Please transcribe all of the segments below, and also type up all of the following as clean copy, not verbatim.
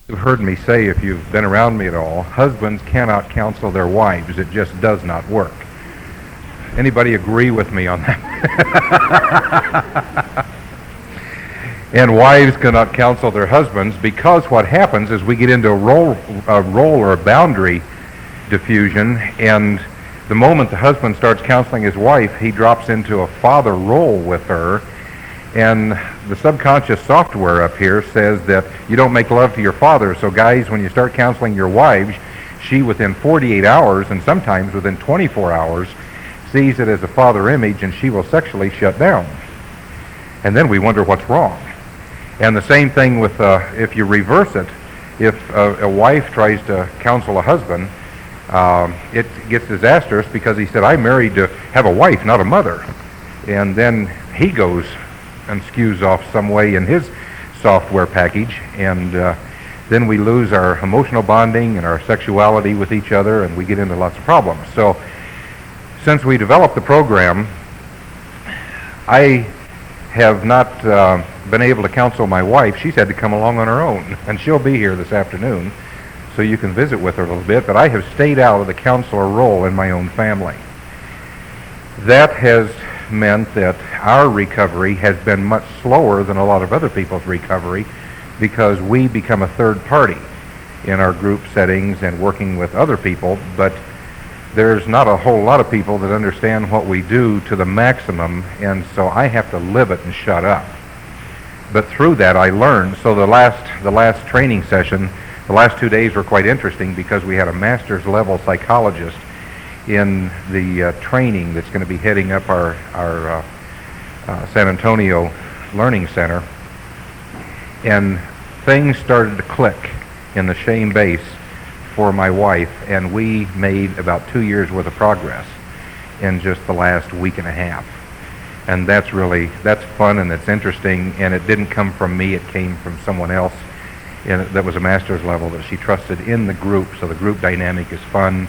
You've heard me say, if you've been around me at all, husbands cannot counsel their wives. It just does not work. Anybody agree with me on that? And wives cannot counsel their husbands, because what happens is we get into a role or a boundary diffusion, and the moment the husband starts counseling his wife, he drops into a father role with her, and the subconscious software up here says that you don't make love to your father. So guys, when you start counseling your wives, she within 48 hours and sometimes within 24 hours sees it as a father image, and she will sexually shut down. And then we wonder what's wrong. And the same thing with if you reverse it, if a wife tries to counsel a husband, it gets disastrous, because he said, I'm married to have a wife, not a mother. And then he goes and skews off some way in his software package, and then we lose our emotional bonding and our sexuality with each other, and we get into lots of problems. So since we developed the program, I have not been able to counsel my wife. She's had to come along on her own, and she'll be here this afternoon, so you can visit with her a little bit. But I have stayed out of the counselor role in my own family. That has meant that our recovery has been much slower than a lot of other people's recovery, because we become a third party in our group settings and working with other people, but there's not a whole lot of people that understand what we do to the maximum, and so I have to live it and shut up. But through that I learned. So the last training session, the last 2 days were quite interesting, because we had a master's level psychologist in the training that's going to be heading up our San Antonio Learning Center. And things started to click in the shame base for my wife, and we made about 2 years worth of progress in just the last week and a half. And that's fun, and it's interesting, and it didn't come from me, it came from someone else that was a master's level that she trusted in the group. So the group dynamic is fun,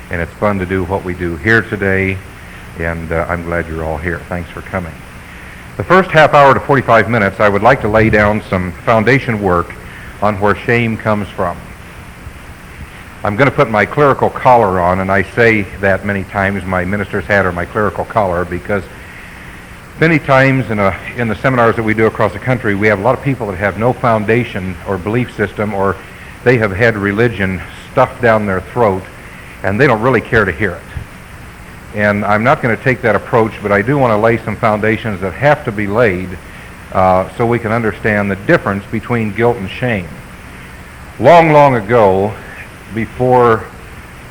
and it's fun to do what we do here today, and I'm glad you're all here. Thanks for coming. The first half hour to 45 minutes, I would like to lay down some foundation work on where shame comes from. I'm going to put my clerical collar on, and I say that many times, my minister's hat or my clerical collar, because many times in the seminars that we do across the country, we have a lot of people that have no foundation or belief system, or they have had religion stuffed down their throat, and they don't really care to hear it. And I'm not going to take that approach, but I do want to lay some foundations that have to be laid so we can understand the difference between guilt and shame. Long, long ago, before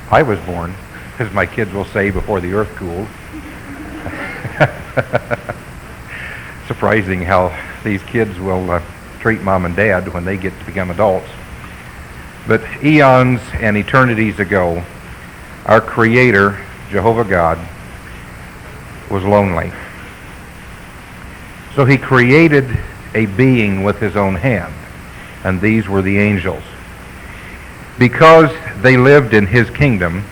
I was born, as my kids will say, before the earth cooled. Surprising how these kids will treat mom and dad when they get to become adults. But eons and eternities ago, our Creator, Jehovah God, was lonely. So he created a being with his own hand, and these were the angels. Because they lived in his kingdom,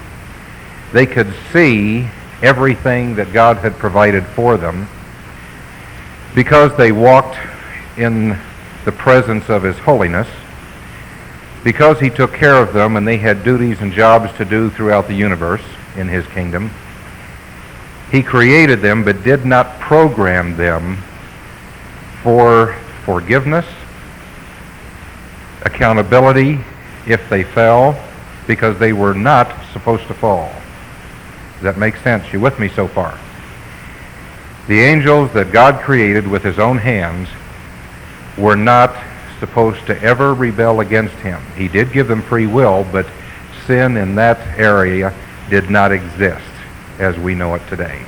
they could see everything that God had provided for them. Because they walked in the presence of his holiness, because he took care of them and they had duties and jobs to do throughout the universe in his kingdom, he created them but did not program them for forgiveness, accountability if they fell, because they were not supposed to fall. Does that make sense? You with me so far? The angels that God created with his own hands were not supposed to ever rebel against him. He did give them free will, but sin in that area did not exist as we know it today.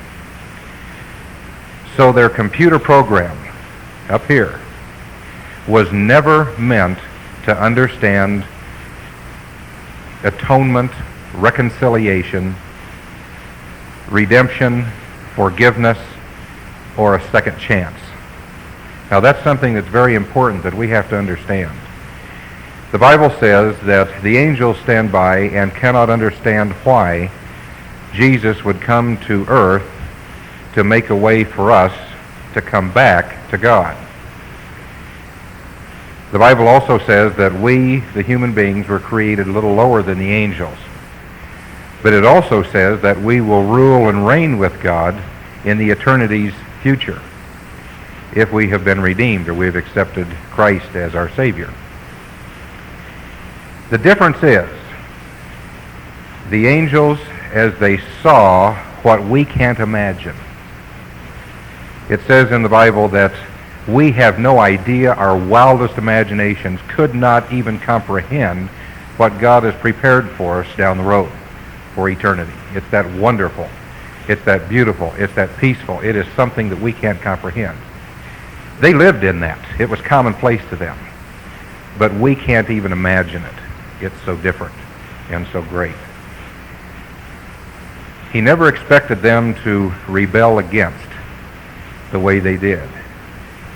So their computer program up here was never meant to understand atonement, reconciliation, redemption, forgiveness, or a second chance. Now that's something that's very important that we have to understand. The Bible says that the angels stand by and cannot understand why Jesus would come to earth to make a way for us to come back to God. The Bible also says that we, the human beings, were created a little lower than the angels. But it also says that we will rule and reign with God in the eternity's future if we have been redeemed or we have accepted Christ as our Savior. The difference is the angels, as they saw what we can't imagine. It says in the Bible that we have no idea, our wildest imaginations could not even comprehend what God has prepared for us down the road for eternity. It's that wonderful, it's that beautiful, it's that peaceful. It is something that we can't comprehend. They lived in that. It was commonplace to them. But we can't even imagine it. It's so different and so great. He never expected them to rebel against the way they did.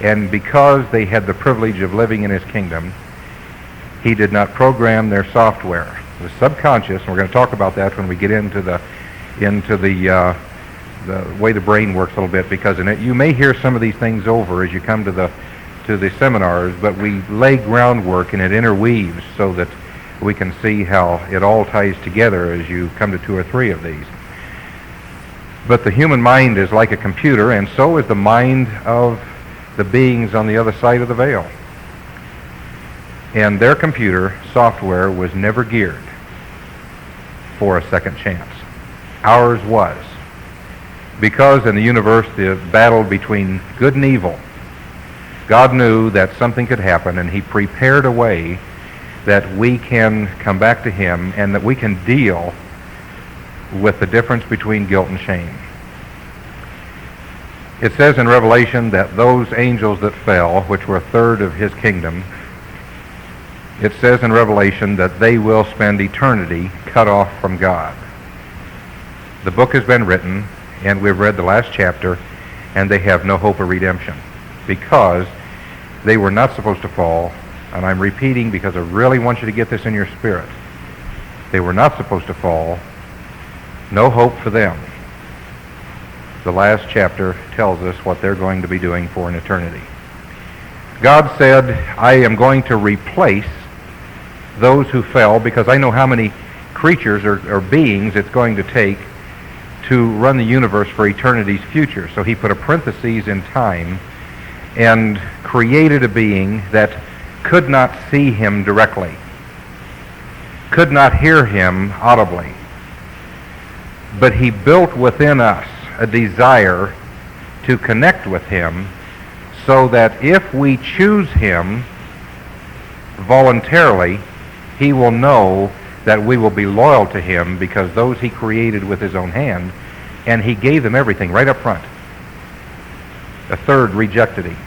And because they had the privilege of living in his kingdom, he did not program their software. It was subconscious, and we're going to talk about that when we get into the way the brain works a little bit, because in it you may hear some of these things over as you come to the seminars, but we lay groundwork and it interweaves so that we can see how it all ties together as you come to 2 or 3 of these. But the human mind is like a computer, and so is the mind of the beings on the other side of the veil. And their computer software was never geared for a second chance. Ours was. Because in the universe, the battle between good and evil, God knew that something could happen, and he prepared a way that we can come back to him and that we can deal with the difference between guilt and shame. It says in Revelation that those angels that fell, which were a third of his kingdom, it says in Revelation that they will spend eternity cut off from God. The book has been written, and we've read the last chapter, and they have no hope of redemption because they were not supposed to fall. And I'm repeating because I really want you to get this in your spirit. They were not supposed to fall. No hope for them. The last chapter tells us what they're going to be doing for an eternity. God said, I am going to replace those who fell because I know how many creatures or beings it's going to take to run the universe for eternity's future. So he put a parenthesis in time and created a being that could not see him directly, could not hear him audibly, but he built within us a desire to connect with him so that if we choose him voluntarily, he will know that we will be loyal to him because those he created with his own hand, and he gave them everything right up front. A third rejected him.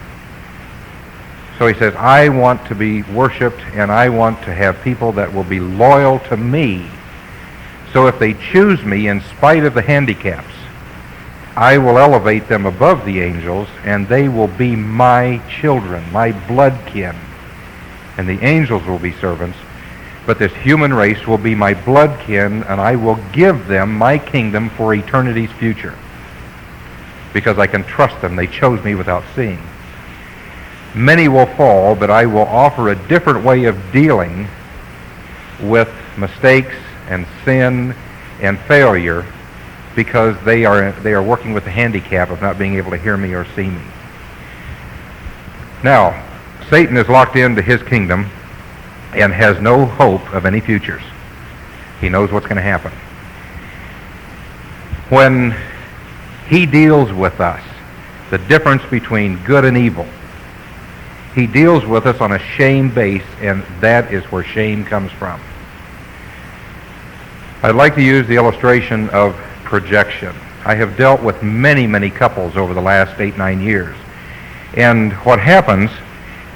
So he says, I want to be worshipped, and I want to have people that will be loyal to me. So if they choose me in spite of the handicaps, I will elevate them above the angels, and they will be my children, my blood kin. And the angels will be servants, but this human race will be my blood kin, and I will give them my kingdom for eternity's future. Because I can trust them. They chose me without seeing. Many will fall, but I will offer a different way of dealing with mistakes and sin and failure because they are working with the handicap of not being able to hear me or see me. Now, Satan is locked into his kingdom and has no hope of any futures. He knows what's going to happen. When he deals with us, the difference between good and evil, he deals with us on a shame base, and that is where shame comes from. I'd like to use the illustration of projection. I have dealt with many, many couples over the last 8-9 years. And what happens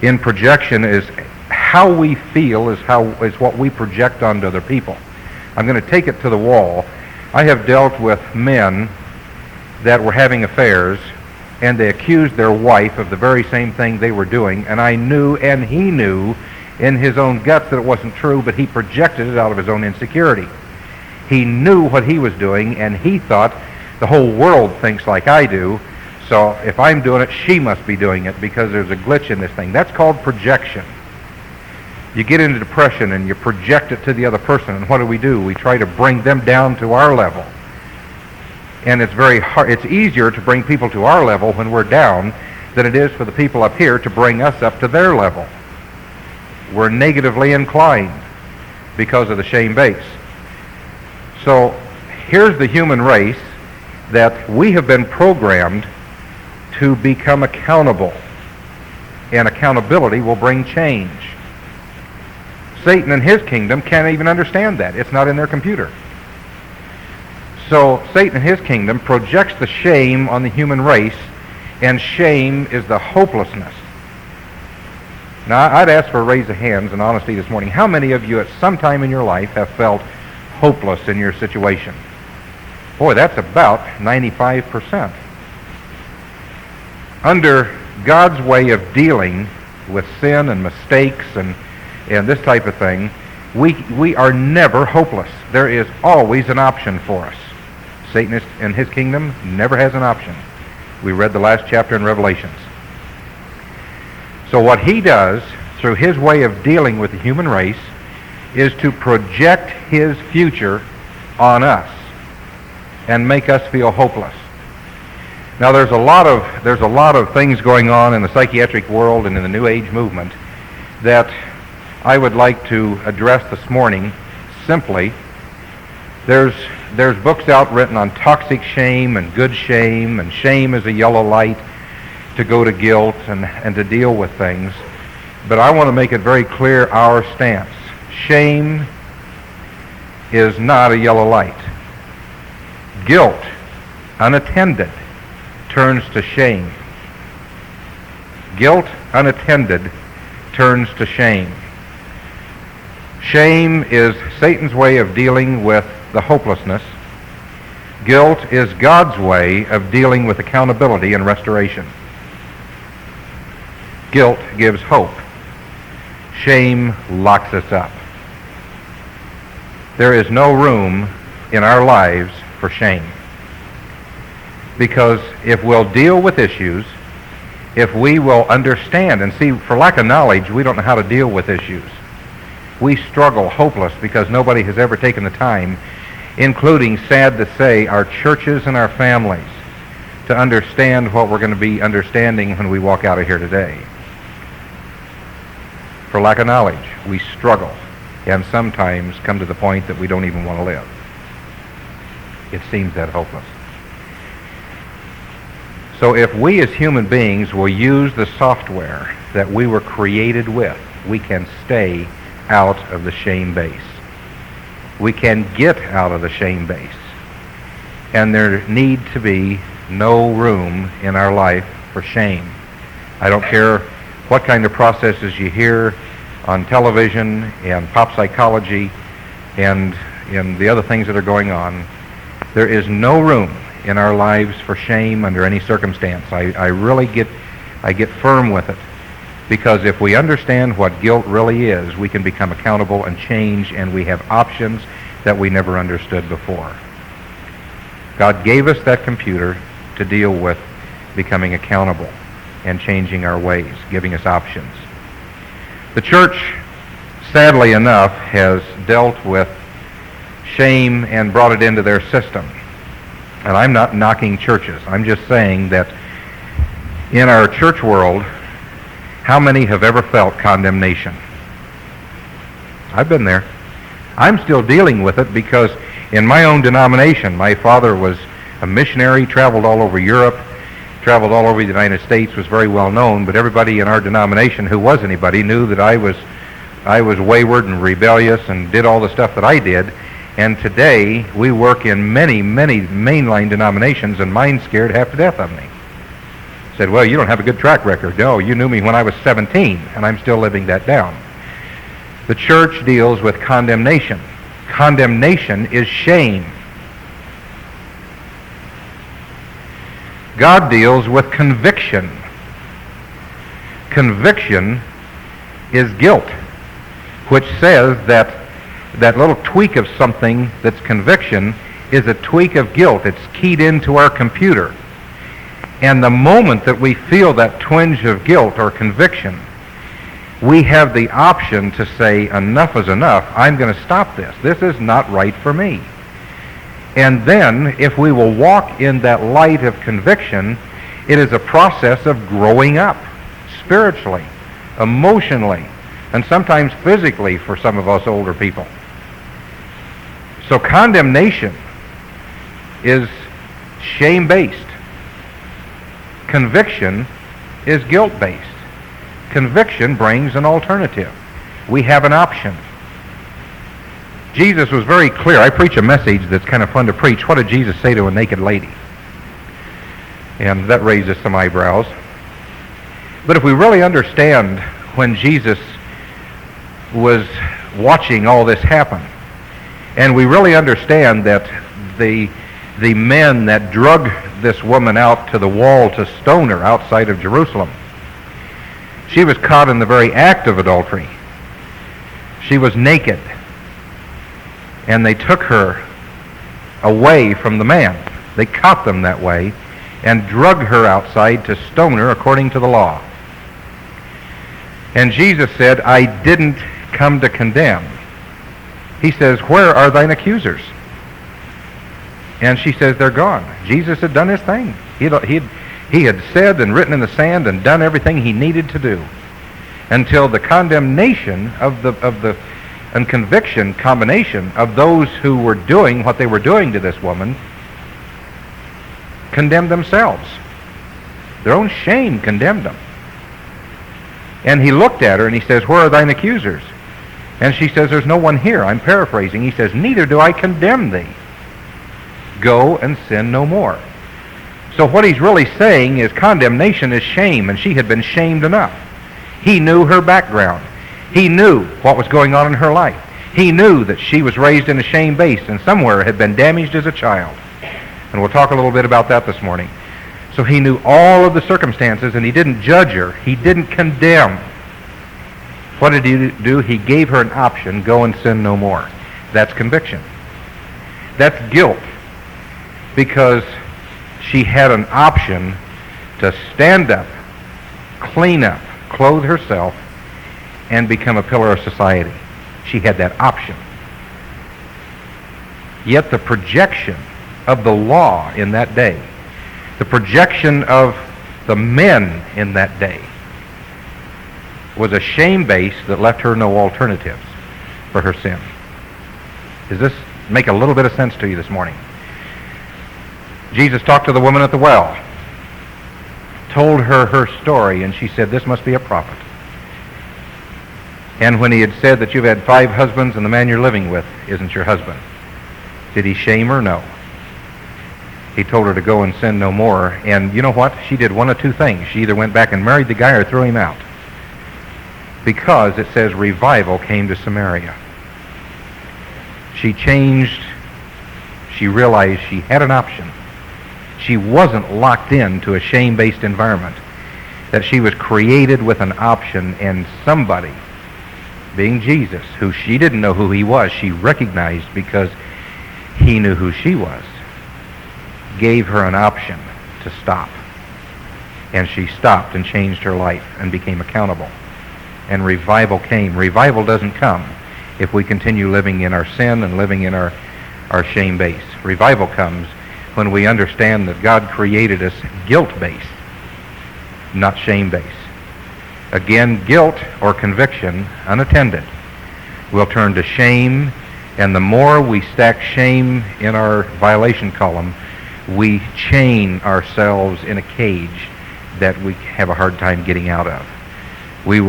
in projection is how we feel is what we project onto other people. I'm going to take it to the wall. I have dealt with men that were having affairs, and they accused their wife of the very same thing they were doing, and I knew, and he knew in his own guts that it wasn't true, but he projected it out of his own insecurity. He knew what he was doing, and he thought, the whole world thinks like I do, so if I'm doing it, she must be doing it because there's a glitch in this thing. That's called projection. You get into depression and you project it to the other person, and what do? We try to bring them down to our level. And it's very hard. It's easier to bring people to our level when we're down than it is for the people up here to bring us up to their level. We're negatively inclined because of the shame base. So here's the human race that we have been programmed to become accountable. And accountability will bring change. Satan and his kingdom can't even understand that. It's not in their computer. So Satan and his kingdom projects the shame on the human race, and shame is the hopelessness. Now, I'd ask for a raise of hands and honesty this morning. How many of you at some time in your life have felt hopeless in your situation? Boy, that's about 95%. Under God's way of dealing with sin and mistakes and this type of thing, we are never hopeless. There is always an option for us. Satan and his kingdom never has an option. We read the last chapter in Revelations. So what he does through his way of dealing with the human race is to project his future on us and make us feel hopeless. Now there's a lot of things going on in the psychiatric world and in the New Age movement that I would like to address this morning simply. There's books out written on toxic shame and good shame, and shame is a yellow light to go to guilt and to deal with things. But I want to make it very clear our stance. Shame is not a yellow light. Guilt, unattended, turns to shame. Guilt, unattended, turns to shame. Shame is Satan's way of dealing with the hopelessness. Guilt is God's way of dealing with accountability and restoration. Guilt gives hope. Shame locks us up. There is no room in our lives for shame. Because if we'll deal with issues, if we will understand, and see, for lack of knowledge, we don't know how to deal with issues. We struggle hopeless because nobody has ever taken the time, including, sad to say, our churches and our families, to understand what we're going to be understanding when we walk out of here today. For lack of knowledge, we struggle, and sometimes come to the point that we don't even want to live. It seems that hopeless. So if we as human beings will use the software that we were created with, we can stay out of the shame base. We can get out of the shame base. And there need to be no room in our life for shame. I don't care what kind of processes you hear on television and pop psychology and the other things that are going on. There is no room in our lives for shame under any circumstance. I really get firm with it, because if we understand what guilt really is, we can become accountable and change, and we have options that we never understood before. God gave us that computer to deal with becoming accountable and changing our ways, giving us options. The church, sadly enough, has dealt with shame and brought it into their system. And I'm not knocking churches. I'm just saying that in our church world, how many have ever felt condemnation? I've been there. I'm still dealing with it because in my own denomination, my father was a missionary, traveled all over Europe, traveled all over the United States, was very well known, but everybody in our denomination who was anybody knew that I was wayward and rebellious and did all the stuff that I did. And today, we work in many, many mainline denominations, and mine scared half to death of me. Said, well, you don't have a good track record. No, you knew me when I was 17, and I'm still living that down. The church deals with condemnation. Condemnation is shame. God deals with conviction. Conviction is guilt, which says that little tweak of something that's conviction is a tweak of guilt. It's keyed into our computer. And the moment that we feel that twinge of guilt or conviction, we have the option to say, enough is enough. I'm going to stop this. This is not right for me. And then, if we will walk in that light of conviction, it is a process of growing up spiritually, emotionally, and sometimes physically for some of us older people. So condemnation is shame-based. Conviction is guilt-based. Conviction brings an alternative. We have an option. Jesus was very clear. I preach a message that's kind of fun to preach. What did Jesus say to a naked lady? And that raises some eyebrows. But if we really understand when Jesus was watching all this happen, and we really understand that the men that drug this woman out to the wall to stone her outside of Jerusalem, she was caught in the very act of adultery. She was naked, and they took her away from the man. They caught them that way and drug her outside to stone her according to the law. And Jesus said, I didn't come to condemn. He says, where are thine accusers? And she says, they're gone. Jesus had done his thing. He had said and written in the sand and done everything he needed to do until the condemnation and conviction combination of those who were doing what they were doing to this woman condemned themselves. Their own shame condemned them. And he looked at her and he says, where are thine accusers? And she says, there's no one here. I'm paraphrasing. He says, neither do I condemn thee. Go and sin no more. So what he's really saying is condemnation is shame, and she had been shamed enough. He knew her background. He knew what was going on in her life. He knew that she was raised in a shame base and somewhere had been damaged as a child. And we'll talk a little bit about that this morning. So he knew all of the circumstances, and he didn't judge her. He didn't condemn. What did he do? He gave her an option, go and sin no more. That's conviction. That's guilt, because she had an option to stand up, clean up, clothe herself, and become a pillar of society. She had that option. Yet the projection of the law in that day, the projection of the men in that day, was a shame base that left her no alternatives for her sin. Does this make a little bit of sense to you this morning? Jesus talked to the woman at the well, told her her story, and she said, this must be a prophet. And when he had said that you've had 5 husbands and the man you're living with isn't your husband, did he shame her? No. He told her to go and sin no more. And you know what? She did one of two things. She either went back and married the guy or threw him out. Because it says revival came to Samaria. She changed. She realized she had an option. She wasn't locked into a shame-based environment. That she was created with an option, and somebody, being Jesus, who she didn't know who he was, she recognized because he knew who she was, gave her an option to stop. And she stopped and changed her life and became accountable. And revival came. Revival doesn't come if we continue living in our sin and living in our shame base. Revival comes when we understand that God created us guilt-based, not shame-based. Again, guilt or conviction unattended will turn to shame, and the more we stack shame in our violation column, we chain ourselves in a cage that we have a hard time getting out of. We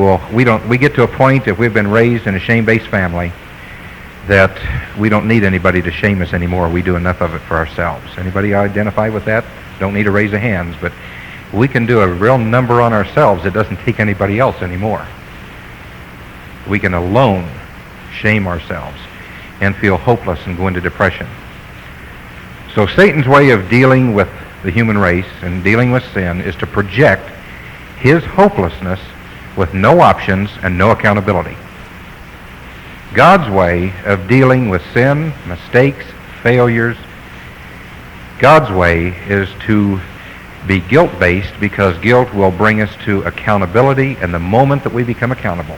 get to a point, if we've been raised in a shame-based family, that we don't need anybody to shame us anymore. We do enough of it for ourselves. Anybody identify with that? Don't need a raise of hands, but we can do a real number on ourselves. It doesn't take anybody else anymore. We can alone shame ourselves and feel hopeless and go into depression. So Satan's way of dealing with the human race and dealing with sin is to project his hopelessness with no options and no accountability. God's way of dealing with sin, mistakes, failures, God's way is to be guilt-based, because guilt will bring us to accountability, and the moment that we become accountable,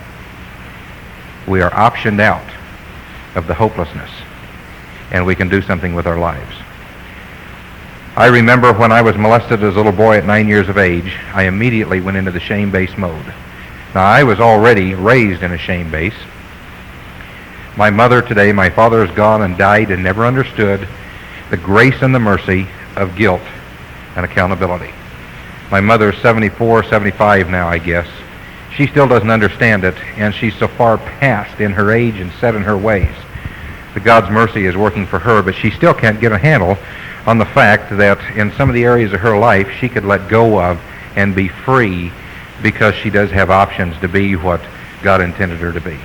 we are optioned out of the hopelessness, and we can do something with our lives. I remember when I was molested as a little boy at 9 years of age, I immediately went into the shame-based mode. Now, I was already raised in a shame base. My mother today, my father is gone and died and never understood the grace and the mercy of guilt and accountability. My mother is 74, 75 now, I guess. She still doesn't understand it, and she's so far past in her age and set in her ways that God's mercy is working for her, but she still can't get a handle on the fact that in some of the areas of her life she could let go of and be free, because she does have options to be what God intended her to be.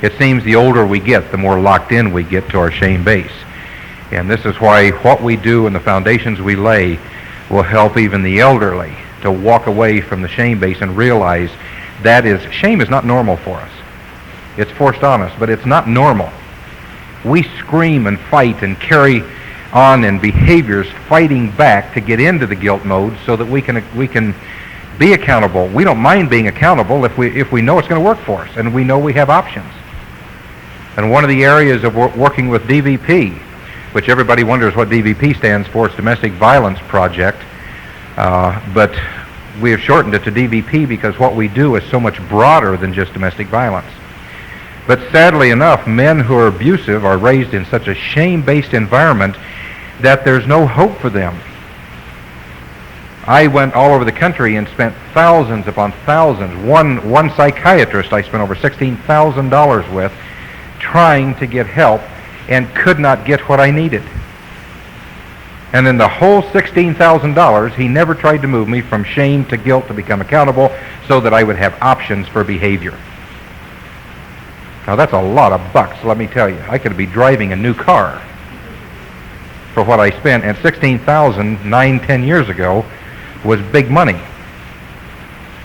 It seems the older we get, the more locked in we get to our shame base. And this is why what we do and the foundations we lay will help even the elderly to walk away from the shame base and realize that shame is not normal for us. It's forced on us, but it's not normal. We scream and fight and carry on in behaviors fighting back to get into the guilt mode so that we can be accountable. We don't mind being accountable if we know it's going to work for us and we know we have options. And one of the areas of working with DVP, which everybody wonders what DVP stands for, it's Domestic Violence Project, but we have shortened it to DVP because what we do is so much broader than just domestic violence. But sadly enough, men who are abusive are raised in such a shame-based environment that there's no hope for them. I went all over the country and spent thousands upon thousands. One psychiatrist I spent over $16,000 with trying to get help and could not get what I needed. And in the whole $16,000, he never tried to move me from shame to guilt to become accountable so that I would have options for behavior. Now that's a lot of bucks, let me tell you. I could be driving a new car for what I spent, and $16,000 9-10 years ago was big money.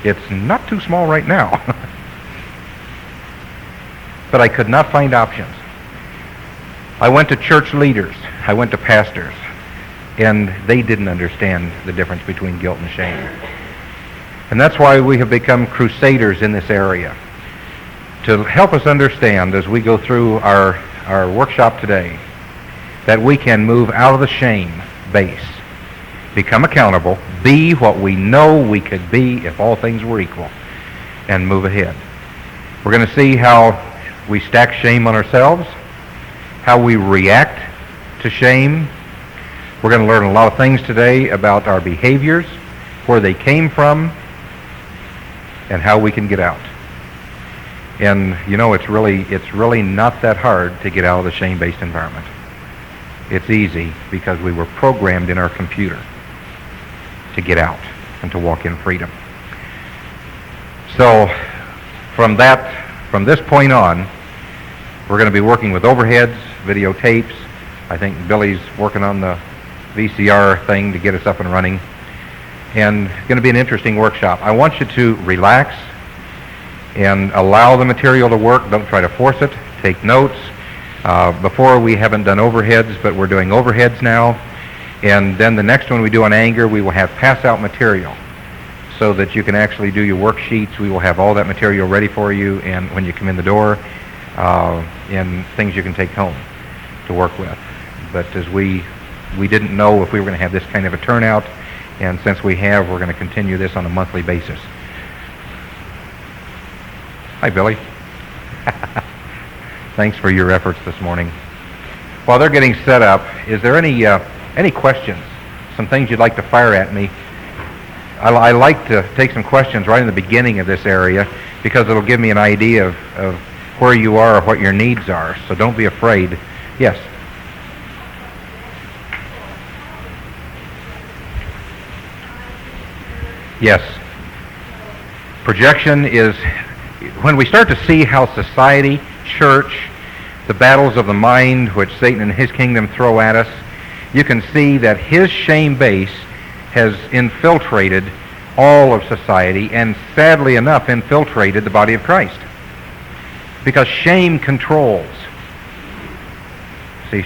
It's not too small right now. But I could not find options. I went to church leaders, I went to pastors, and they didn't understand the difference between guilt and shame. And that's why we have become crusaders in this area, to help us understand as we go through our workshop today that we can move out of the shame base, become accountable, be what we know we could be if all things were equal, and move ahead. We're going to see how we stack shame on ourselves, how we react to shame. We're going to learn a lot of things today about our behaviors, where they came from, and how we can get out. And you know, it's really not that hard to get out of the shame-based environment. It's easy because we were programmed in our computer to get out and to walk in freedom. So from this point on, we're going to be working with overheads, videotapes. I think Billy's working on the VCR thing to get us up and running. And it's going to be an interesting workshop. I want you to relax and allow the material to work. Don't try to force it. Take notes. Before we haven't done overheads, but we're doing overheads now. And then the next one we do on anger, we will have pass-out material so that you can actually do your worksheets. We will have all that material ready for you, and when you come in the door, and things you can take home to work with. But as we didn't know if we were going to have this kind of a turnout, and since we have, we're going to continue this on a monthly basis. Hi, Billy. Thanks for your efforts this morning. While they're getting set up, is there any questions? Some things you'd like to fire at me? I like to take some questions right in the beginning of this area because it'll give me an idea of where you are or what your needs are. So don't be afraid. Yes? Yes. Projection is when we start to see how society, church, the battles of the mind which Satan and his kingdom throw at us, you can see that his shame base has infiltrated all of society and, sadly enough, infiltrated the body of Christ. Because shame controls. See,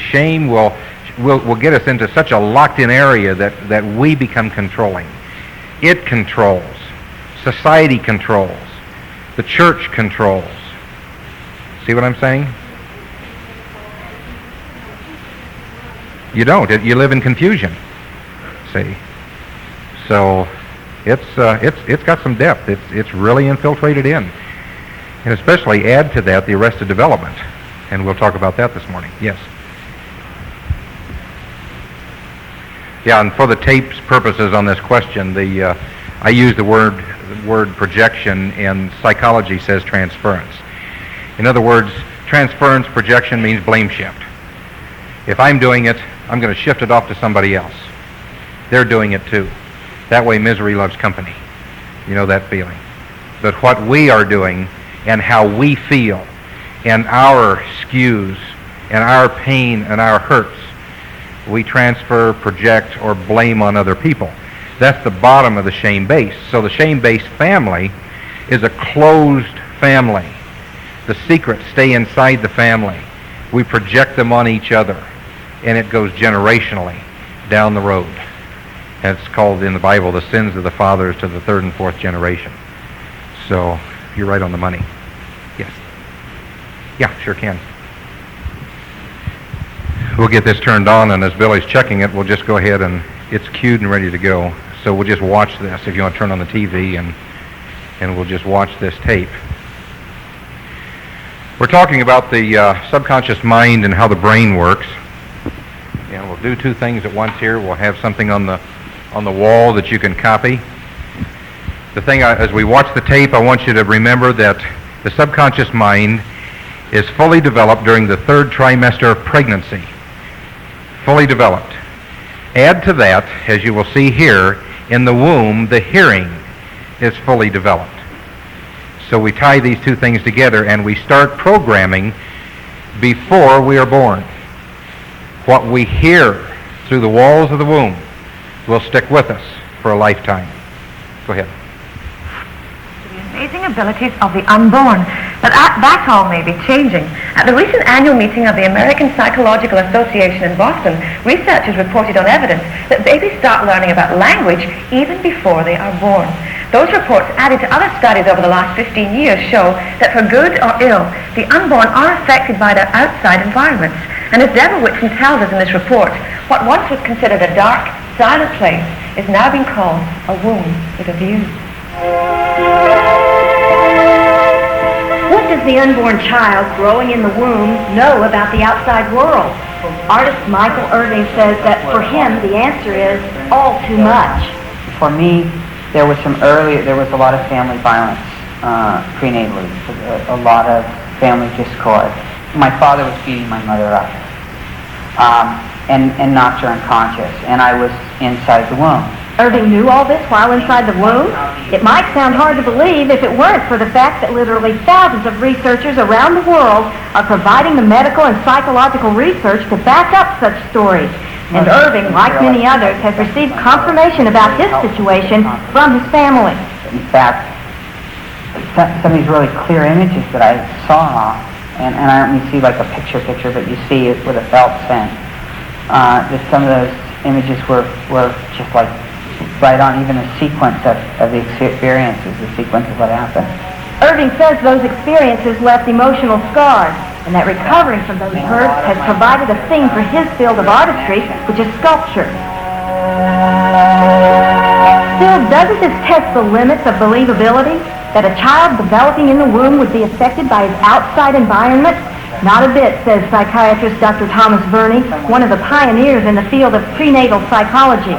will get us into such a locked-in area that we become controlling. It controls. Society controls. The church controls. See what I'm saying? You don't. You live in confusion. See? So it's got some depth. It's really infiltrated in. And especially add to that the arrested development. And we'll talk about that this morning. Yes. Yeah, and for the tape's purposes on this question, I use the word projection, and psychology says transference. In other words, transference, projection means blame shift. If I'm doing it, I'm going to shift it off to somebody else. They're doing it too. That way misery loves company. You know that feeling. But what we are doing and how we feel and our skews and our pain and our hurts, we transfer, project, or blame on other people. That's the bottom of the shame base. So the shame-based family is a closed family. The secrets stay inside the family. We project them on each other, and it goes generationally down the road. And it's called in the Bible the sins of the fathers to the third and fourth generation. So you're right on the money. Yes. Yeah, sure can. We'll get this turned on, and as Billy's checking it, we'll just go ahead and it's cued and ready to go. So we'll just watch this if you want to turn on the TV, and we'll just watch this tape. We're talking about the subconscious mind and how the brain works. And we'll do two things at once here. We'll have something on the wall that you can copy. The thing, as we watch the tape, I want you to remember that the subconscious mind is fully developed during the third trimester of pregnancy. Fully developed. Add to that, as you will see here, in the womb, the hearing is fully developed. So we tie these two things together and we start programming before we are born. What we hear through the walls of the womb will stick with us for a lifetime. Go ahead. Amazing abilities of the unborn. But that all may be changing. At the recent annual meeting of the American Psychological Association in Boston, researchers reported on evidence that babies start learning about language even before they are born. Those reports, added to other studies over the last 15 years, show that for good or ill, the unborn are affected by their outside environments. And as Deborah Whitson tells us in this report, what once was considered a dark, silent place is now being called a womb with a view. What does the unborn child growing in the womb know about the outside world? Artist Michael Irving says that for him the answer is all too much. For me, there was a lot of family violence prenatally, a lot of family discord. My father was beating my mother up and knocked her unconscious, and I was inside the womb. Irving knew all this while inside the womb? It might sound hard to believe if it weren't for the fact that literally thousands of researchers around the world are providing the medical and psychological research to back up such stories. And Irving, like many others, has received confirmation about his situation from his family. In fact, some of these really clear images that I saw, and I don't mean see like a picture, but you see it with a felt sense. That some of those images were just like right on, even a sequence of the experiences, the sequence of what happened. Irving says those experiences left emotional scars, and that recovering from those hurts has provided a theme for his field of artistry, which is sculpture. Still, doesn't this test the limits of believability? That a child developing in the womb would be affected by his outside environment? Not a bit, says psychiatrist Dr. Thomas Verney, one of the pioneers in the field of prenatal psychology.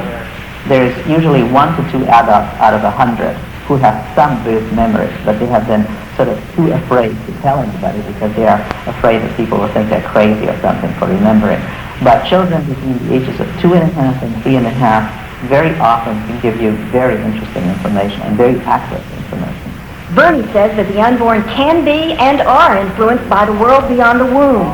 There's usually 1 to 2 adults out of 100 who have some vivid memories, but they have been sort of too afraid to tell anybody because they are afraid that people will think they're crazy or something for remembering. But children between the ages of 2.5 and 3.5 very often can give you very interesting information and very accurate information. Verney says that the unborn can be and are influenced by the world beyond the womb.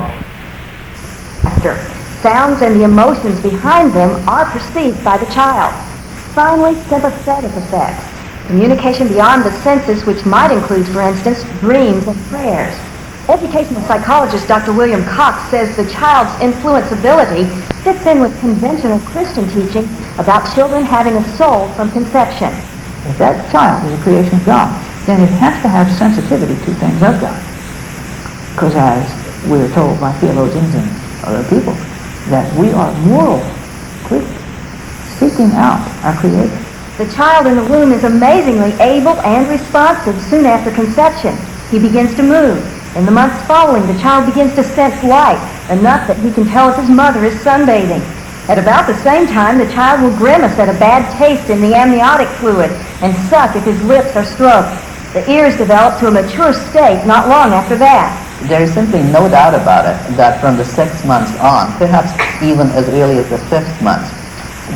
Sounds and the emotions behind them are perceived by the child. Finally, sympathetic effects. Communication beyond the senses, which might include, for instance, dreams and prayers. Educational psychologist Dr. William Cox says the child's influenceability fits in with conventional Christian teaching about children having a soul from conception. If that child is a creation of God, then it has to have sensitivity to things of God. Because as we're told by theologians and other people, that we are moral creatures, seeking out our Creator. The child in the womb is amazingly able and responsive soon after conception. He begins to move. In the months following, the child begins to sense light, enough that he can tell if his mother is sunbathing. At about the same time, the child will grimace at a bad taste in the amniotic fluid and suck if his lips are stroked. The ears develop to a mature state not long after that. There is simply no doubt about it that from the 6 months on, perhaps even as early as the 5th month,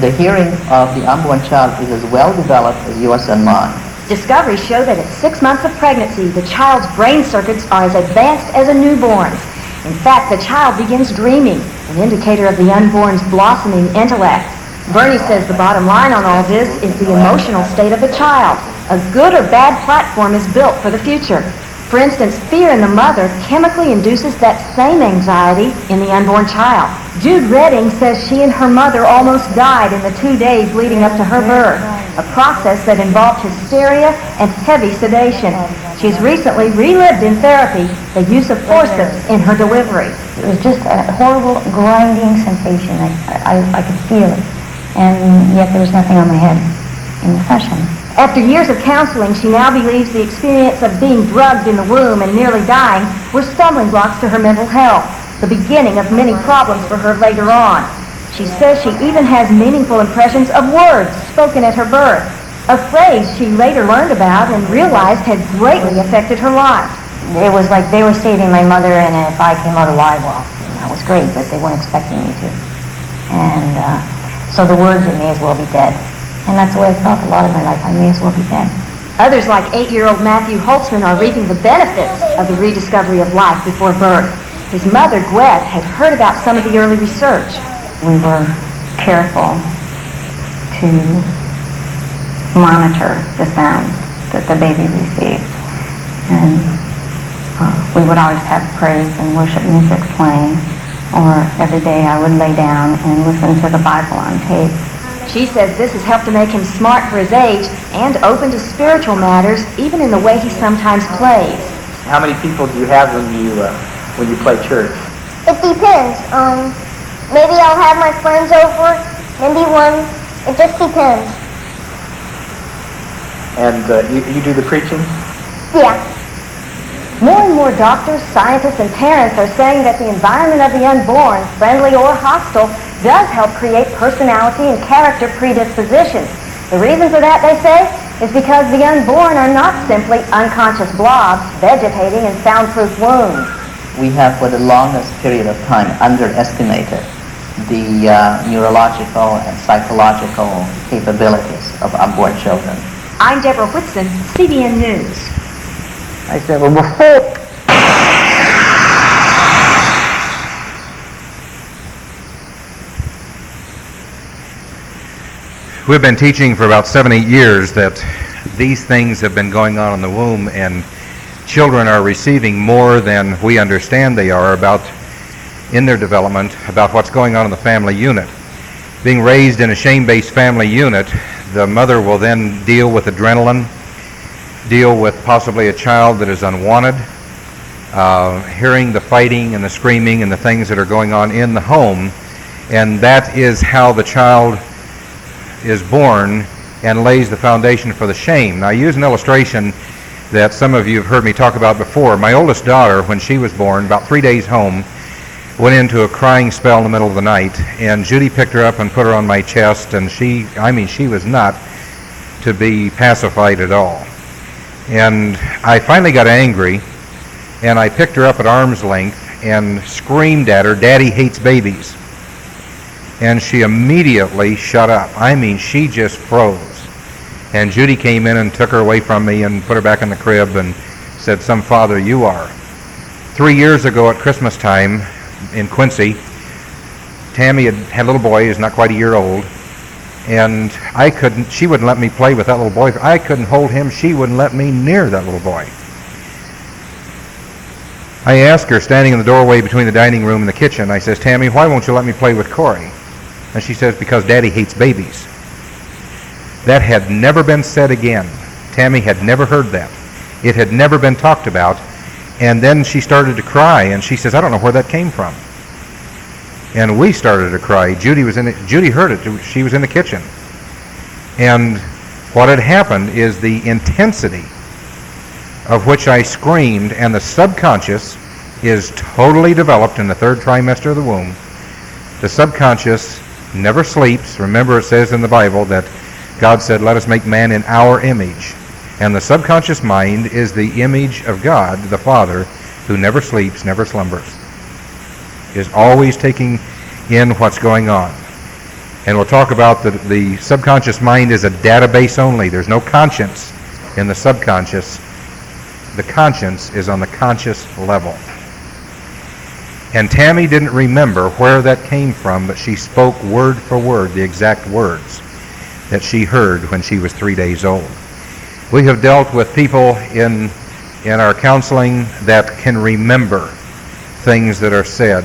the hearing of the unborn child is as well developed as yours and mine. Discoveries show that at 6 months of pregnancy, the child's brain circuits are as advanced as a newborn's. In fact, the child begins dreaming, an indicator of the unborn's blossoming intellect. Bernie says the bottom line on all this is the emotional state of the child. A good or bad platform is built for the future. For instance, fear in the mother chemically induces that same anxiety in the unborn child. Jude Redding says she and her mother almost died in the 2 days leading up to her birth, a process that involved hysteria and heavy sedation. She's recently relived in therapy the use of forceps in her delivery. It was just a horrible grinding sensation. I could feel it, and yet there was nothing on my head in the session. After years of counseling, she now believes the experience of being drugged in the womb and nearly dying were stumbling blocks to her mental health, the beginning of many problems for her later on. She says she even has meaningful impressions of words spoken at her birth, a phrase she later learned about and realized had greatly affected her life. It was like they were saving my mother, and if I came out alive, well, that was great, but they weren't expecting me to. And so the words, it may as well be dead. And that's the way I felt a lot of my life. I may as well be dead. Others, like 8-year-old Matthew Holtzman, are reaping the benefits of the rediscovery of life before birth. His mother, Gwet, had heard about some of the early research. We were careful to monitor the sounds that the baby received. And we would always have praise and worship music playing, or every day I would lay down and listen to the Bible on tape. She says this has helped to make him smart for his age and open to spiritual matters, even in the way he sometimes plays. How many people do you have when you play church? It depends. Maybe I'll have my friends over, maybe one. It just depends. And you do the preaching? Yeah. More and more doctors, scientists, and parents are saying that the environment of the unborn, friendly or hostile, does help create personality and character predispositions. The reason for that, they say, is because the unborn are not simply unconscious blobs vegetating in soundproof wombs. We have for the longest period of time underestimated the neurological and psychological capabilities of unborn children. I'm Deborah Whitson, CBN News. I said, well, before... We've been teaching for about 7-8 years that these things have been going on in the womb, and children are receiving more than we understand they are about in their development, about what's going on in the family unit. Being raised in a shame-based family unit, the mother will then deal with adrenaline, deal with possibly a child that is unwanted, hearing the fighting and the screaming and the things that are going on in the home, and that is how the child is born and lays the foundation for the shame. Now, I use an illustration that some of you have heard me talk about before. My oldest daughter, when she was born, about 3 days home, went into a crying spell in the middle of the night, and Judy picked her up and put her on my chest, and she was not to be pacified at all. And I finally got angry, and I picked her up at arm's length and screamed at her, "Daddy hates babies." And she immediately shut up. She just froze. And Judy came in and took her away from me and put her back in the crib and said, "Some father you are." 3 years ago at Christmas time in Quincy, Tammy had a little boy who's not quite a year old, and she wouldn't let me play with that little boy. I couldn't hold him. She wouldn't let me near that little boy. I asked her, standing in the doorway between the dining room and the kitchen, I says, "Tammy, why won't you let me play with Corey?" And she says, because Daddy hates babies. That had never been said again. Tammy had never heard that. It had never been talked about. And then she started to cry, and she says, I don't know where that came from. And we started to cry. Judy heard it. She was in the kitchen. And what had happened is the intensity of which I screamed, and the subconscious is totally developed in the third trimester of the womb. The subconscious never sleeps. Remember, it says in the Bible that God said, let us make man in our image. And the subconscious mind is the image of God, the Father, who never sleeps, never slumbers, is always taking in what's going on. And we'll talk about the subconscious mind is a database only. There's no conscience in the subconscious. The conscience is on the conscious level. And Tammy didn't remember where that came from, but she spoke word for word the exact words that she heard when she was 3 days old. We have dealt with people in our counseling that can remember things that are said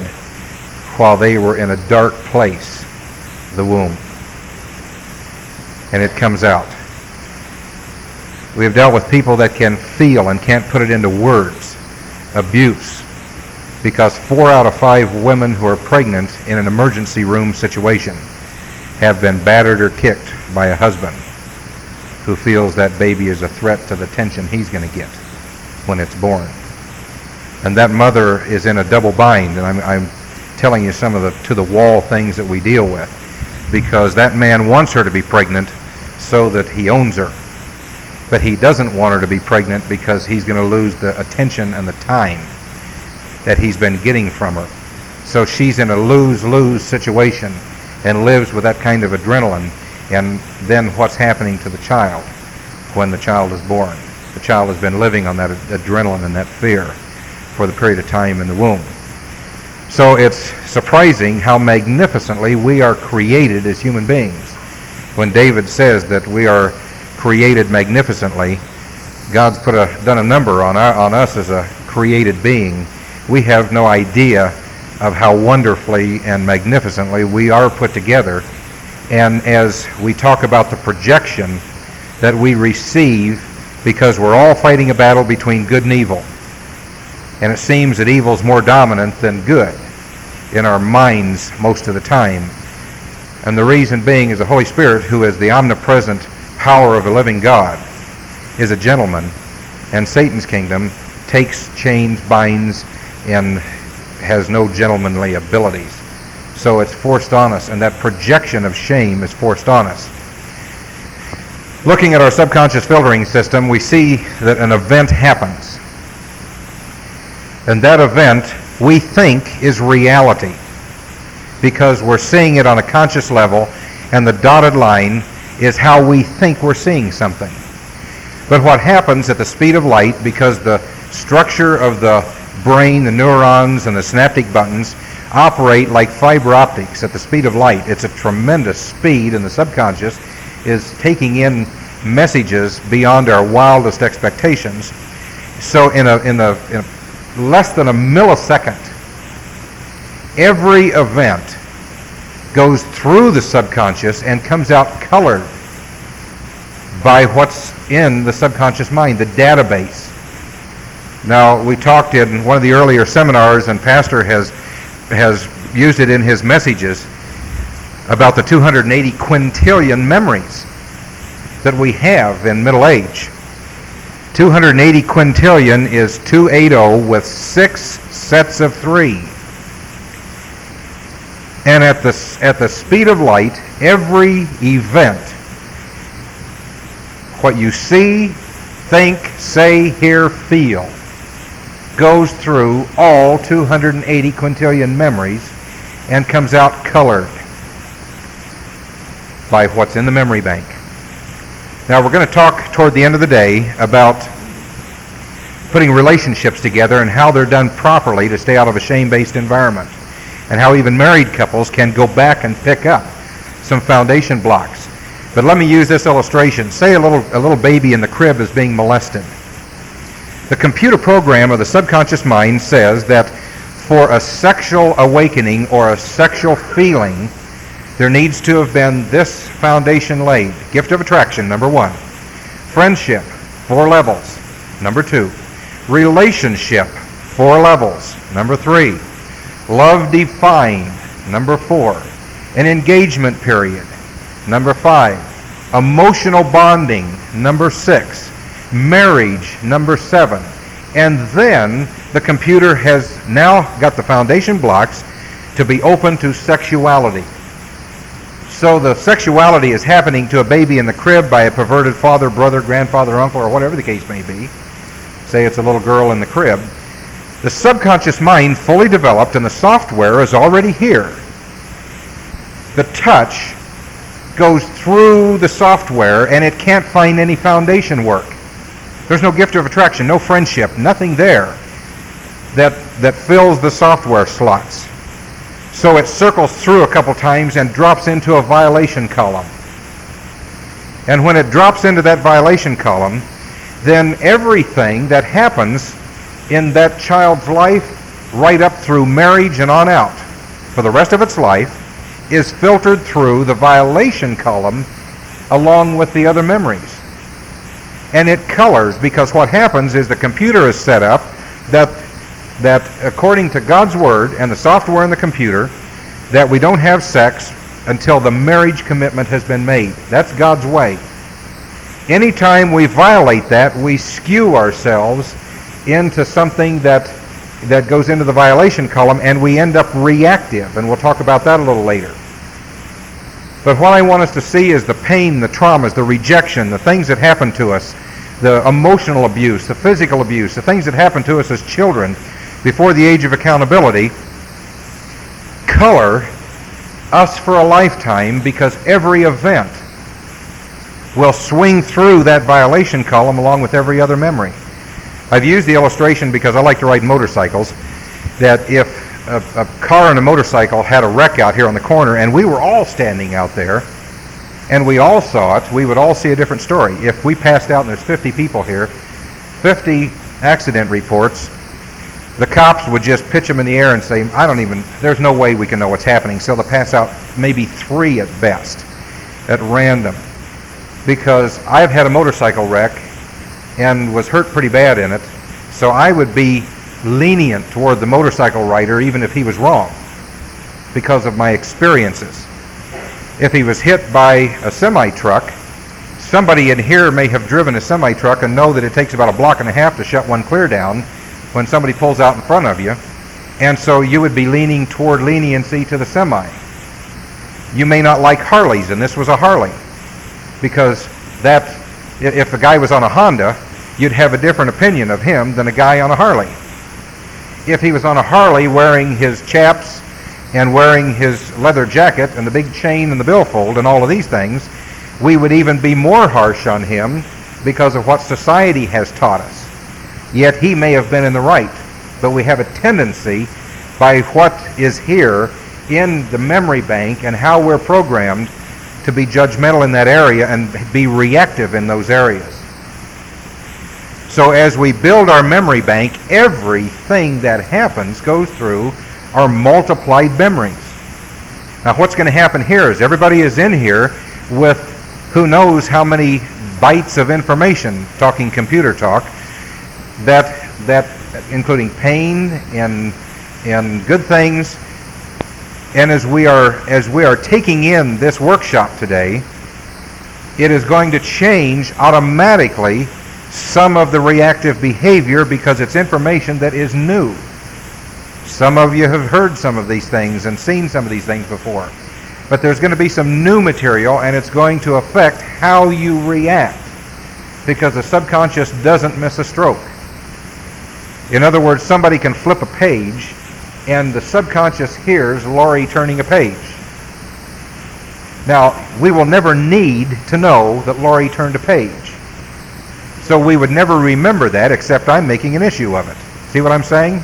while they were in a dark place, the womb. And it comes out. We have dealt with people that can feel and can't put it into words. Abuse. Because 4 out of 5 women who are pregnant in an emergency room situation have been battered or kicked by a husband who feels that baby is a threat to the attention he's going to get when it's born. And that mother is in a double bind, and I'm telling you some of the to-the-wall things that we deal with, because that man wants her to be pregnant so that he owns her. But he doesn't want her to be pregnant because he's going to lose the attention and the time that he's been getting from her. So she's in a lose-lose situation and lives with that kind of adrenaline. And then what's happening to the child when the child is born? The child has been living on that adrenaline and that fear for the period of time in the womb. So it's surprising how magnificently we are created as human beings. When David says that we are created magnificently, God's done a number on us as a created being. We have no idea of how wonderfully and magnificently we are put together. And as we talk about the projection that we receive, because we're all fighting a battle between good and evil, and it seems that evil is more dominant than good in our minds most of the time. And the reason being is the Holy Spirit, who is the omnipresent power of the living God, is a gentleman, and Satan's kingdom takes, chains, binds, and has no gentlemanly abilities. So it's forced on us, and that projection of shame is forced on us. Looking at our subconscious filtering system, we see that an event happens. And that event, we think, is reality, because we're seeing it on a conscious level, and the dotted line is how we think we're seeing something. But what happens at the speed of light, because the structure of the brain, the neurons, and the synaptic buttons operate like fiber optics at the speed of light. It's a tremendous speed, and the subconscious is taking in messages beyond our wildest expectations. So in less than a millisecond, every event goes through the subconscious and comes out colored by what's in the subconscious mind, the database. Now, we talked in one of the earlier seminars, and Pastor has used it in his messages, about the 280 quintillion memories that we have in middle age. 280 quintillion is 280 with 6 sets of 3. And at the speed of light, every event, what you see, think, say, hear, feel, goes through all 280 quintillion memories and comes out colored by what's in the memory bank. Now, we're going to talk toward the end of the day about putting relationships together and how they're done properly to stay out of a shame-based environment, and how even married couples can go back and pick up some foundation blocks. But let me use this illustration. Say a little baby in the crib is being molested. The computer program of the subconscious mind says that for a sexual awakening or a sexual feeling there needs to have been this foundation laid. Gift of attraction, number 1. Friendship, 4 levels, number 2. Relationship, 4 levels, number 3. Love defined, number 4. An engagement period, number 5. Emotional bonding, number 6. Marriage, number 7. And then the computer has now got the foundation blocks to be open to sexuality. So the sexuality is happening to a baby in the crib by a perverted father, brother, grandfather, uncle, or whatever the case may be. Say it's a little girl in the crib. The subconscious mind fully developed and the software is already here. The touch goes through the software and it can't find any foundation work. There's no gift of attraction, no friendship, nothing there that fills the software slots. So it circles through a couple times and drops into a violation column. And when it drops into that violation column, then everything that happens in that child's life, right up through marriage and on out, for the rest of its life, is filtered through the violation column along with the other memories. And it colors, because what happens is the computer is set up that according to God's Word and the software in the computer, that we don't have sex until the marriage commitment has been made. That's God's way. Anytime we violate that, we skew ourselves into something that goes into the violation column, and we end up reactive, and we'll talk about that a little later. But what I want us to see is the pain, the traumas, the rejection, the things that happen to us, the emotional abuse, the physical abuse, the things that happen to us as children before the age of accountability, color us for a lifetime, because every event will swing through that violation column along with every other memory. I've used the illustration because I like to ride motorcycles, that if a car and a motorcycle had a wreck out here on the corner and we were all standing out there and we all saw it, we would all see a different story. If we passed out and there's 50 people here, 50 accident reports, the cops would just pitch them in the air and say, there's no way we can know what's happening. So they'll pass out maybe 3 at best, at random. Because I've had a motorcycle wreck and was hurt pretty bad in it, so I would be lenient toward the motorcycle rider even if he was wrong, because of my experiences. If he was hit by a semi-truck, somebody in here may have driven a semi-truck and know that it takes about 1.5 blocks to shut one clear down when somebody pulls out in front of you, and so you would be leaning toward leniency to the semi. You may not like Harleys, and this was a Harley, because if the guy was on a Honda, you'd have a different opinion of him than a guy on a Harley. If he was on a Harley wearing his chaps and wearing his leather jacket and the big chain and the billfold and all of these things, we would even be more harsh on him because of what society has taught us. Yet he may have been in the right, but we have a tendency by what is here in the memory bank and how we're programmed to be judgmental in that area and be reactive in those areas. So as we build our memory bank, everything that happens goes through our multiplied memories. Now what's going to happen here is everybody is in here with who knows how many bytes of information, talking computer talk, that including pain and good things. And as we are taking in this workshop today, it is going to change automatically some of the reactive behavior because it's information that is new. Some of you have heard some of these things and seen some of these things before. But there's going to be some new material, and it's going to affect how you react, because the subconscious doesn't miss a stroke. In other words, somebody can flip a page and the subconscious hears Laurie turning a page. Now, we will never need to know that Laurie turned a page. So we would never remember that, except I'm making an issue of it. See what I'm saying?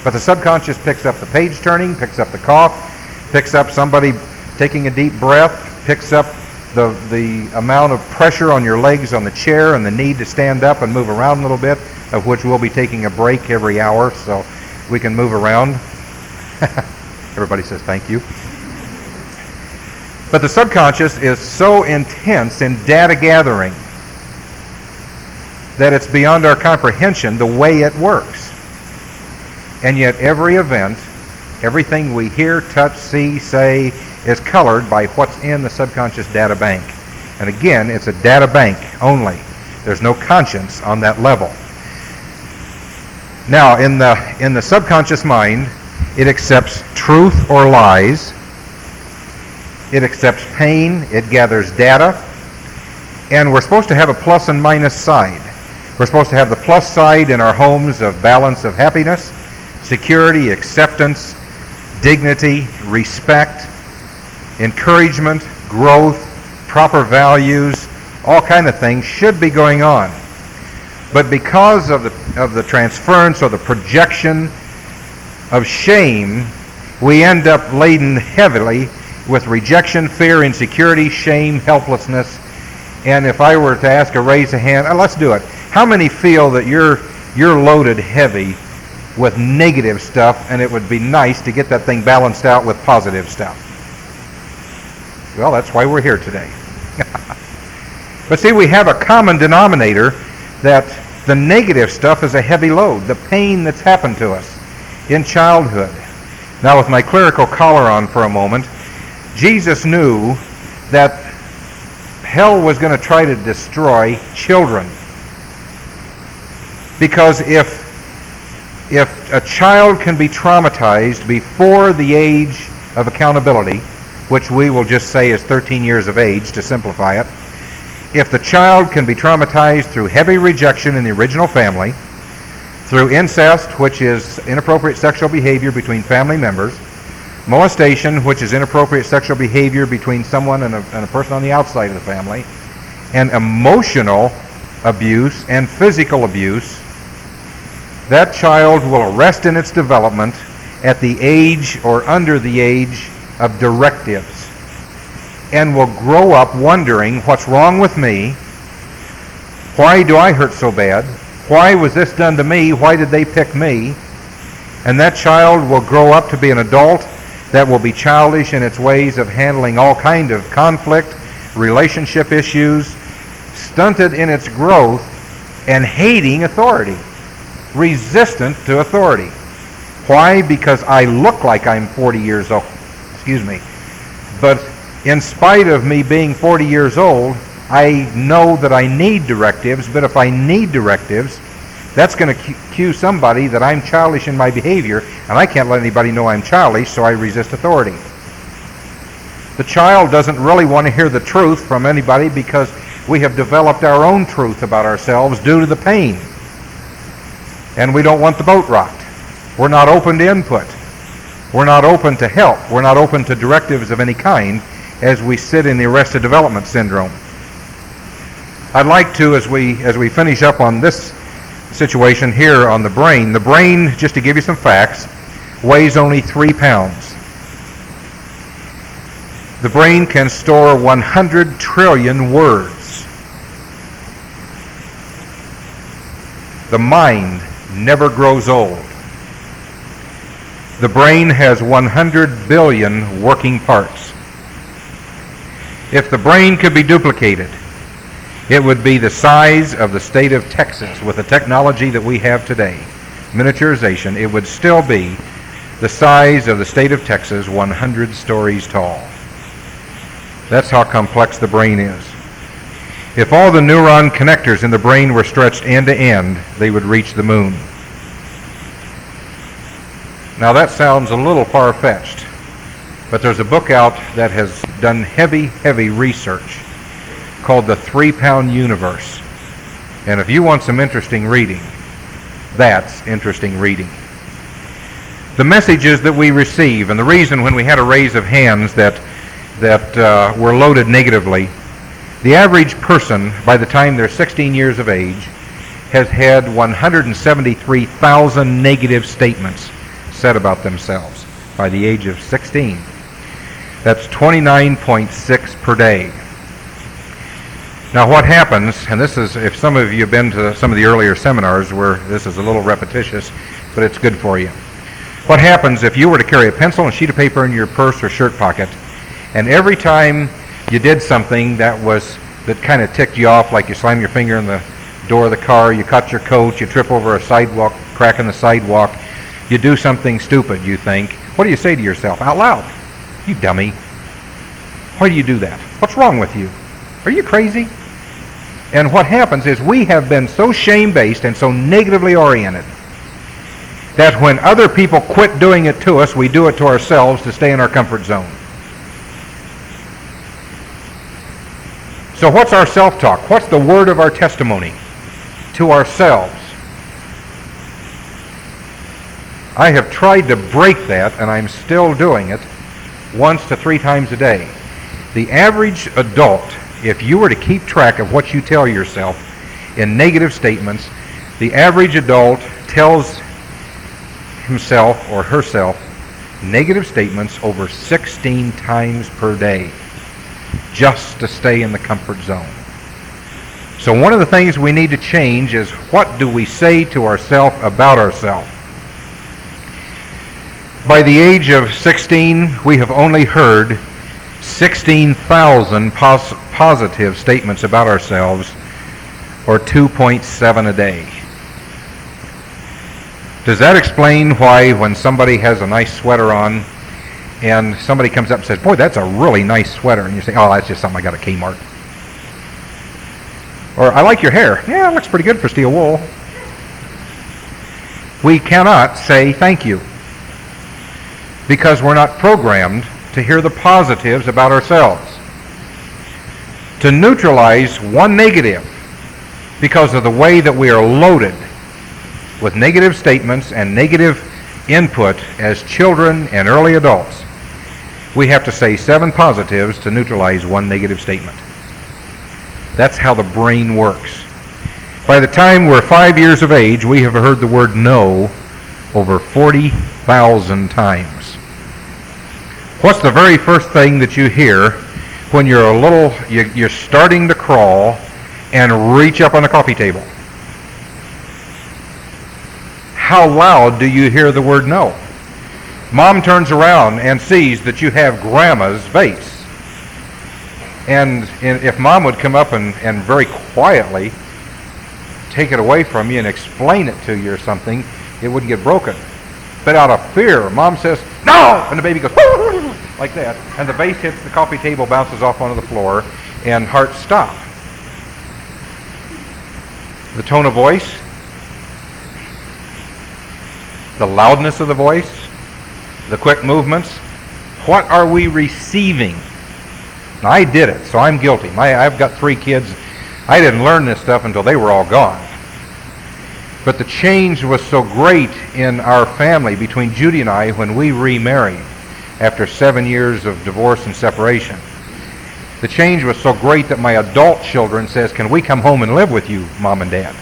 But the subconscious picks up the page turning, picks up the cough, picks up somebody taking a deep breath, picks up the amount of pressure on your legs on the chair and the need to stand up and move around a little bit, of which we'll be taking a break every hour so we can move around. Everybody says thank you. But the subconscious is so intense in data gathering that it's beyond our comprehension the way it works. And yet every event, everything we hear, touch, see, say, is colored by what's in the subconscious data bank. And again, it's a data bank only. There's no conscience on that level. Now, in the subconscious mind, it accepts truth or lies. It accepts pain. It gathers data. And we're supposed to have a plus and minus side. We're supposed to have the plus side in our homes of balance of happiness, security, acceptance, dignity, respect, encouragement, growth, proper values, all kind of things should be going on. But because of the transference or the projection of shame, we end up laden heavily with rejection, fear, insecurity, shame, helplessness. And if I were to ask a raise of hand, let's do it. How many feel that you're loaded heavy with negative stuff, and it would be nice to get that thing balanced out with positive stuff? Well, that's why we're here today. But see, we have a common denominator that the negative stuff is a heavy load, the pain that's happened to us in childhood. Now, with my clerical collar on for a moment, Jesus knew that hell was going to try to destroy children. Because if a child can be traumatized before the age of accountability, which we will just say is 13 years of age to simplify it, if the child can be traumatized through heavy rejection in the original family, through incest, which is inappropriate sexual behavior between family members, molestation, which is inappropriate sexual behavior between someone and a person on the outside of the family, and emotional abuse and physical abuse, that child will arrest in its development at the age or under the age of directives, and will grow up wondering, what's wrong with me? Why do I hurt so bad? Why was this done to me? Why did they pick me? And that child will grow up to be an adult that will be childish in its ways of handling all kind of conflict, relationship issues, stunted in its growth, and hating authority, resistant to authority. Why? Because I look like I'm 40 years old. But in spite of me being 40 years old, I know that I need directives, but if I need directives, that's going to cue somebody that I'm childish in my behavior, and I can't let anybody know I'm childish, so I resist authority. The child doesn't really want to hear the truth from anybody because we have developed our own truth about ourselves due to the pain. And we don't want the boat rocked. We're not open to input. We're not open to help. We're not open to directives of any kind as we sit in the arrested development syndrome. I'd like to, as we finish up on this situation here on the brain, just to give you some facts, weighs only 3 pounds. The brain can store 100 trillion words. The mind never grows old. The brain has 100 billion working parts. If the brain could be duplicated, it would be the size of the state of Texas with the technology that we have today. Miniaturization, it would still be the size of the state of Texas, 100 stories tall. That's how complex the brain is. If all the neuron connectors in the brain were stretched end to end, they would reach the moon. Now that sounds a little far-fetched, but there's a book out that has done heavy research called The 3-Pound Universe. And if you want some interesting reading, that's interesting reading. The messages that we receive, and the reason when we had a raise of hands that were loaded negatively, the average person, by the time they're 16 years of age, has had 173,000 negative statements said about themselves by the age of 16. That's 29.6 per day. Now what happens, and this is, if some of you have been to some of the earlier seminars where this is a little repetitious, but it's good for you. What happens if you were to carry a pencil and sheet of paper in your purse or shirt pocket, And every time you did something that kind of ticked you off, like you slam your finger in the door of the car, you cut your coat, you trip over a sidewalk, crack in the sidewalk, you do something stupid, you think, what do you say to yourself out loud? You dummy. Why do you do that? What's wrong with you? Are you crazy? And what happens is we have been so shame-based and so negatively oriented that when other people quit doing it to us, we do it to ourselves to stay in our comfort zone. So what's our self-talk? What's the word of our testimony to ourselves? I have tried to break that, and I'm still doing it, once to 3 times a day. The average adult, if you were to keep track of what you tell yourself in negative statements, the average adult tells himself or herself negative statements over 16 times per day, just to stay in the comfort zone. So one of the things we need to change is, what do we say to ourselves about ourselves? By the age of 16, we have only heard 16,000 positive statements about ourselves, or 2.7 a day. Does that explain why when somebody has a nice sweater on and somebody comes up and says, boy, that's a really nice sweater, and you say, oh, that's just something I got at Kmart? Or, I like your hair. Yeah, it looks pretty good for steel wool. We cannot say thank you because we're not programmed to hear the positives about ourselves. To neutralize one negative because of the way that we are loaded with negative statements and negative input as children and early adults, we have to say 7 positives to neutralize one negative statement. That's how the brain works. By the time we're 5 years of age, we have heard the word no over 40,000 times. What's the very first thing that you hear when you're starting to crawl and reach up on the coffee table? How loud do you hear the word no? Mom turns around and sees that you have Grandma's vase. And if Mom would come up and very quietly take it away from you and explain it to you or something, it wouldn't get broken. But out of fear, Mom says, no! And the baby goes, like that. And the vase hits the coffee table, bounces off onto the floor, and hearts stop. The tone of voice, the loudness of the voice, the quick movements, what are we receiving? Now, I did it, so I'm guilty. I've got 3 kids. I didn't learn this stuff until they were all gone. But the change was so great in our family between Judy and I when we remarried after 7 years of divorce and separation. The change was so great that my adult children says, can we come home and live with you, Mom and Dad?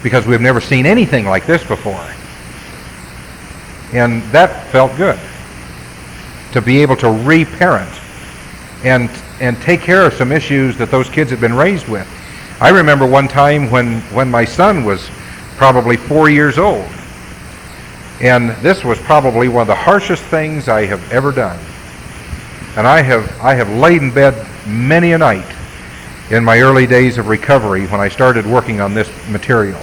Because we've never seen anything like this before. And that felt good, to be able to reparent and take care of some issues that those kids had been raised with. I remember one time when my son was probably 4 years old, and this was probably one of the harshest things I have ever done. And I have laid in bed many a night in my early days of recovery when I started working on this material,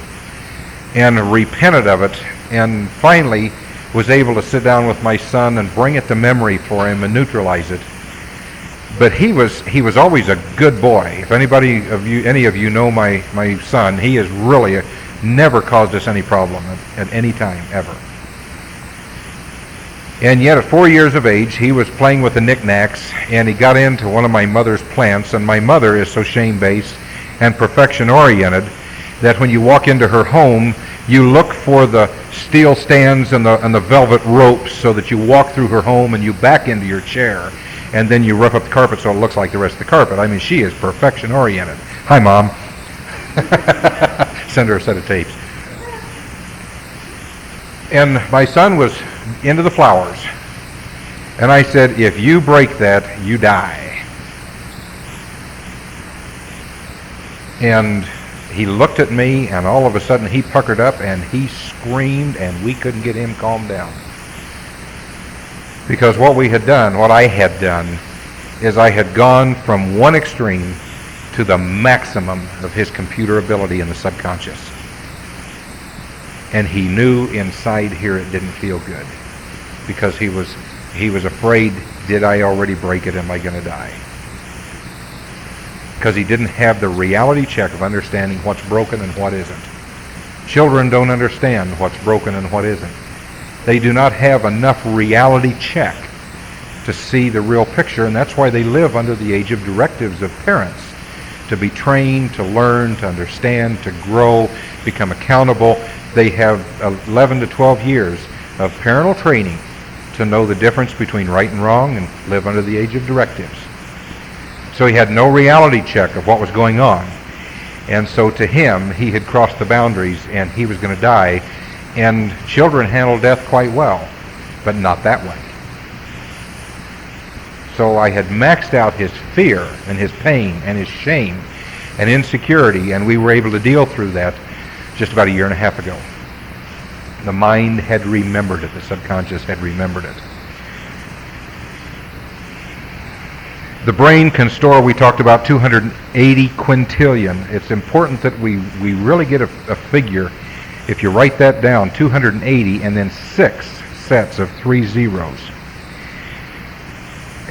and repented of it, and finally was able to sit down with my son and bring it to memory for him and neutralize it. But he was always a good boy. If any of you know my son, he has really never caused us any problem at any time, ever. And yet at 4 years of age, he was playing with the knickknacks, and he got into one of my mother's plants, and my mother is so shame-based and perfection-oriented that when you walk into her home, you look for the steel stands and the velvet ropes so that you walk through her home and you back into your chair, and then you rough up the carpet so it looks like the rest of the carpet. I mean, she is perfection-oriented. Hi, Mom. Send her a set of tapes. And my son was into the flowers. And I said, if you break that, you die. And he looked at me, and all of a sudden he puckered up and he screamed, and we couldn't get him calmed down. Because what I had done, is I had gone from one extreme to the maximum of his computer ability in the subconscious. And he knew inside here it didn't feel good, because he was afraid, did I already break it? Am I going to die? Because he didn't have the reality check of understanding what's broken and what isn't. Children don't understand what's broken and what isn't. They do not have enough reality check to see the real picture, and that's why they live under the age of directives of parents, to be trained, to learn, to understand, to grow, become accountable. They have 11 to 12 years of parental training to know the difference between right and wrong and live under the age of directives. So he had no reality check of what was going on. And so to him, he had crossed the boundaries and he was going to die. And children handle death quite well, but not that way. So I had maxed out his fear and his pain and his shame and insecurity, and we were able to deal through that just about a year and a half ago. The mind had remembered it. The subconscious had remembered it. The brain can store, we talked about 280 quintillion. It's important that we really get a figure. If you write that down, 280 and then 6 sets of 3 zeros.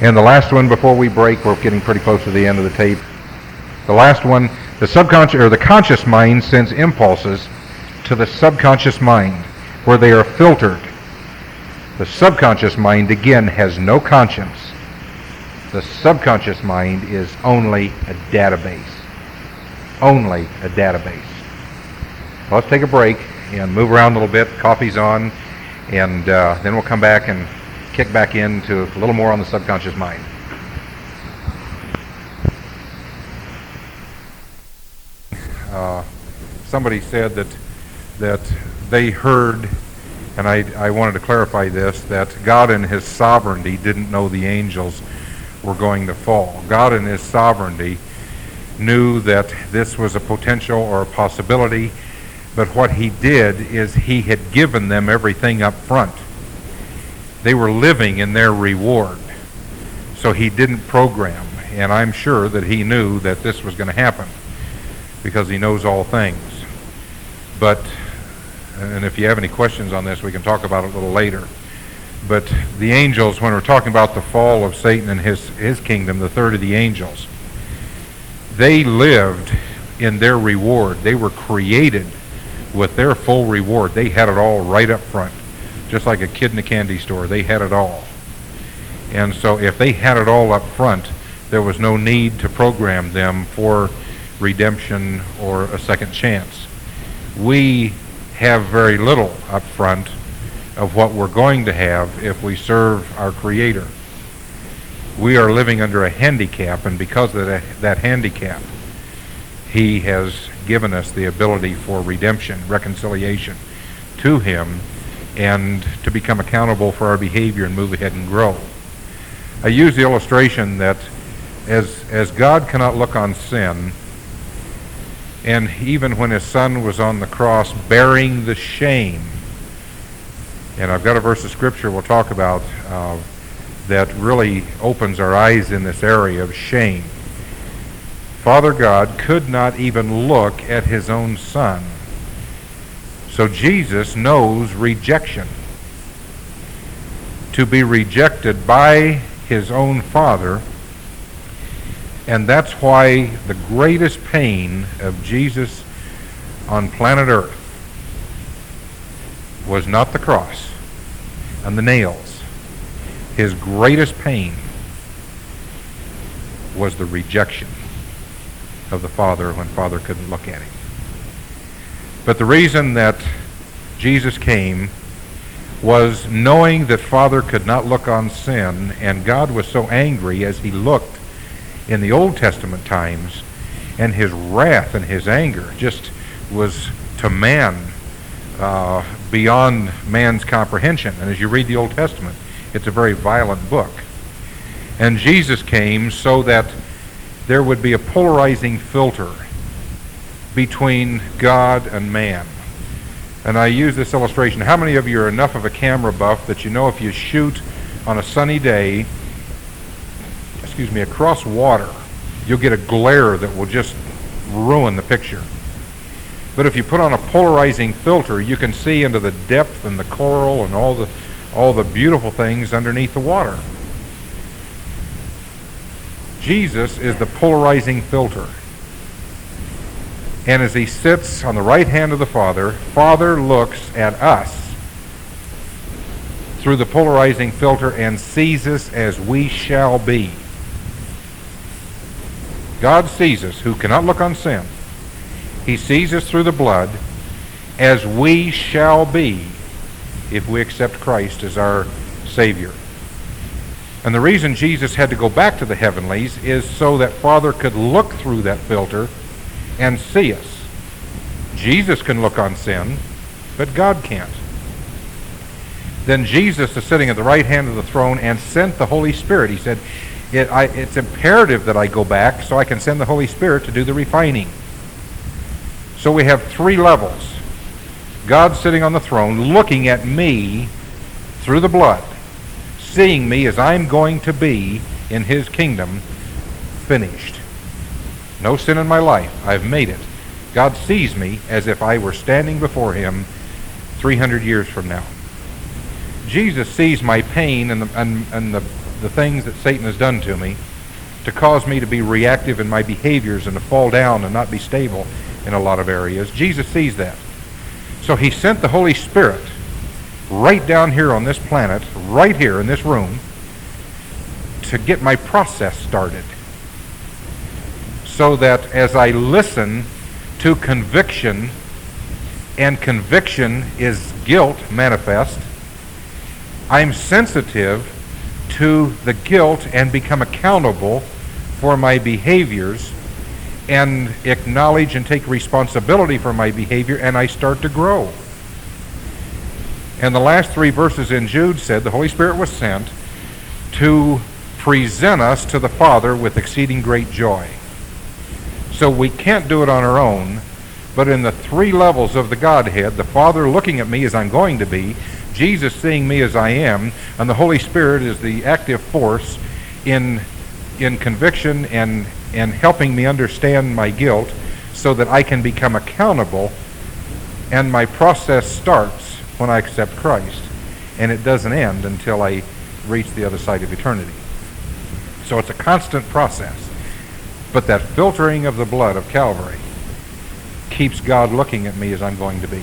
And the last one before we break, we're getting pretty close to the end of the tape. The last one, the subconscious or the conscious mind sends impulses to the subconscious mind where they are filtered. The subconscious mind, again, has no conscience. The subconscious mind is only a database. Only a database. Well, let's take a break and move around a little bit. Coffee's on, and then we'll come back and kick back into a little more on the subconscious mind. Somebody said that they heard, and I wanted to clarify this, that God in his sovereignty didn't know the angels were going to fall. God in his sovereignty knew that this was a potential or a possibility, but what he did is he had given them everything up front. They were living in their reward. So he didn't program, and I'm sure that he knew that this was going to happen because he knows all things. But, and if you have any questions on this, we can talk about it a little later. But the angels, when we're talking about the fall of Satan and his kingdom, the third of the angels, they lived in their reward. They were created with their full reward. They had it all right up front. Just like a kid in a candy store, they had it all. And so if they had it all up front, there was no need to program them for redemption or a second chance. We have very little up front of what we're going to have if we serve our Creator. We are living under a handicap, and because of that handicap, he has given us the ability for redemption, reconciliation to him, and to become accountable for our behavior and move ahead and grow. I use the illustration that as God cannot look on sin, and even when his son was on the cross bearing the shame, and I've got a verse of scripture we'll talk about that really opens our eyes in this area of shame. Father God could not even look at his own son. So Jesus knows rejection. To be rejected by his own Father, and that's why the greatest pain of Jesus on planet Earth was not the cross and the nails. His greatest pain was the rejection of the Father when Father couldn't look at him. But the reason that Jesus came was knowing that Father could not look on sin, and God was so angry as he looked in the Old Testament times, and his wrath and his anger just was to man beyond man's comprehension. And as you read the Old Testament, it's a very violent book. And Jesus came so that there would be a polarizing filter between God and man. And I use this illustration. How many of you are enough of a camera buff that you know if you shoot on a sunny day, across water, you'll get a glare that will just ruin the picture. But if you put on a polarizing filter, you can see into the depth and the coral and all the beautiful things underneath the water. Jesus is the polarizing filter. And as he sits on the right hand of the Father, Father looks at us through the polarizing filter and sees us as we shall be. God sees us, who cannot look on sin. He sees us through the blood as we shall be if we accept Christ as our Savior. And the reason Jesus had to go back to the heavenlies is so that Father could look through that filter and see us. Jesus can look on sin, but God can't. Then Jesus is sitting at the right hand of the throne and sent the Holy Spirit. He said, it's imperative that I go back so I can send the Holy Spirit to do the refining. So we have three levels. God sitting on the throne, looking at me through the blood, seeing me as I'm going to be in his kingdom, finished. No sin in my life. I've made it. God sees me as if I were standing before him 300 years from now. Jesus sees my pain and the things that Satan has done to me to cause me to be reactive in my behaviors and to fall down and not be stable in a lot of areas. Jesus sees that. So he sent the Holy Spirit right down here on this planet, right here in this room, to get my process started. So that as I listen to conviction, and conviction is guilt manifest, I'm sensitive to the guilt and become accountable for my behaviors and acknowledge and take responsibility for my behavior, and I start to grow. And the last three verses in Jude said the Holy Spirit was sent to present us to the Father with exceeding great joy. So we can't do it on our own, but in the three levels of the Godhead, the Father looking at me as I'm going to be, Jesus seeing me as I am, and the Holy Spirit is the active force in conviction and helping me understand my guilt so that I can become accountable, and my process starts when I accept Christ, and it doesn't end until I reach the other side of eternity. So it's a constant process. But that filtering of the blood of Calvary keeps God looking at me as I'm going to be.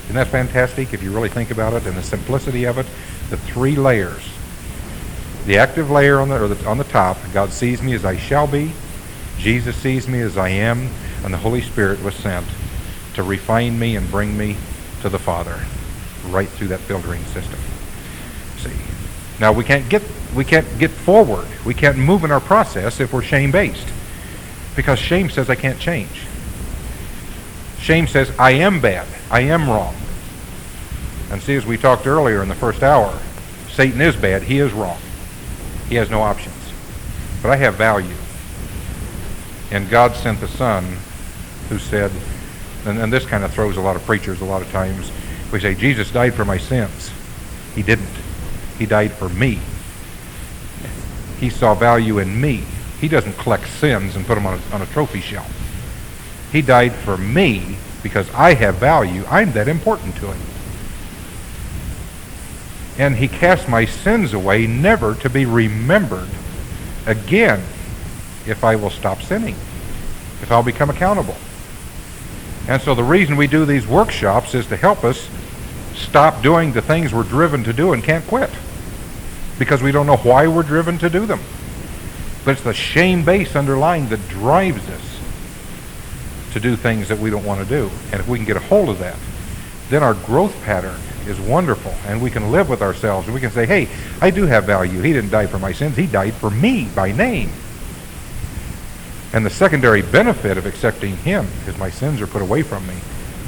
Isn't that fantastic if you really think about it, and the simplicity of it? The three layers. The active layer on the top, God sees me as I shall be, Jesus sees me as I am, and the Holy Spirit was sent to refine me and bring me to the Father right through that filtering system. See? Now we can't get forward. We can't move in our process if we're shame-based, because shame says I can't change. Shame says I am bad. I am wrong. And see, as we talked earlier in the first hour, Satan is bad. He is wrong. He has no options. But I have value. And God sent the Son who said, and this kind of throws a lot of preachers a lot of times, we say, Jesus died for my sins. He didn't. He died for me. He saw value in me. He doesn't collect sins and put them on a trophy shelf. He died for me because I have value. I'm that important to him. And he cast my sins away, never to be remembered again if I will stop sinning, if I'll become accountable. And so the reason we do these workshops is to help us stop doing the things we're driven to do and can't quit, because we don't know why we're driven to do them. But it's the shame base underlying that drives us to do things that we don't want to do. And if we can get a hold of that, then our growth pattern is wonderful, and we can live with ourselves, and we can say, hey, I do have value. He didn't die for my sins. He died for me by name. And the secondary benefit of accepting him is my sins are put away from me,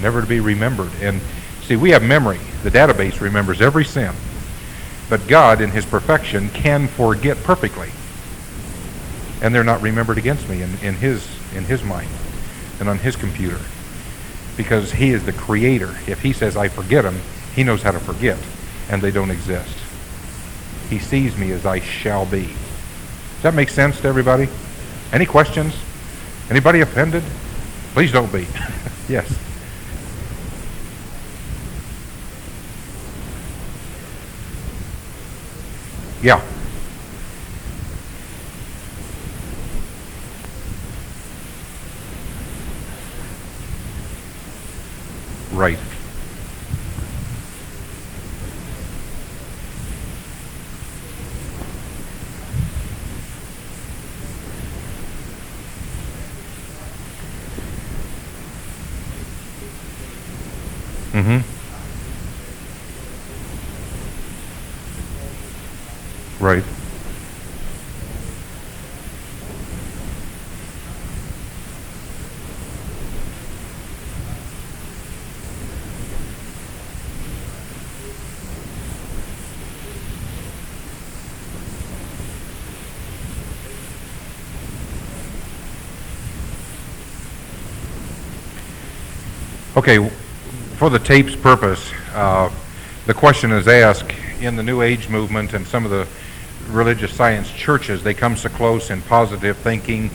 never to be remembered. And see, we have memory. The database remembers every sin. But God, in his perfection, can forget perfectly. And they're not remembered against me in his mind and on his computer, because he is the creator. If he says I forget them, he knows how to forget, and they don't exist. He sees me as I shall be. Does that make sense to everybody? Any questions? Anybody offended? Please don't be. Yes. Yeah. Right. Mm-hmm. Right. Okay, for the tape's purpose, the question is asked in the New Age movement and some of the religious science churches. They come so close in positive thinking,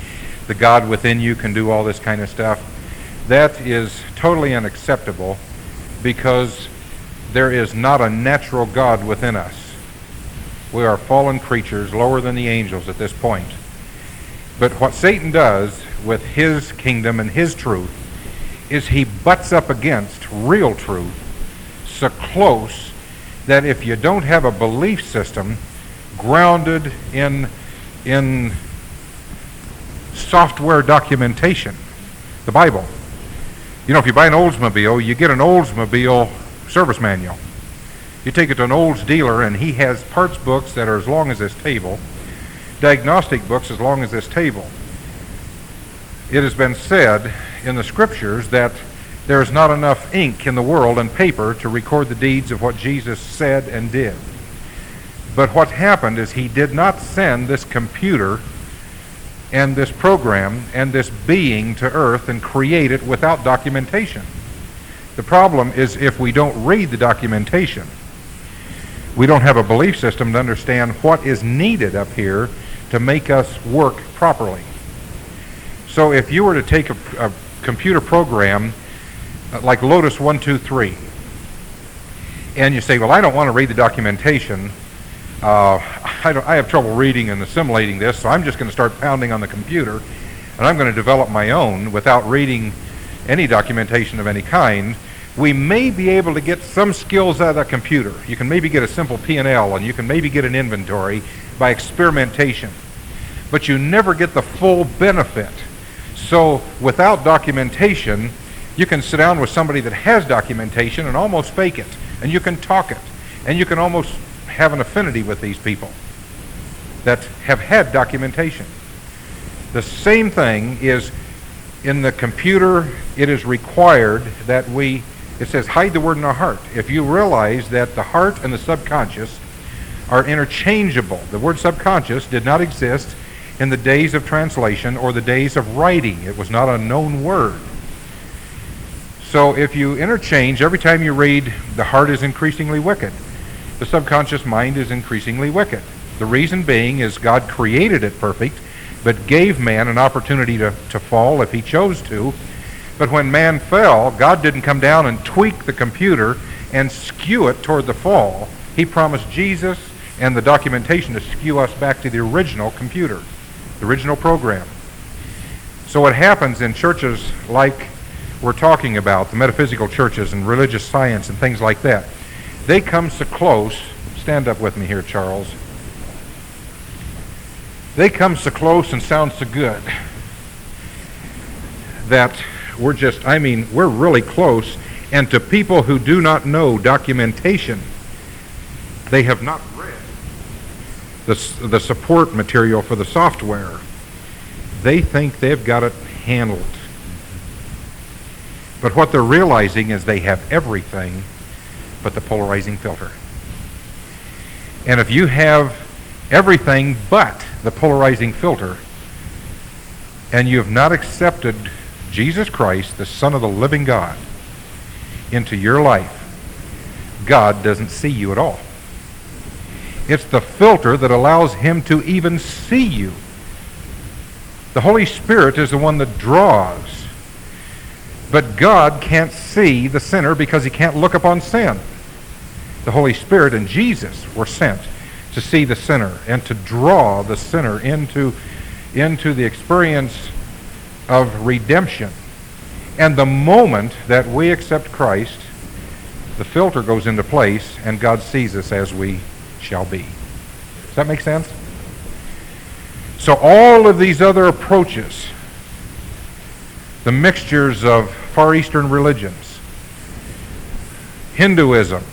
the God within you can do all this kind of stuff. That is totally unacceptable because there is not a natural God within us. We are fallen creatures, lower than the angels at this point. But what Satan does with his kingdom and his truth is he butts up against real truth so close that if you don't have a belief system grounded in software documentation, the Bible. You know, if you buy an Oldsmobile, you get an Oldsmobile service manual. You take it to an Olds dealer and he has parts books that are as long as this table, diagnostic books as long as this table. It has been said in the scriptures that there is not enough ink in the world and paper to record the deeds of what Jesus said and did. But what happened is he did not send this computer and this program and this being to earth and create it without documentation. The problem is if we don't read the documentation, we don't have a belief system to understand what is needed up here to make us work properly. So if you were to take a computer program like Lotus 123, and you say, well, I don't want to read the documentation, I have trouble reading and assimilating this, so I'm just going to start pounding on the computer, and I'm going to develop my own without reading any documentation of any kind, we may be able to get some skills out of that computer. You can maybe get a simple P&L, and you can maybe get an inventory by experimentation, but you never get the full benefit. So without documentation, you can sit down with somebody that has documentation and almost fake it, and you can talk it, and you can almost have an affinity with these people that have had documentation. The same thing is in the computer. It is required that it says hide the word in our heart. If you realize that the heart and the subconscious are interchangeable, the word subconscious did not exist in the days of translation or the days of writing. It was not a known word. So if you interchange, every time you read, the heart is increasingly wicked, the subconscious mind is increasingly wicked. The reason being is God created it perfect, but gave man an opportunity to fall if he chose to. But when man fell, God didn't come down and tweak the computer and skew it toward the fall. He promised Jesus and the documentation to skew us back to the original computer, the original program. So what happens in churches like we're talking about, the metaphysical churches and religious science and things like that, they come so close. Stand up with me here, Charles. They come so close and sound so good that we're really close. And to people who do not know documentation, they have not read the support material for the software. They think they've got it handled. But what they're realizing is they have everything but the polarizing filter. And if you have everything but the polarizing filter, and you have not accepted Jesus Christ, the Son of the living God, into your life, God doesn't see you at all. It's the filter that allows him to even see you. The Holy Spirit is the one that draws. But God can't see the sinner because he can't look upon sin. The Holy Spirit and Jesus were sent to see the sinner and to draw the sinner into the experience of redemption. And the moment that we accept Christ, the filter goes into place and God sees us as we shall be. Does that make sense? So all of these other approaches, the mixtures of Far Eastern religions, Hinduism,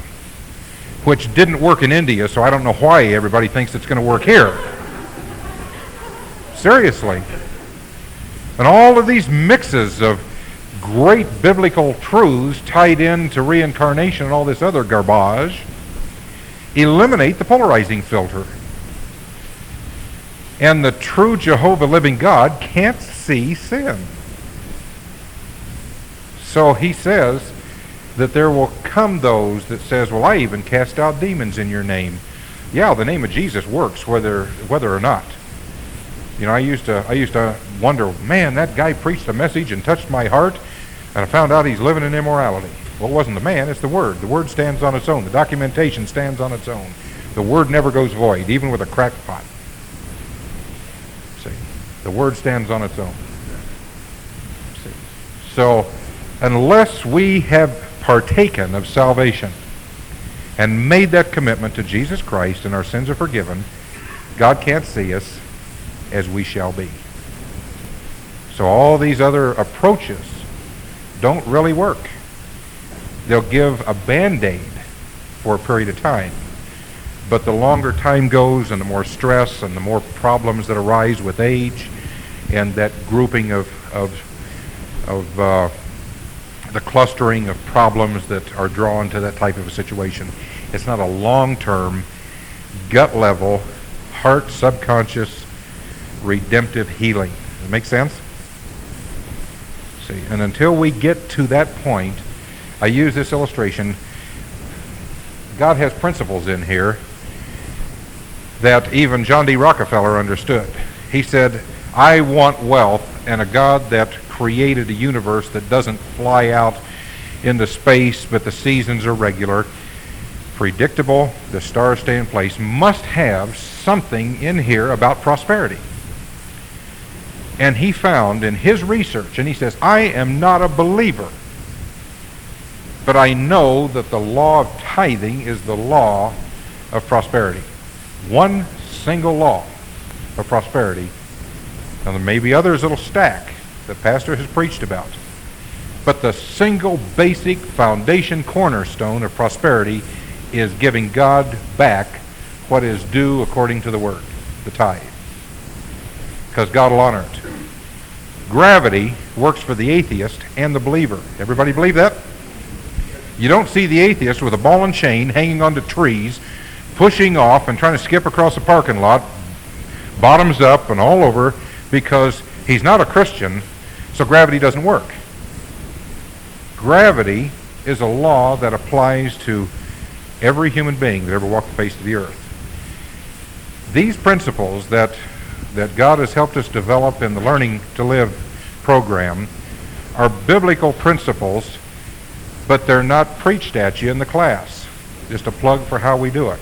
which didn't work in India, so I don't know why everybody thinks it's going to work here. Seriously. And all of these mixes of great biblical truths tied into reincarnation and all this other garbage eliminate the polarizing filter. And the true Jehovah living God can't see sin. So he says that there will come those that says, well, I even cast out demons in your name. Yeah, the name of Jesus works whether or not. You know, I used to wonder, man, that guy preached a message and touched my heart, and I found out he's living in immorality. Well, it wasn't the man, it's the Word. The Word stands on its own. The documentation stands on its own. The Word never goes void, even with a cracked pot. See, the Word stands on its own. See, so unless we have partaken of salvation and made that commitment to Jesus Christ and our sins are forgiven, God can't see us as we shall be. So all these other approaches don't really work. They'll give a band-aid for a period of time, but the longer time goes and the more stress and the more problems that arise with age and that grouping of the clustering of problems that are drawn to that type of a situation. It's not a long-term, gut-level, heart, subconscious, redemptive healing. Does it make sense? See, and until we get to that point, I use this illustration. God has principles in here that even John D. Rockefeller understood. He said, I want wealth and a God that created a universe that doesn't fly out into space, but the seasons are regular, predictable, the stars stay in place, must have something in here about prosperity. And he found in his research, and he says, I am not a believer, but I know that the law of tithing is the law of prosperity. One single law of prosperity. Now there may be others that'll stack that pastor has preached about. But the single basic foundation cornerstone of prosperity is giving God back what is due according to the word, the tithe. Because God will honor it. Gravity works for the atheist and the believer. Everybody believe that? You don't see the atheist with a ball and chain hanging onto trees, pushing off and trying to skip across a parking lot, bottoms up and all over, because he's not a Christian, so gravity doesn't work. Gravity is a law that applies to every human being that ever walked the face of the earth. These principles that God has helped us develop in the Learning to Live program are biblical principles, but they're not preached at you in the class. Just a plug for how we do it.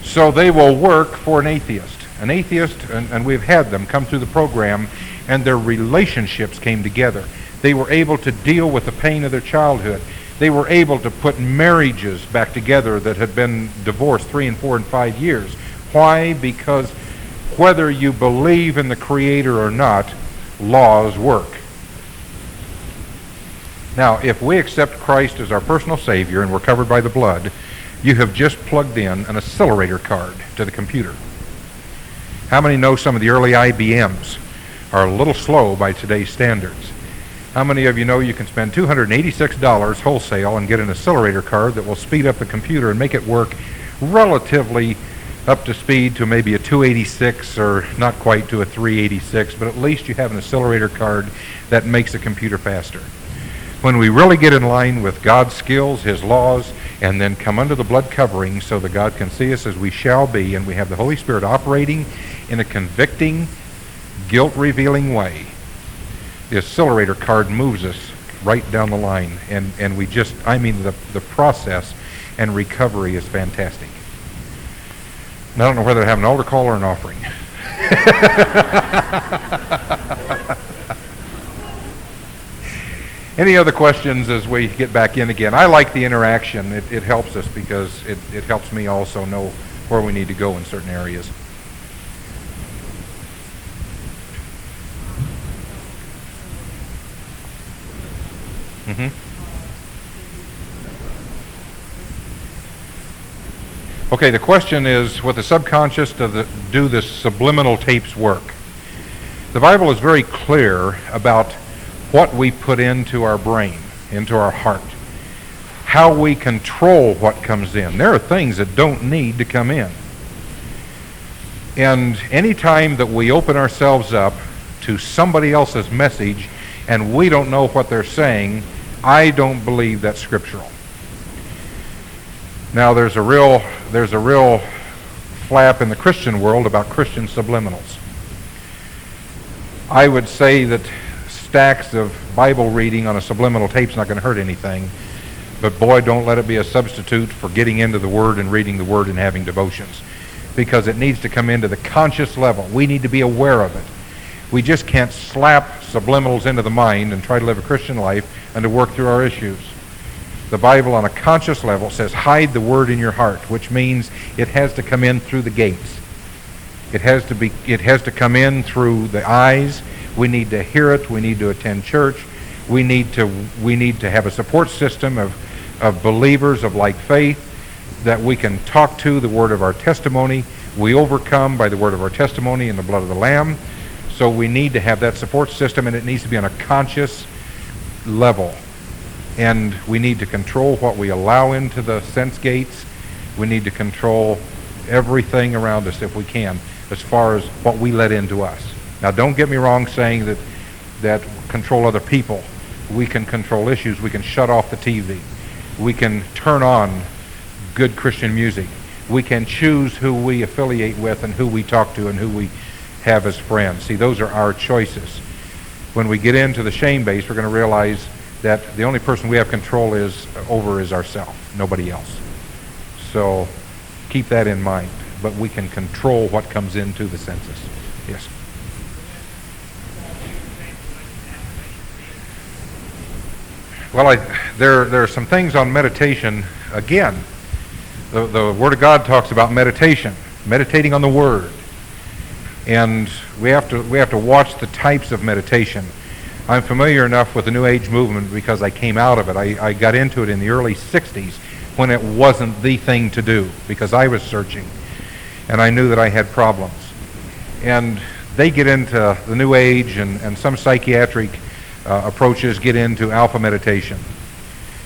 So they will work for an atheist. An atheist, and we've had them come through the program, and their relationships came together. They were able to deal with the pain of their childhood. They were able to put marriages back together that had been divorced 3 and 4 and 5 years. Why? Because whether you believe in the Creator or not, laws work. Now, if we accept Christ as our personal Savior and we're covered by the blood, you have just plugged in an accelerator card to the computer. How many know some of the early IBMs are a little slow by today's standards? How many of you know you can spend $286 wholesale and get an accelerator card that will speed up the computer and make it work relatively up to speed to maybe a 286 or not quite to a 386, but at least you have an accelerator card that makes the computer faster. When we really get in line with God's skills, His laws, and then come under the blood covering so that God can see us as we shall be, and we have the Holy Spirit operating in a convicting, guilt-revealing way. The accelerator card moves us right down the line, and we just, the process and recovery is fantastic. And I don't know whether to have an altar call or an offering. Any other questions as we get back in again? I like the interaction. It helps us because it helps me also know where we need to go in certain areas. Okay, the question is, with the subconscious, do the subliminal tapes work? The Bible is very clear about what we put into our brain, into our heart, how we control what comes in. There are things that don't need to come in. And any time that we open ourselves up to somebody else's message and we don't know what they're saying, I don't believe that's scriptural. Now, there's a real flap in the Christian world about Christian subliminals. I would say that stacks of Bible reading on a subliminal tape's not going to hurt anything, but boy, don't let it be a substitute for getting into the Word and reading the Word and having devotions, because it needs to come into the conscious level. We need to be aware of it. We just can't slap subliminals into the mind and try to live a Christian life and to work through our issues. The Bible on a conscious level says hide the Word in your heart, which means it has to come in through the gates. It has to come in through the eyes. We need to hear it. We need to attend church. We need to have a support system of believers of like faith that we can talk to, the word of our testimony. We overcome by the word of our testimony and the blood of the Lamb. So we need to have that support system, and it needs to be on a conscious level. And we need to control what we allow into the sense gates. We need to control everything around us if we can, as far as what we let into us. Now, don't get me wrong saying that control other people. We can control issues. We can shut off the TV. We can turn on good Christian music. We can choose who we affiliate with and who we talk to and who we have as friends. See, those are our choices. When we get into the shame base, we're going to realize that the only person we have control over is ourselves, nobody else. So keep that in mind. But we can control what comes into the senses. Yes. Well, there are some things on meditation. Again, the Word of God talks about meditation, meditating on the Word, and we have to watch the types of meditation. I'm familiar enough with the New Age movement because I came out of it. I got into it in the early 60s when it wasn't the thing to do because I was searching, and I knew that I had problems. And they get into the New Age, and some psychiatric approaches get into alpha meditation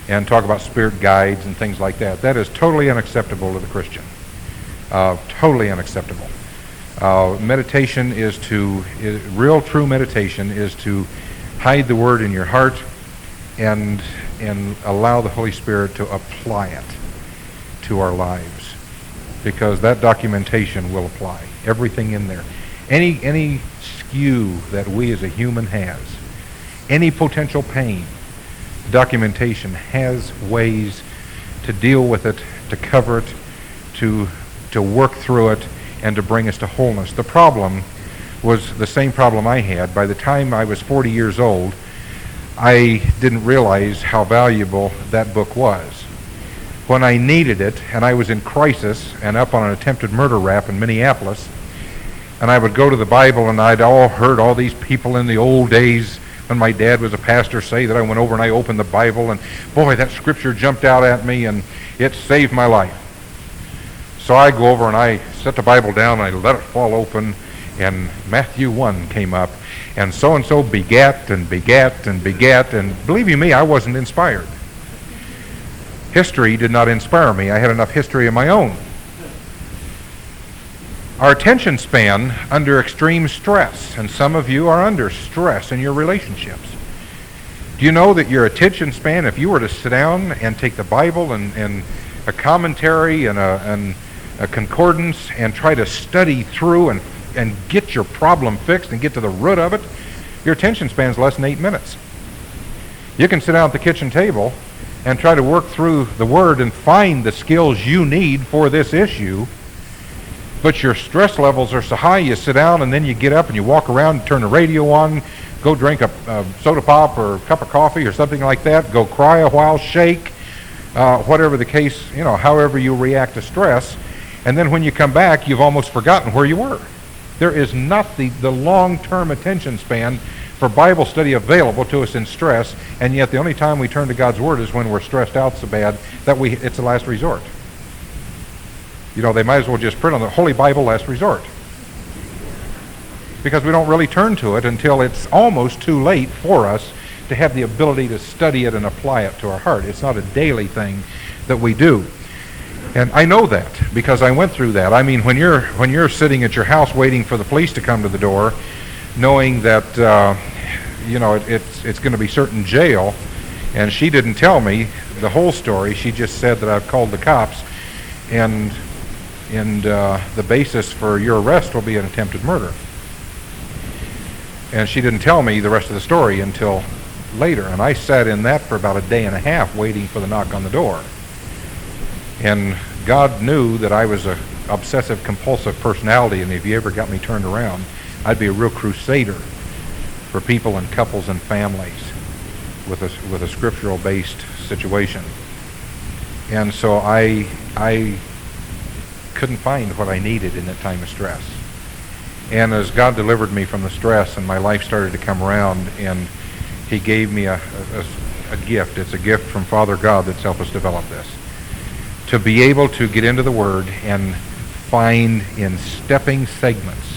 and talk about spirit guides and things like that. That is totally unacceptable to the Christian. Totally unacceptable. Meditation real true meditation is to hide the Word in your heart and allow the Holy Spirit to apply it to our lives, because that documentation will apply everything in there. Any skew that we as a human has, any potential pain, documentation has ways to deal with it, to cover it, to work through it, and to bring us to wholeness. The problem was the same problem I had. By the time I was 40 years old, I didn't realize how valuable that book was. When I needed it, and I was in crisis and up on an attempted murder rap in Minneapolis, and I would go to the Bible, and I'd heard all these people in the old days when my dad was a pastor say that I went over and I opened the Bible, and boy, that scripture jumped out at me, and it saved my life. So I go over and I set the Bible down, and I let it fall open, and Matthew 1 came up, and so-and-so begat and begat and begat, and believe you me, I wasn't inspired. History did not inspire me. I had enough history of my own. Our attention span under extreme stress, and some of you are under stress in your relationships. Do you know that your attention span, if you were to sit down and take the Bible and a commentary and a concordance and try to study through and get your problem fixed and get to the root of it, your attention span's less than 8 minutes. You can sit down at the kitchen table and try to work through the Word and find the skills you need for this issue, but your stress levels are so high, you sit down and then you get up and you walk around and turn the radio on, go drink a soda pop or a cup of coffee or something like that, go cry a while, shake, whatever the case, however you react to stress, and then when you come back, you've almost forgotten where you were. There is not the long-term attention span for Bible study available to us in stress, and yet the only time we turn to God's Word is when we're stressed out so bad that it's the last resort. They might as well just print on the Holy Bible last resort, because we don't really turn to it until it's almost too late for us to have the ability to study it and apply it to our heart. It's not a daily thing that we do. And I know that because I went through that. I mean, when you're sitting at your house waiting for the police to come to the door, knowing that it's going to be certain jail, and she didn't tell me the whole story. She just said that I've called the cops, and the basis for your arrest will be an attempted murder. And she didn't tell me the rest of the story until later, and I sat in that for about a day and a half waiting for the knock on the door. And God knew that I was a obsessive compulsive personality, and if He ever got me turned around, I'd be a real crusader for people and couples and families with a scriptural based situation. And so I couldn't find what I needed in that time of stress. And as God delivered me from the stress and my life started to come around, and He gave me a gift. It's a gift from Father God that's helped us develop this. To be able to get into the Word and find in stepping segments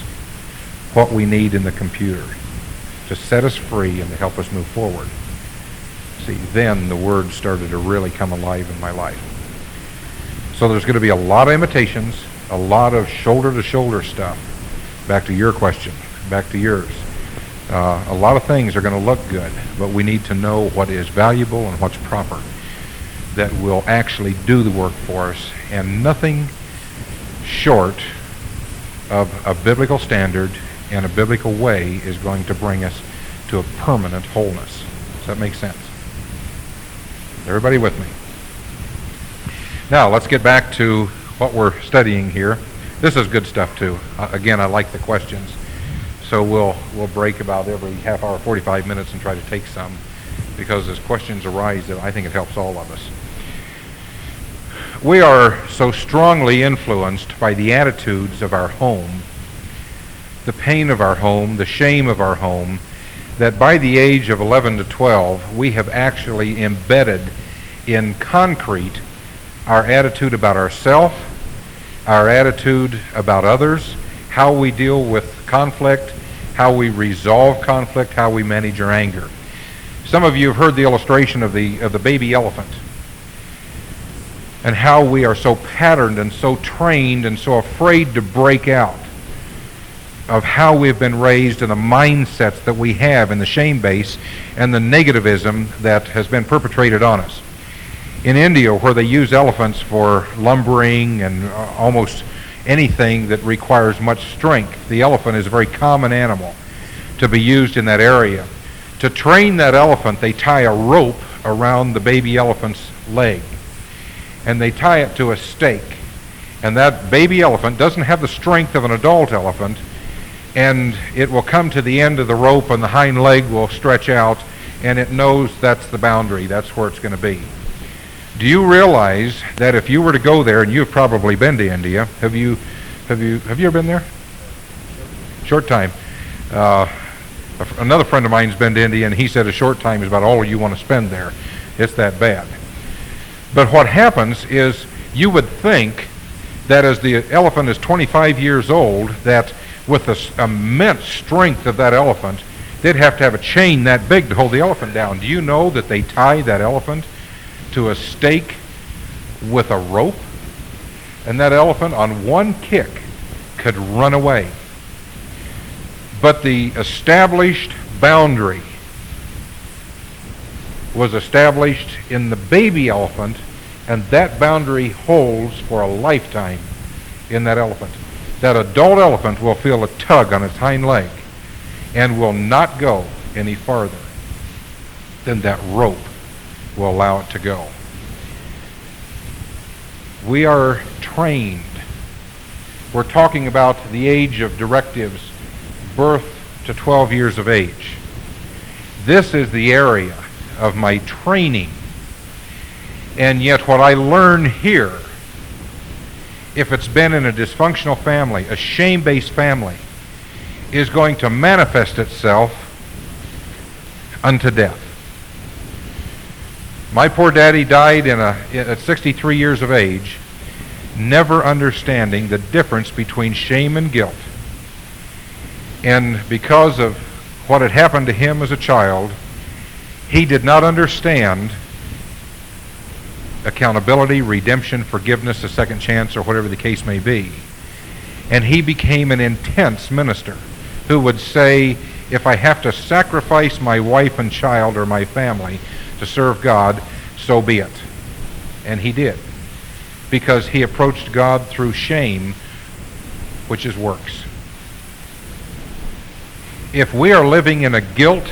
what we need in the computer to set us free and to help us move forward. See, then the Word started to really come alive in my life. So there's going to be a lot of imitations, a lot of shoulder-to-shoulder stuff. Back to your question, back to yours. A lot of things are going to look good, but we need to know what is valuable and what's proper that will actually do the work for us, and nothing short of a biblical standard and a biblical way is going to bring us to a permanent wholeness. Does that make sense? Everybody with me? Now, let's get back to what we're studying here. This is good stuff, too. Again, I like the questions. So we'll break about every half hour, 45 minutes, and try to take some, because as questions arise, I think it helps all of us. We are so strongly influenced by the attitudes of our home, the pain of our home, the shame of our home, that by the age of 11 to 12, we have actually embedded in concrete our attitude about ourselves, our attitude about others, how we deal with conflict, how we resolve conflict, how we manage our anger. Some of you have heard the illustration of the baby elephant, and how we are so patterned and so trained and so afraid to break out of how we've been raised and the mindsets that we have in the shame base and the negativism that has been perpetrated on us. In India, where they use elephants for lumbering and almost anything that requires much strength, the elephant is a very common animal to be used in that area. To train that elephant, they tie a rope around the baby elephant's leg, and they tie it to a stake. And that baby elephant doesn't have the strength of an adult elephant, and it will come to the end of the rope and the hind leg will stretch out, and it knows that's the boundary, that's where it's going to be. Do you realize that if you were to go there, and you've probably been to India, have you ever been there? Short time. Another friend of mine's been to India, and he said a short time is about all you want to spend there. It's that bad. But what happens is, you would think that as the elephant is 25 years old, that with the immense strength of that elephant, they'd have to have a chain that big to hold the elephant down. Do you know that they tie that elephant to a stake with a rope? And that elephant, on one kick, could run away. But the established boundary was established in the baby elephant And that boundary holds for a lifetime in that elephant. That adult elephant will feel a tug on its hind leg and will not go any farther than that rope will allow it to go. We are trained. We're talking about the age of directives, birth to 12 years of age. This is the area of my training. And yet what I learn here, if it's been in a dysfunctional family, a shame-based family, is going to manifest itself unto death. My poor daddy died at 63 years of age, never understanding the difference between shame and guilt. And because of what had happened to him as a child, he did not understand accountability, redemption, forgiveness, a second chance, or whatever the case may be. And he became an intense minister who would say, if I have to sacrifice my wife and child or my family to serve God, so be it. And he did, because he approached God through shame, which is works. If we are living in a guilt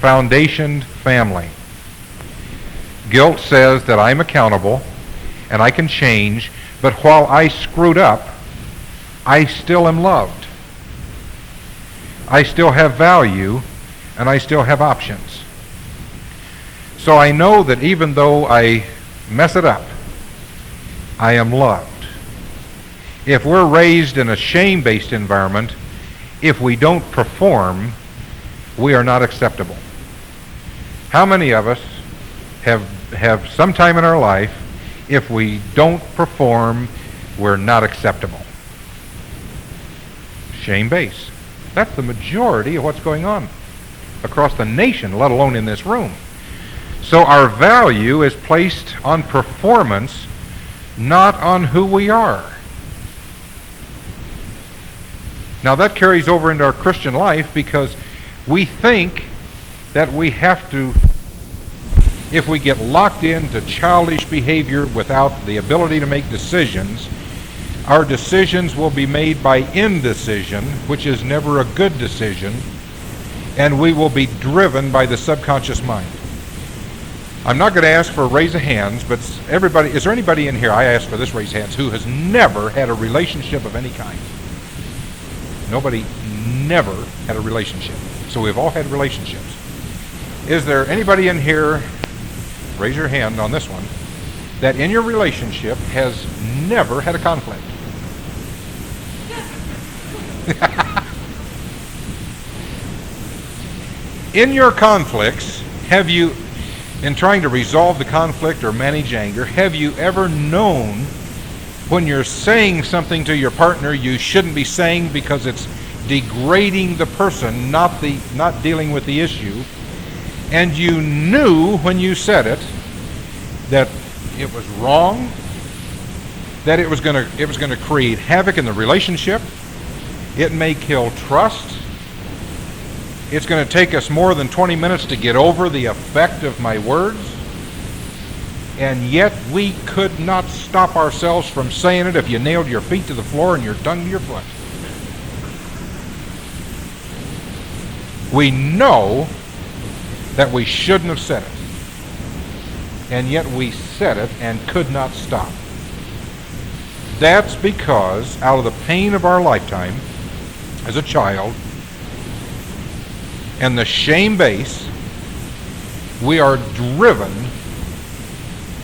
foundationed family, guilt says that I'm accountable and I can change, but while I screwed up, I still am loved. I still have value and I still have options. So I know that even though I mess it up, I am loved. If we're raised in a shame-based environment, if we don't perform, we are not acceptable. How many of us have sometime in our life, if we don't perform, we're not acceptable? Shame-based. That's the majority of what's going on across the nation, let alone in this room. So our value is placed on performance, not on who we are. Now that carries over into our Christian life, because we think that we have to, if we get locked into childish behavior without the ability to make decisions, our decisions will be made by indecision, which is never a good decision, and we will be driven by the subconscious mind. I'm not going to ask for a raise of hands, but everybody, is there anybody in here, I ask for this raise of hands, who has never had a relationship of any kind? Nobody never had a relationship. So we've all had relationships. Is there anybody in here, raise your hand on this one, that in your relationship has never had a conflict? In your conflicts, have you, in trying to resolve the conflict or manage anger, have you ever known when you're saying something to your partner you shouldn't be saying because it's degrading the person, not dealing with the issue, and you knew when you said it that it was wrong, that it was going to create havoc in the relationship, it may kill trust, it's going to take us more than 20 minutes to get over the effect of my words, and yet we could not stop ourselves from saying it if you nailed your feet to the floor and your tongue to your foot. We know that we shouldn't have said it, and yet we said it and could not stop. That's because out of the pain of our lifetime as a child and the shame base, we are driven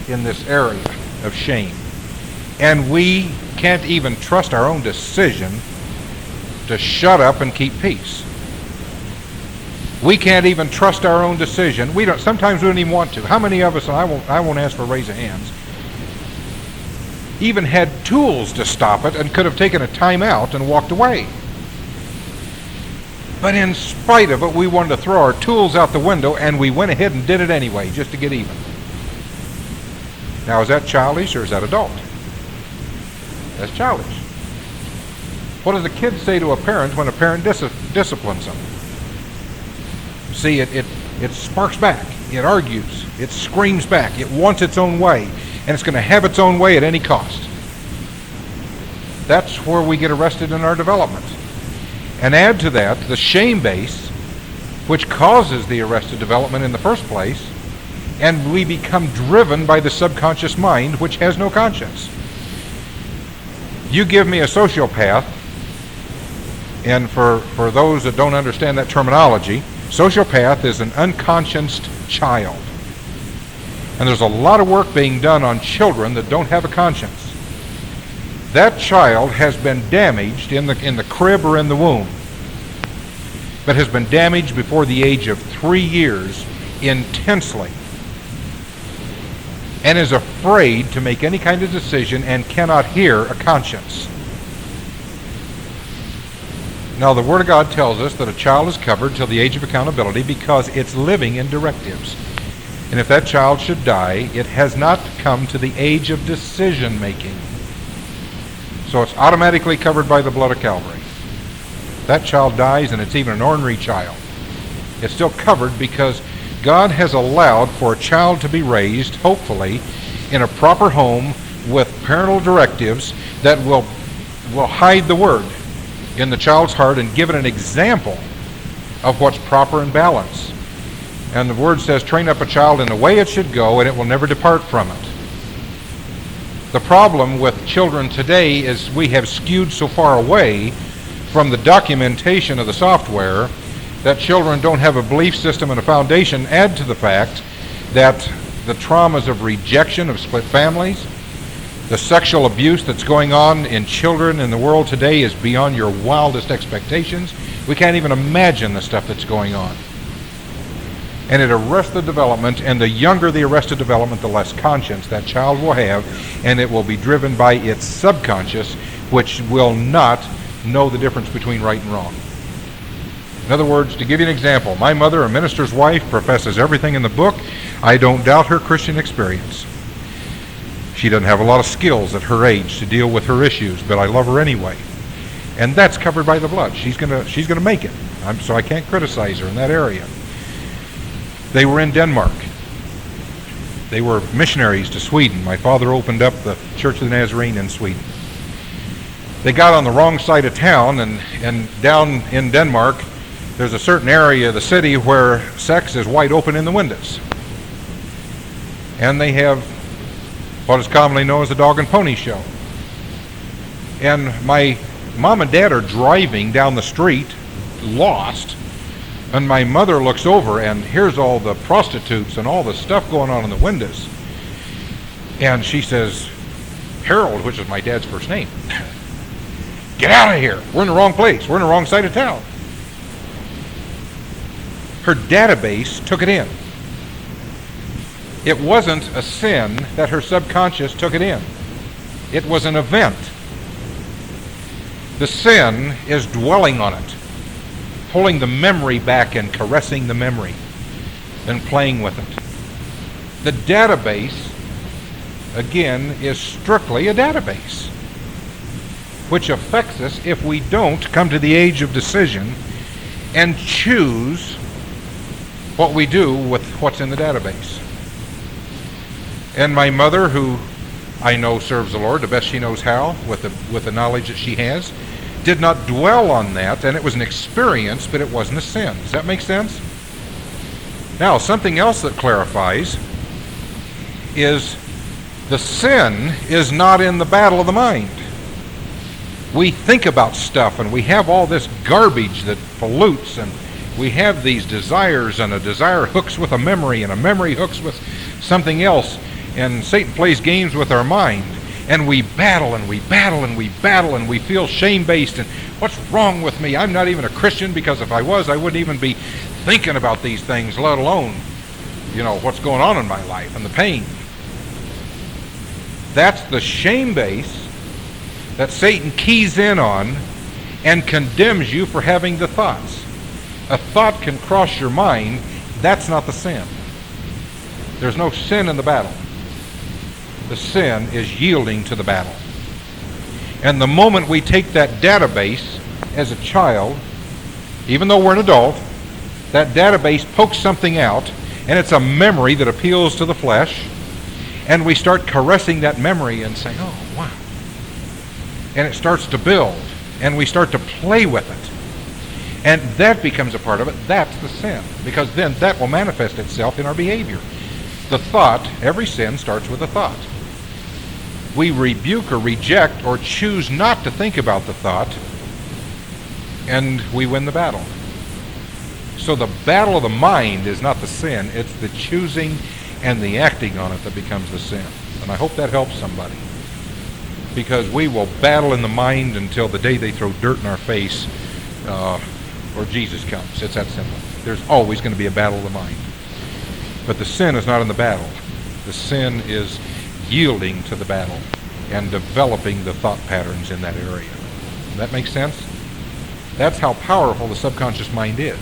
in this area of shame. And we can't even trust our own decision to shut up and keep peace. We can't even trust our own decision. Sometimes we don't even want to. How many of us, and I won't ask for a raise of hands, even had tools to stop it and could have taken a time out and walked away? But in spite of it, we wanted to throw our tools out the window, and we went ahead and did it anyway, just to get even. Now, is that childish or is that adult? That's childish. What does a kid say to a parent when a parent disciplines them? See, it sparks back. It argues. It screams back. It wants its own way. And it's going to have its own way at any cost. That's where we get arrested in our development. And add to that the shame base, which causes the arrested development in the first place, and we become driven by the subconscious mind, which has no conscience. You give me a sociopath, and for those that don't understand that terminology, sociopath is an unconscienced child. And there's a lot of work being done on children that don't have a conscience. That child has been damaged in the crib or in the womb, but has been damaged before the age of 3 years intensely, and is afraid to make any kind of decision and cannot hear a conscience. Now, the Word of God tells us that a child is covered till the age of accountability because it's living in directives. And if that child should die, it has not come to the age of decision making. So it's automatically covered by the blood of Calvary. That child dies, and it's even an ornery child. It's still covered because God has allowed for a child to be raised, hopefully, in a proper home with parental directives that will hide the Word in the child's heart and give it an example of what's proper and balanced. And the Word says, train up a child in the way it should go, and it will never depart from it. The problem with children today is we have skewed so far away from the documentation of the software that children don't have a belief system and a foundation. Add to the fact that the traumas of rejection of split families, the sexual abuse that's going on in children in the world today is beyond your wildest expectations. We can't even imagine the stuff that's going on. And it arrests the development, and the younger the arrested development, the less conscience that child will have, and it will be driven by its subconscious, which will not know the difference between right and wrong. In other words, to give you an example, my mother, a minister's wife, professes everything in the book. I don't doubt her Christian experience. She doesn't have a lot of skills at her age to deal with her issues, but I love her anyway. And that's covered by the blood. She's gonna make it. So I can't criticize her in that area. They were in Denmark. They were missionaries to Sweden. My father opened up the Church of the Nazarene in Sweden. They got on the wrong side of town, and down in Denmark, there's a certain area of the city where sex is wide open in the windows. And they have what is commonly known as the dog and pony show. And my mom and dad are driving down the street, lost, and my mother looks over, and here's all the prostitutes and all the stuff going on in the windows. And she says, Harold, which is my dad's first name, get out of here. We're in the wrong place. We're in the wrong side of town. Her database took it in. It wasn't a sin that her subconscious took it in. It was an event. The sin is dwelling on it, pulling the memory back and caressing the memory, then playing with it. The database, again, is strictly a database, which affects us if we don't come to the age of decision and choose what we do with what's in the database. And my mother, who I know serves the Lord the best she knows how, with the knowledge that she has, did not dwell on that, and it was an experience, but it wasn't a sin. Does that make sense? Now, something else that clarifies is the sin is not in the battle of the mind. We think about stuff, and we have all this garbage that pollutes, and we have these desires, and a desire hooks with a memory, and a memory hooks with something else, and Satan plays games with our mind. And we battle, and we battle, and we battle, and we feel shame-based, and what's wrong with me? I'm not even a Christian, because if I was, I wouldn't even be thinking about these things, let alone, what's going on in my life and the pain. That's the shame base that Satan keys in on and condemns you for having the thoughts. A thought can cross your mind. That's not the sin. There's no sin in the battle. The sin is yielding to the battle. And the moment we take that database as a child, even though we're an adult, that database pokes something out, And it's a memory that appeals to the flesh. And we start caressing that memory and saying, oh, wow. And it starts to build. And we start to play with it. And that becomes a part of it. That's the sin. Because then that will manifest itself in our behavior. The thought, every sin starts with a thought. We rebuke or reject or choose not to think about the thought, and we win the battle. So the battle of the mind is not the sin, it's the choosing and the acting on it that becomes the sin. And I hope that helps somebody. Because we will battle in the mind until the day they throw dirt in our face or Jesus comes. It's that simple. There's always going to be a battle of the mind. But the sin is not in the battle. The sin is yielding to the battle and developing the thought patterns in that area. Does that make sense? That's how powerful the subconscious mind is.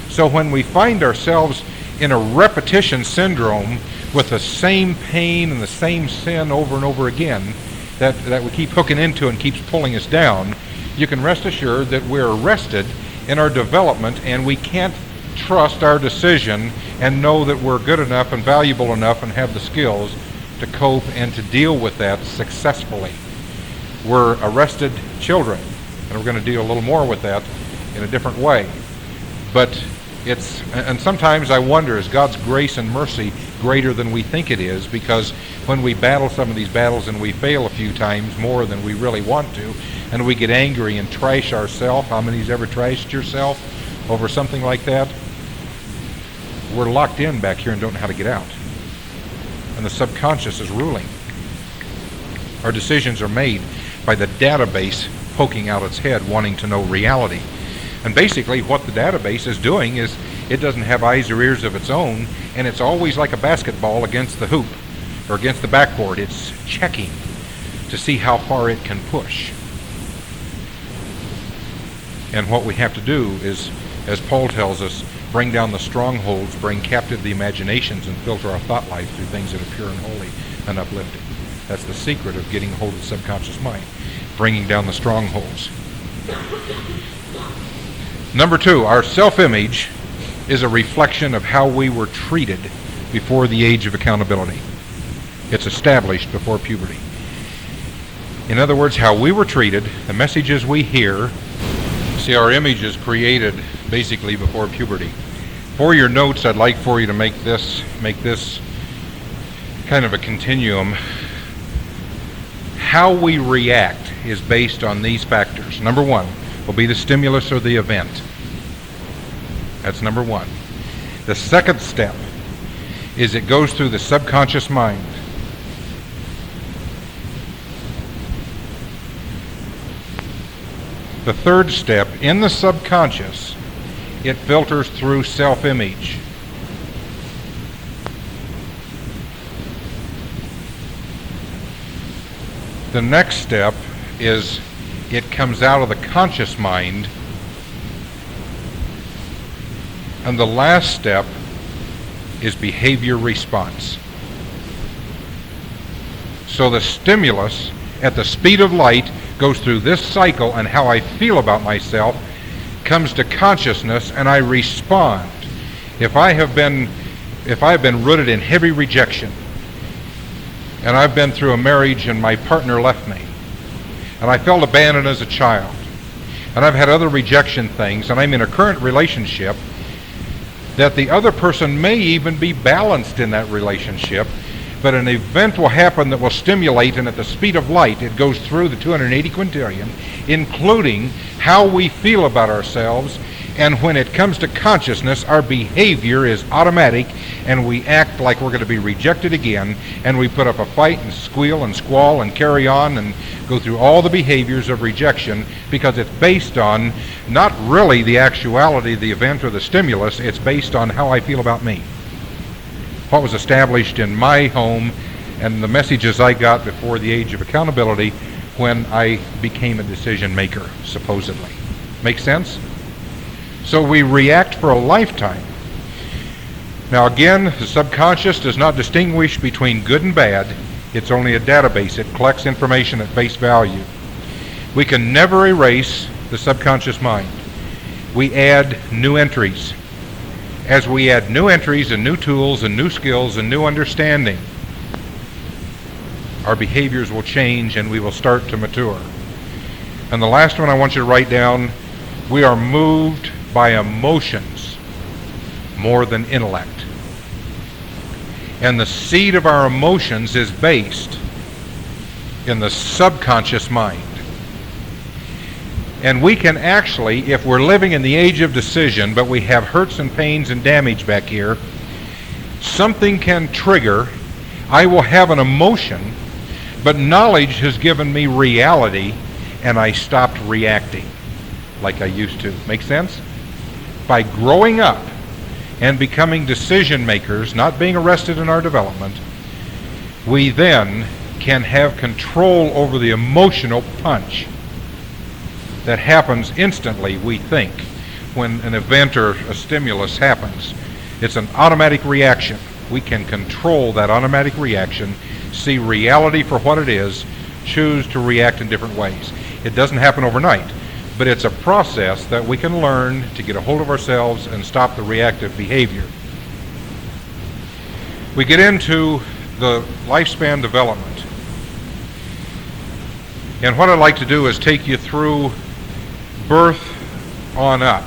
So when we find ourselves in a repetition syndrome with the same pain and the same sin over and over again that we keep hooking into and keeps pulling us down, you can rest assured that we're arrested in our development and we can't trust our decision and know that we're good enough and valuable enough and have the skills to cope and to deal with that successfully. We're arrested children, and we're going to deal a little more with that in a different way. But and sometimes I wonder, is God's grace and mercy greater than we think it is? Because when we battle some of these battles and we fail a few times more than we really want to, and we get angry and trash ourselves, how many's ever trashed yourself over something like that? We're locked in back here and don't know how to get out. And the subconscious is ruling. Our decisions are made by the database poking out its head, wanting to know reality. And basically what the database is doing is it doesn't have eyes or ears of its own, and it's always like a basketball against the hoop or against the backboard. It's checking to see how far it can push. And what we have to do is, as Paul tells us, bring down the strongholds, bring captive the imaginations, and filter our thought life through things that are pure and holy and uplifting. That's the secret of getting a hold of the subconscious mind, bringing down the strongholds. Number 2, our self-image is a reflection of how we were treated before the age of accountability. It's established before puberty. In other words, how we were treated, the messages we hear. See, our image is created basically before puberty. For your notes, I'd like for you to make this kind of a continuum. How we react is based on these factors. Number 1 will be the stimulus or the event. That's number 1. The second step is it goes through the subconscious mind. The third step, in the subconscious, it filters through self-image. The next step is it comes out of the conscious mind. And the last step is behavior response. So the stimulus at the speed of light goes through this cycle, and how I feel about myself comes to consciousness, and I respond. If I have been rooted in heavy rejection, and I've been through a marriage and my partner left me, and I felt abandoned as a child, and I've had other rejection things, and I'm in a current relationship, that the other person may even be balanced in that relationship, but an event will happen that will stimulate, and at the speed of light it goes through the 280 quintillion, including how we feel about ourselves. And when it comes to consciousness, our behavior is automatic, and we act like we're going to be rejected again, and we put up a fight and squeal and squall and carry on and go through all the behaviors of rejection, because it's based on not really the actuality of the event or the stimulus. It's based on how I feel about me, what was established in my home, and the messages I got before the age of accountability when I became a decision maker, supposedly. Make sense? So we react for a lifetime. Now again, the subconscious does not distinguish between good and bad. It's only a database. It collects information at face value. We can never erase the subconscious mind. We add new entries. as we add new entries and new tools and new skills and new understanding, our behaviors will change and we will start to mature. And the last one I want you to write down, we are moved by emotions more than intellect. And the seed of our emotions is based in the subconscious mind. And we can actually, if we're living in the age of decision, but we have hurts and pains and damage back here, something can trigger. I will have an emotion, but knowledge has given me reality, and I stopped reacting like I used to. Make sense? By growing up and becoming decision makers, not being arrested in our development, we then can have control over the emotional punch that happens instantly, we think, when an event or a stimulus happens. It's an automatic reaction. We can control that automatic reaction, see reality for what it is, choose to react in different ways. It doesn't happen overnight, but it's a process that we can learn to get a hold of ourselves and stop the reactive behavior. We get into the lifespan development. And what I'd like to do is take you through birth on up,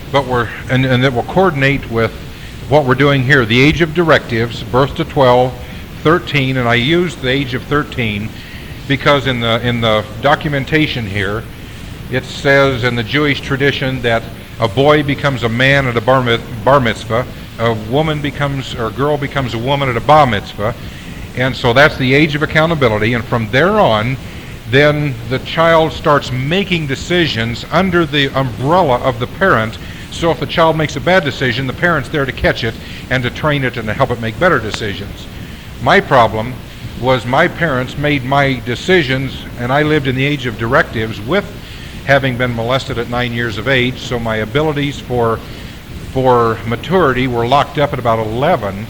but and that will coordinate with what we're doing here. The age of directives, birth to 12, 13, and I use the age of 13 because in the documentation here, it says in the Jewish tradition that a boy becomes a man at a bar mitzvah, a woman becomes, or a girl becomes a woman at a bar mitzvah, and so that's the age of accountability, and from there on, then the child starts making decisions under the umbrella of the parent. So if the child makes a bad decision, the parent's there to catch it and to train it and to help it make better decisions. My problem was my parents made my decisions, and I lived in the age of directives with having been molested at 9 years of age, so my abilities for maturity were locked up at about 11,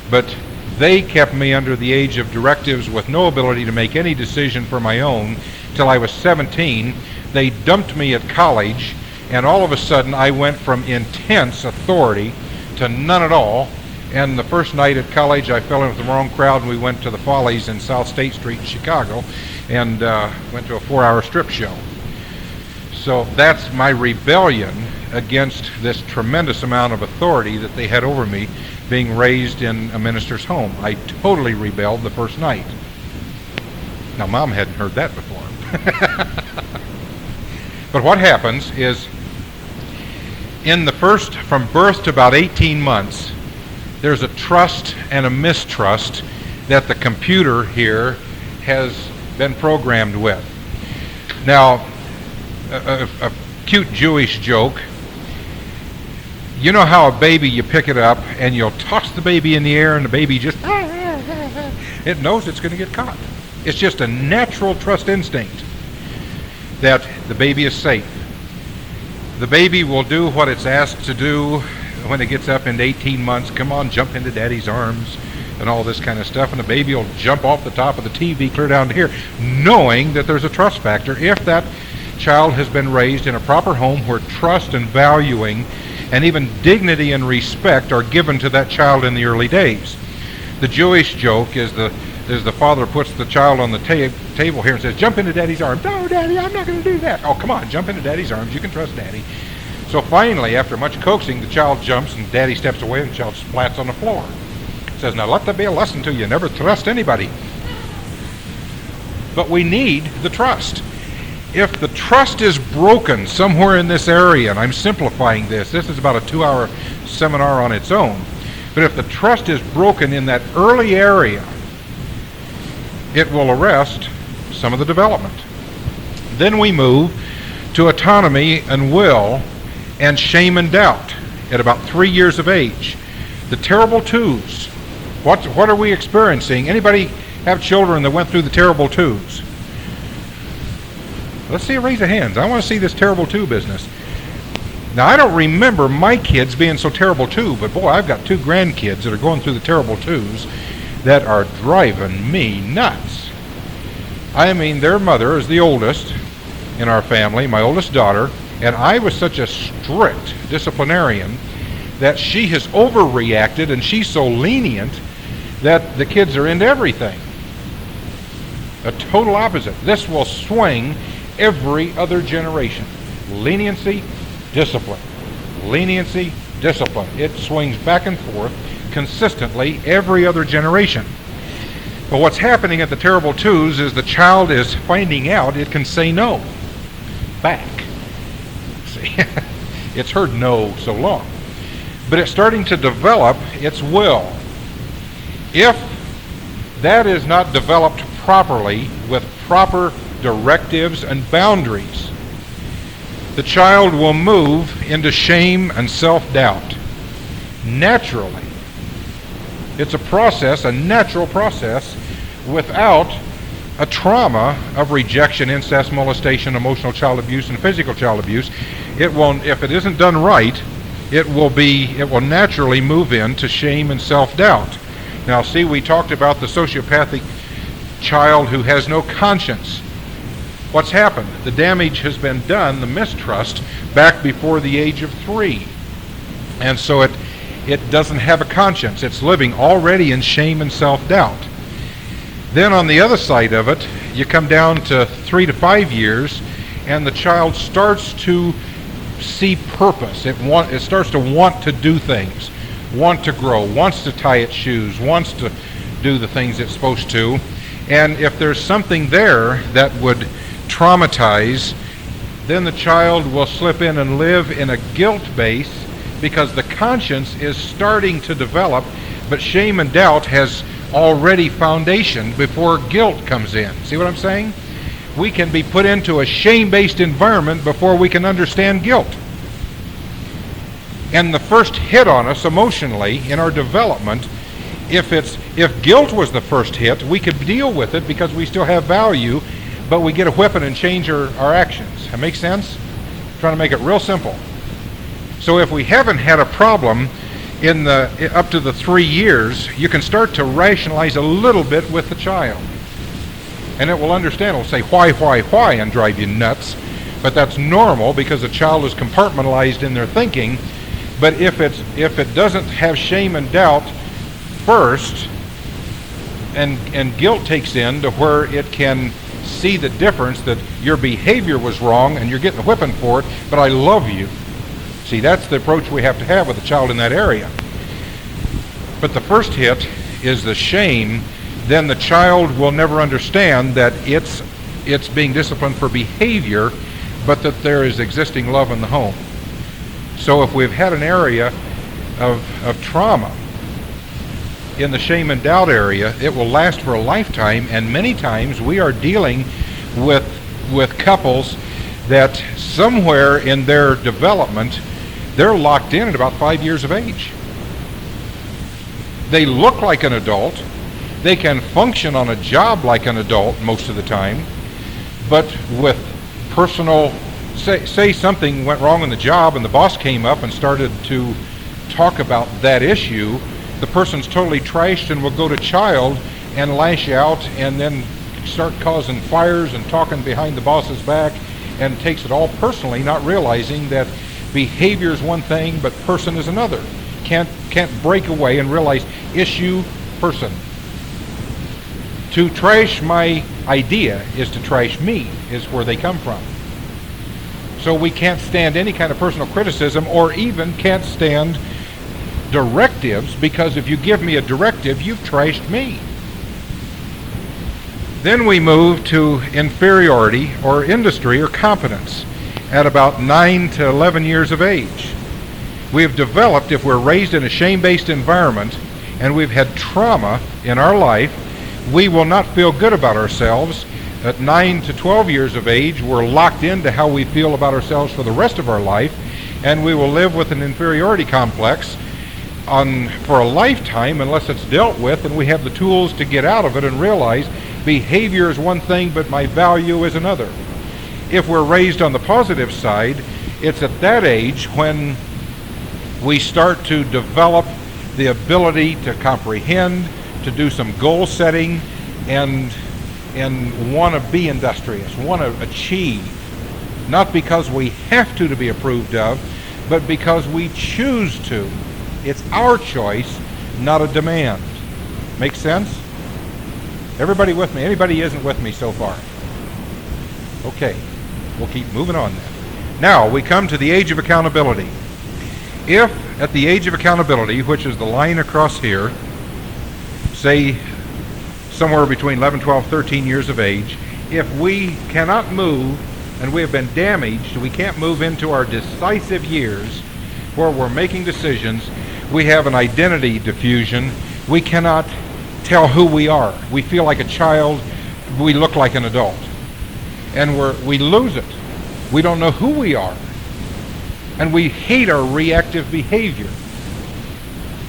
but they kept me under the age of directives with no ability to make any decision for my own till I was 17. They dumped me at college, and all of a sudden I went from intense authority to none at all. And the first night at college I fell in with the wrong crowd, and we went to the Follies in South State Street in Chicago and went to a 4-hour strip show. So that's my rebellion against this tremendous amount of authority that they had over me, being raised in a minister's home. I totally rebelled the first night. Now, Mom hadn't heard that before. But what happens is, in the first, from birth to about 18 months, there's a trust and a mistrust that the computer here has been programmed with. Now, a cute Jewish joke. You know how a baby, you pick it up and you'll toss the baby in the air and the baby just, it knows it's going to get caught. It's just a natural trust instinct that the baby is safe. The baby will do what it's asked to do when it gets up into 18 months. Come on, jump into daddy's arms and all this kind of stuff. And the baby will jump off the top of the TV clear down to here, knowing that there's a trust factor if that child has been raised in a proper home where trust and valuing and even dignity and respect are given to that child in the early days. The Jewish joke is the father puts the child on the table here and says, jump into daddy's arms. No, daddy, I'm not going to do that. Oh, come on, jump into daddy's arms. You can trust daddy. So finally, after much coaxing, the child jumps and daddy steps away and the child splats on the floor. Says, now let that be a lesson to you. Never trust anybody. But we need the trust. If the trust is broken somewhere in this area, and I'm simplifying this is about a 2-hour seminar on its own, but if the trust is broken in that early area, it will arrest some of the development. Then we move to autonomy and will and shame and doubt at about 3 years of age. The terrible twos. What are we experiencing? Anybody have children that went through the terrible twos? Let's see a raise of hands. I want to see this terrible two business. Now, I don't remember my kids being so terrible too, but boy, I've got 2 grandkids that are going through the terrible twos that are driving me nuts. I mean, their mother is the oldest in our family, my oldest daughter, and I was such a strict disciplinarian that she has overreacted and she's so lenient that the kids are into everything. A total opposite. This will swing every other generation. Leniency, discipline. Leniency, discipline. It swings back and forth consistently every other generation. But what's happening at the terrible twos is the child is finding out it can say no back. See, it's heard no so long. But it's starting to develop its will. If that is not developed properly with proper directives and boundaries, the child will move into shame and self-doubt naturally. It's a process, a natural process, without a trauma of rejection, incest, molestation, emotional child abuse, and physical child abuse. It will, if it isn't done right, it will naturally move into shame and self-doubt. Now, see, we talked about the sociopathic child who has no conscience. What's happened? The damage has been done, the mistrust, back before the age of 3. And so it doesn't have a conscience. It's living already in shame and self-doubt. Then on the other side of it, you come down to 3 to 5 years, and the child starts to see purpose. It starts to want to do things, want to grow, wants to tie its shoes, wants to do the things it's supposed to. And if there's something there that would traumatize, then the child will slip in and live in a guilt base because the conscience is starting to develop, but shame and doubt has already foundation before guilt comes in. See what I'm saying? We can be put into a shame-based environment before we can understand guilt. And the first hit on us emotionally in our development, if guilt was the first hit, we could deal with it because we still have value, but we get a whipping and change our actions. That makes sense? I'm trying to make it real simple. So if we haven't had a problem up to the 3 years, you can start to rationalize a little bit with the child. And it will understand. It will say, why, and drive you nuts. But that's normal because the child is compartmentalized in their thinking. But if it doesn't have shame and doubt first, and guilt takes in to where it can see the difference that your behavior was wrong and you're getting a whipping for it, but I love you. See, that's the approach we have to have with a child in that area. But the first hit is the shame. Then the child will never understand that it's being disciplined for behavior, but that there is existing love in the home. So if we've had an area of trauma in the shame and doubt area, it will last for a lifetime, and many times we are dealing with couples that somewhere in their development, they're locked in at about 5 years of age. They look like an adult. They can function on a job like an adult most of the time, but with personal, say something went wrong in the job and the boss came up and started to talk about that issue, the person's totally trashed and will go to child and lash out and then start causing fires and talking behind the boss's back and takes it all personally, not realizing that behavior is one thing but person is another. Can't break away and realize issue, person. To trash my idea is to trash me, is where they come from. So we can't stand any kind of personal criticism or even can't stand directives, because if you give me a directive, you've trashed me. Then we move to inferiority or industry or competence at about 9 to 11 years of age. We have developed, if we're raised in a shame-based environment and we've had trauma in our life, we will not feel good about ourselves. At 9 to 12 years of age, we're locked into how we feel about ourselves for the rest of our life, and we will live with an inferiority complex for a lifetime unless it's dealt with and we have the tools to get out of it and realize behavior is one thing but my value is another. If we're raised on the positive side, it's at that age when we start to develop the ability to comprehend, to do some goal setting, and want to be industrious, want to achieve, not because we have to be approved of, but because we choose to. It's our choice, not a demand. Make sense? Everybody with me? Anybody isn't with me so far? Okay, we'll keep moving on then. Now, we come to the age of accountability. If at the age of accountability, which is the line across here, say somewhere between 11, 12, 13 years of age, if we cannot move and we have been damaged, we can't move into our decisive years where we're making decisions, we have an identity diffusion, we cannot tell who we are. We feel like a child, we look like an adult. And we lose it. We don't know who we are. And we hate our reactive behavior.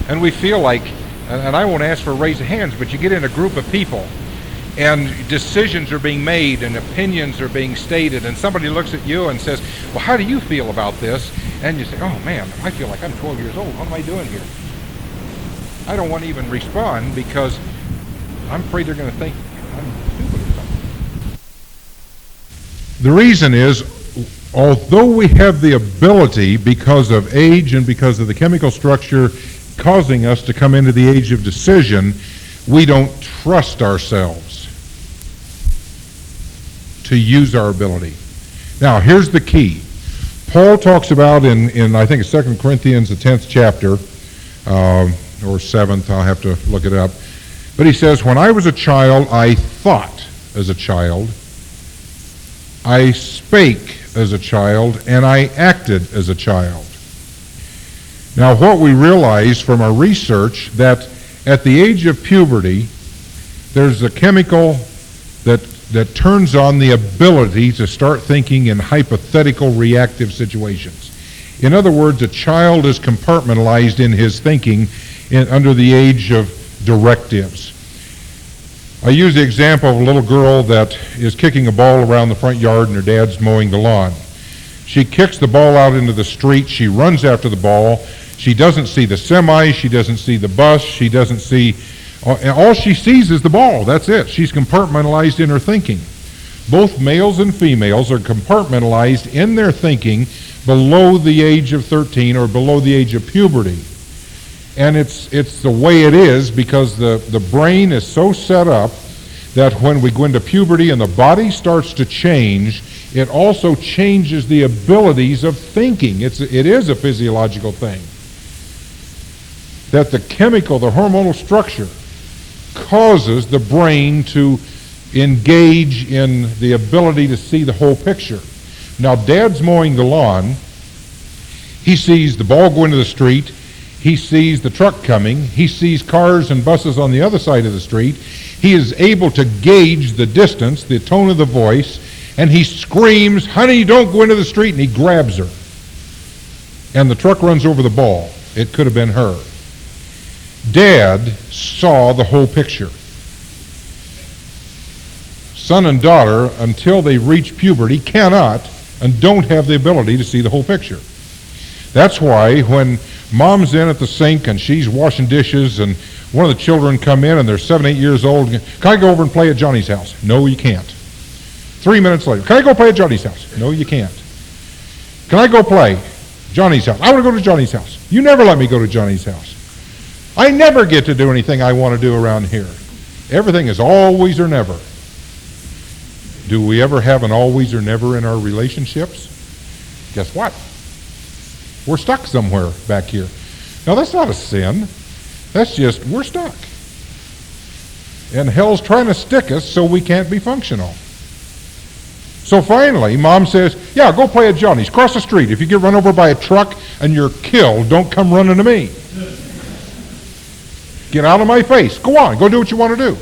And we feel like, and I won't ask for a raise of hands, but you get in a group of people and decisions are being made and opinions are being stated, and somebody looks at you and says, well, how do you feel about this? And you say, oh man, I feel like I'm 12 years old. What am I doing here? I don't want to even respond because I'm afraid they're going to think I'm stupid or something. The reason is, although we have the ability because of age and because of the chemical structure causing us to come into the age of decision, we don't trust ourselves to use our ability. Now, here's the key. Paul talks about in I think it's 2 Corinthians, the 10th chapter, or 7th, I'll have to look it up. But he says, when I was a child, I thought as a child, I spake as a child, and I acted as a child. Now, what we realize from our research that at the age of puberty, there's a chemical that turns on the ability to start thinking in hypothetical reactive situations. In other words, a child is compartmentalized in his thinking under the age of directives. I use the example of a little girl that is kicking a ball around the front yard and her dad's mowing the lawn. She kicks the ball out into the street. She runs after the ball. She doesn't see the semi. She doesn't see the bus. She doesn't see... all she sees is the ball. That's it. She's compartmentalized in her thinking. Both males and females are compartmentalized in their thinking below the age of 13 or below the age of puberty. And it's the way it is because the brain is so set up that when we go into puberty and the body starts to change, it also changes the abilities of thinking. It is a physiological thing. That the chemical, the hormonal structure, causes the brain to engage in the ability to see the whole picture. Now, Dad's mowing the lawn. He sees the ball go into the street. He sees the truck coming. He sees cars and buses on the other side of the street. He is able to gauge the distance, the tone of the voice, and he screams, honey, don't go into the street, and he grabs her. And the truck runs over the ball. It could have been her. Dad saw the whole picture. Son and daughter, until they reach puberty, cannot and don't have the ability to see the whole picture. That's why when Mom's in at the sink and she's washing dishes and one of the children come in and they're 7, 8 years old, can I go over and play at Johnny's house? No, you can't. 3 minutes later, can I go play at Johnny's house? No, you can't. Can I go play? Johnny's house. I want to go to Johnny's house. You never let me go to Johnny's house. I never get to do anything I want to do around here. Everything is always or never. Do we ever have an always or never in our relationships? Guess what? We're stuck somewhere back here. Now, that's not a sin. That's just, we're stuck. And hell's trying to stick us so we can't be functional. So finally, Mom says, yeah, go play at Johnny's. Cross the street. If you get run over by a truck and you're killed, don't come running to me. Get out of my face. Go on. Go do what you want to do.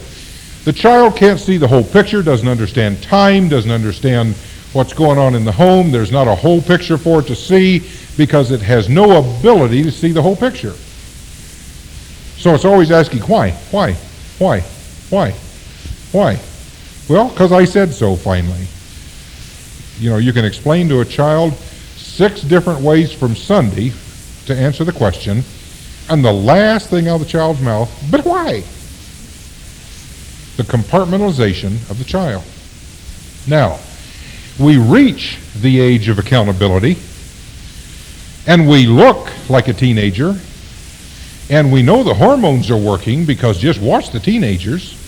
The child can't see the whole picture, doesn't understand time, doesn't understand what's going on in the home. There's not a whole picture for it to see because it has no ability to see the whole picture. So it's always asking, why? Why? Well, because I said so finally. You know, you can explain to a child 6 different ways from Sunday to answer the question, and the last thing out of the child's mouth, but why? The compartmentalization of the child. Now, we reach the age of accountability, and we look like a teenager, and we know the hormones are working because just watch the teenagers,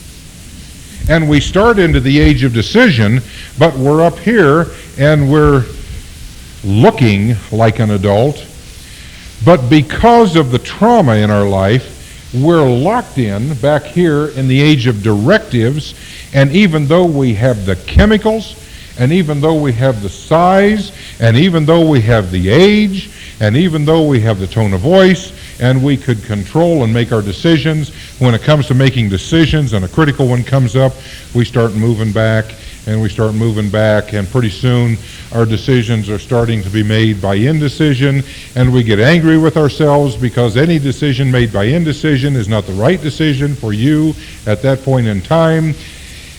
and we start into the age of decision, but we're up here and we're looking like an adult, but because of the trauma in our life, we're locked in back here in the age of directives, and even though we have the chemicals, and even though we have the size, and even though we have the age, and even though we have the tone of voice, and we could control and make our decisions, when it comes to making decisions and a critical one comes up, we start moving back, and we start moving back, and pretty soon our decisions are starting to be made by indecision, and we get angry with ourselves because any decision made by indecision is not the right decision for you at that point in time,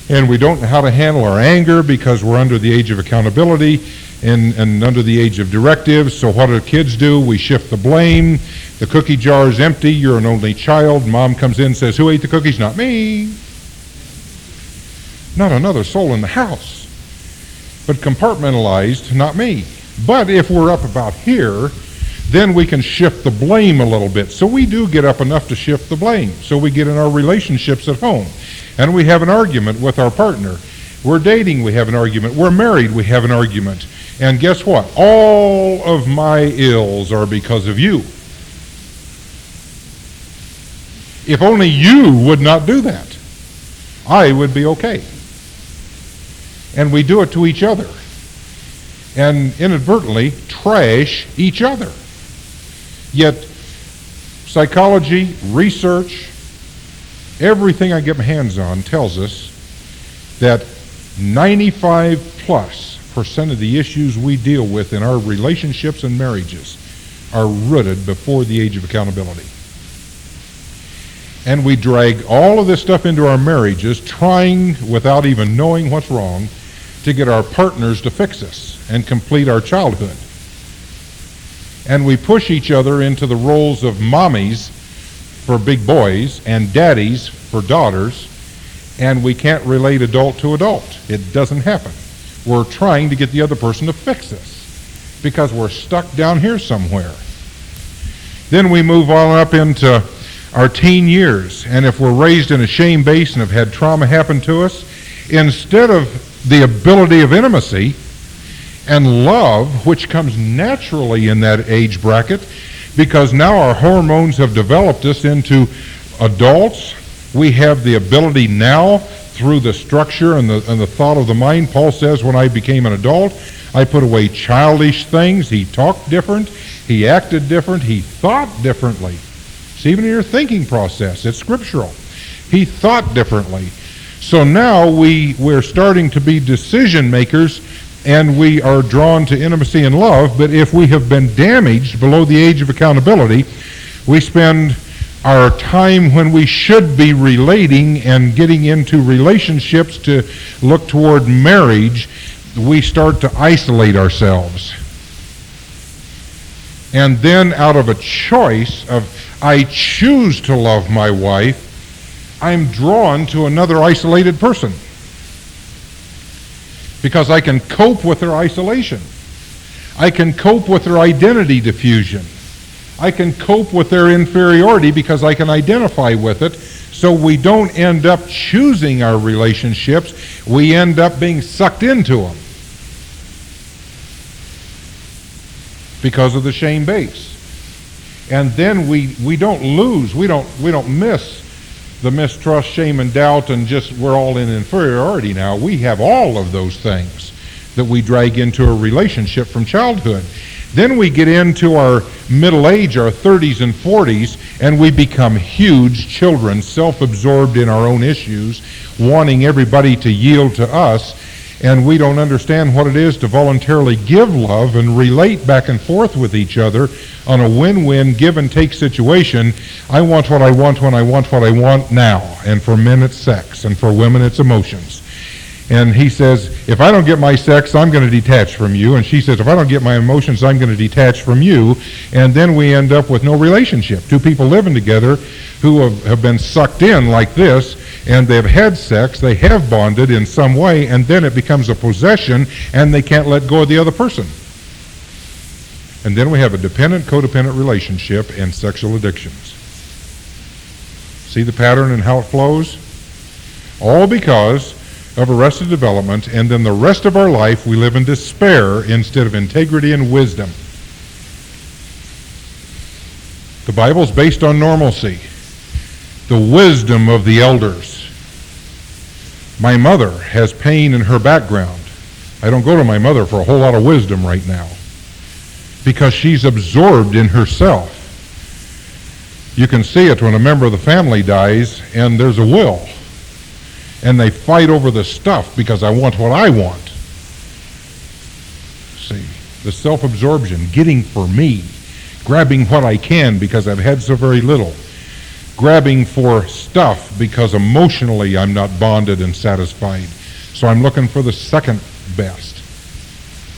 and we don't know how to handle our anger because we're under the age of accountability and under the age of directives. So what do kids do? We shift the blame. The cookie jar is empty. You're an only child. Mom comes in and says, "Who ate the cookies?" "Not me." Not another soul in the house. But compartmentalized, "Not me." But if we're up about here, then we can shift the blame a little bit. So we do get up enough to shift the blame. So we get in our relationships at home, and we have an argument with our partner. We're dating, we have an argument. We're married, we have an argument. And guess what? All of my ills are because of you. If only you would not do that, I would be okay. And we do it to each other, and inadvertently trash each other. Yet psychology, research, everything I get my hands on tells us that 95+% of the issues we deal with in our relationships and marriages are rooted before the age of accountability. And we drag all of this stuff into our marriages, trying, without even knowing what's wrong, to get our partners to fix us and complete our childhood. And we push each other into the roles of mommies for big boys and daddies for daughters, and we can't relate adult to adult. It doesn't happen. We're trying to get the other person to fix us because we're stuck down here somewhere. Then we move on up into our teen years, and if we're raised in a shame base and have had trauma happen to us, instead of the ability of intimacy and love, which comes naturally in that age bracket, because now our hormones have developed us into adults, we have the ability now through the structure and the thought of the mind. Paul says, when I became an adult, I put away childish things. He talked different. He acted different. He thought differently. It's even in your thinking process. It's scriptural. He thought differently. So now we're starting to be decision makers, and we are drawn to intimacy and love. But if we have been damaged below the age of accountability, we spend our time when we should be relating and getting into relationships to look toward marriage, we start to isolate ourselves. And then out of a choice of, I choose to love my wife, I'm drawn to another isolated person because I can cope with their isolation. I can cope with their identity diffusion. I can cope with their inferiority because I can identify with it. So we don't end up choosing our relationships. We end up being sucked into them because of the shame base. And then we don't lose, we don't miss the mistrust, shame, and doubt, and just we're all in inferiority now. We have all of those things that we drag into a relationship from childhood. Then we get into our middle age, our 30s and 40s, and we become huge children, self-absorbed in our own issues, wanting everybody to yield to us, and we don't understand what it is to voluntarily give love and relate back and forth with each other on a win-win give-and-take situation. I want what I want when I want what I want now, and for men it's sex, and for women it's emotions. And he says, if I don't get my sex, I'm going to detach from you. And she says, if I don't get my emotions, I'm going to detach from you. And then we end up with no relationship. Two people living together who have been sucked in like this, and they've had sex, they have bonded in some way, and then it becomes a possession, and they can't let go of the other person. And then we have a dependent-codependent relationship and sexual addictions. See the pattern and how it flows? All because of arrested development, and then the rest of our life we live in despair instead of integrity and wisdom. The Bible's based on normalcy, the wisdom of the elders. My mother has pain in her background. I don't go to my mother for a whole lot of wisdom right now because she's absorbed in herself. You can see it when a member of the family dies and there's a will. And they fight over the stuff because I want what I want. See, the self-absorption, getting for me, grabbing what I can because I've had so very little, grabbing for stuff because emotionally I'm not bonded and satisfied. So I'm looking for the second best.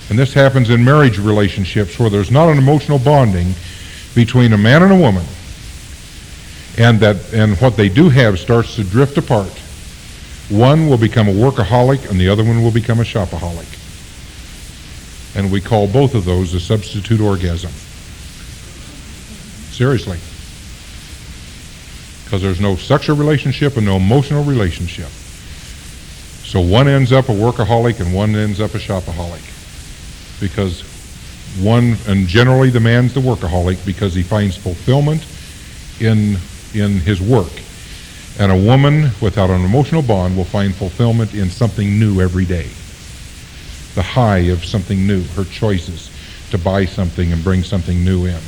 And this happens in marriage relationships where there's not an emotional bonding between a man and a woman, and what they do have starts to drift apart. One will become a workaholic and the other one will become a shopaholic. And we call both of those a substitute orgasm. Seriously. Because there's no sexual relationship and no emotional relationship. So one ends up a workaholic and one ends up a shopaholic. Because one, and generally the man's the workaholic because he finds fulfillment in his work. And a woman without an emotional bond will find fulfillment in something new every day. The high of something new, her choices to buy something and bring something new in.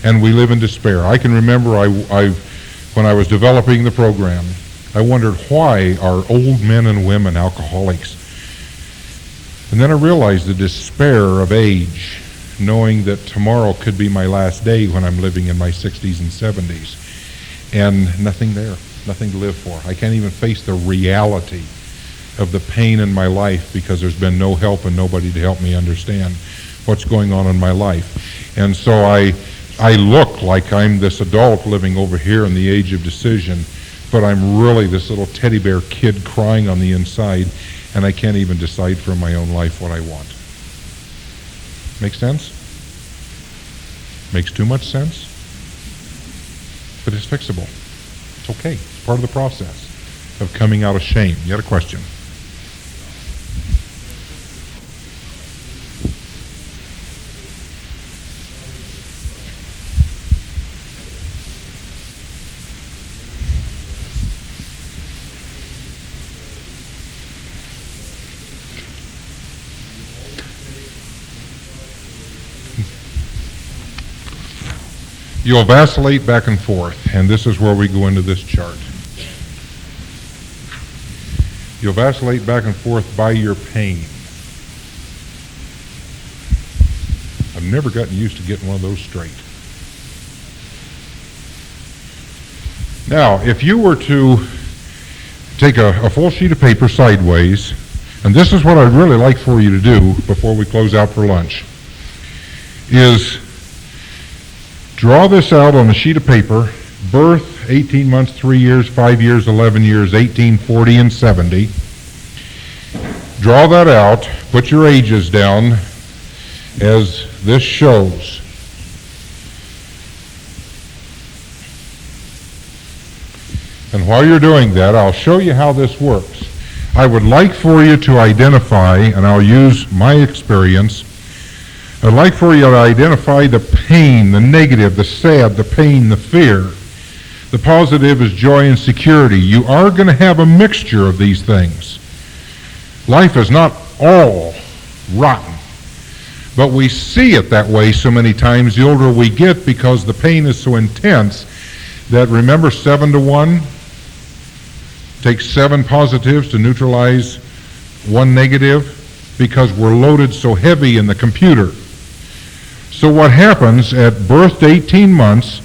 And we live in despair. I can remember when I was developing the program, I wondered why are old men and women alcoholics? And then I realized the despair of age, knowing that tomorrow could be my last day when I'm living in my 60s and 70s. And nothing there. Nothing to live for. I can't even face the reality of the pain in my life because there's been no help and nobody to help me understand what's going on in my life. And so I look like I'm this adult living over here in the age of decision, but I'm really this little teddy bear kid crying on the inside, and I can't even decide for my own life what I want. Make sense? Makes too much sense? But it's fixable. It's okay. It's part of the process of coming out of shame. You had a question? You'll vacillate back and forth, and this is where we go into this chart. You'll vacillate back and forth by your pain. I've never gotten used to getting one of those straight. Now, if you were to take a full sheet of paper sideways, and this is what I'd really like for you to do before we close out for lunch, is draw this out on a sheet of paper, birth, 18 months, 3 years, 5 years, 11 years, 18, 40, and 70. Draw that out, put your ages down as this shows. And while you're doing that, I'll show you how this works. I would like for you to identify, and I'll use my experience, I'd like for you to identify the pain, the negative, the sad, the pain, the fear. The positive is joy and security. You are going to have a mixture of these things. Life is not all rotten. But we see it that way so many times the older we get because the pain is so intense that, remember 7 to 1? Takes 7 positives to neutralize 1 negative because we're loaded so heavy in the computer. So what happens at birth to 18 months,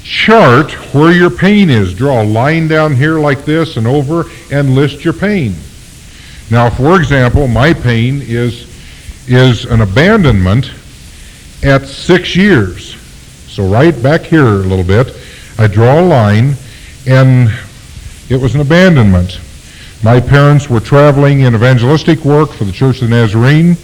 chart where your pain is. Draw a line down here like this and over and list your pain. Now, for example, my pain is an abandonment at 6 years. So right back here a little bit, I draw a line, and it was an abandonment. My parents were traveling in evangelistic work for the Church of the Nazarene.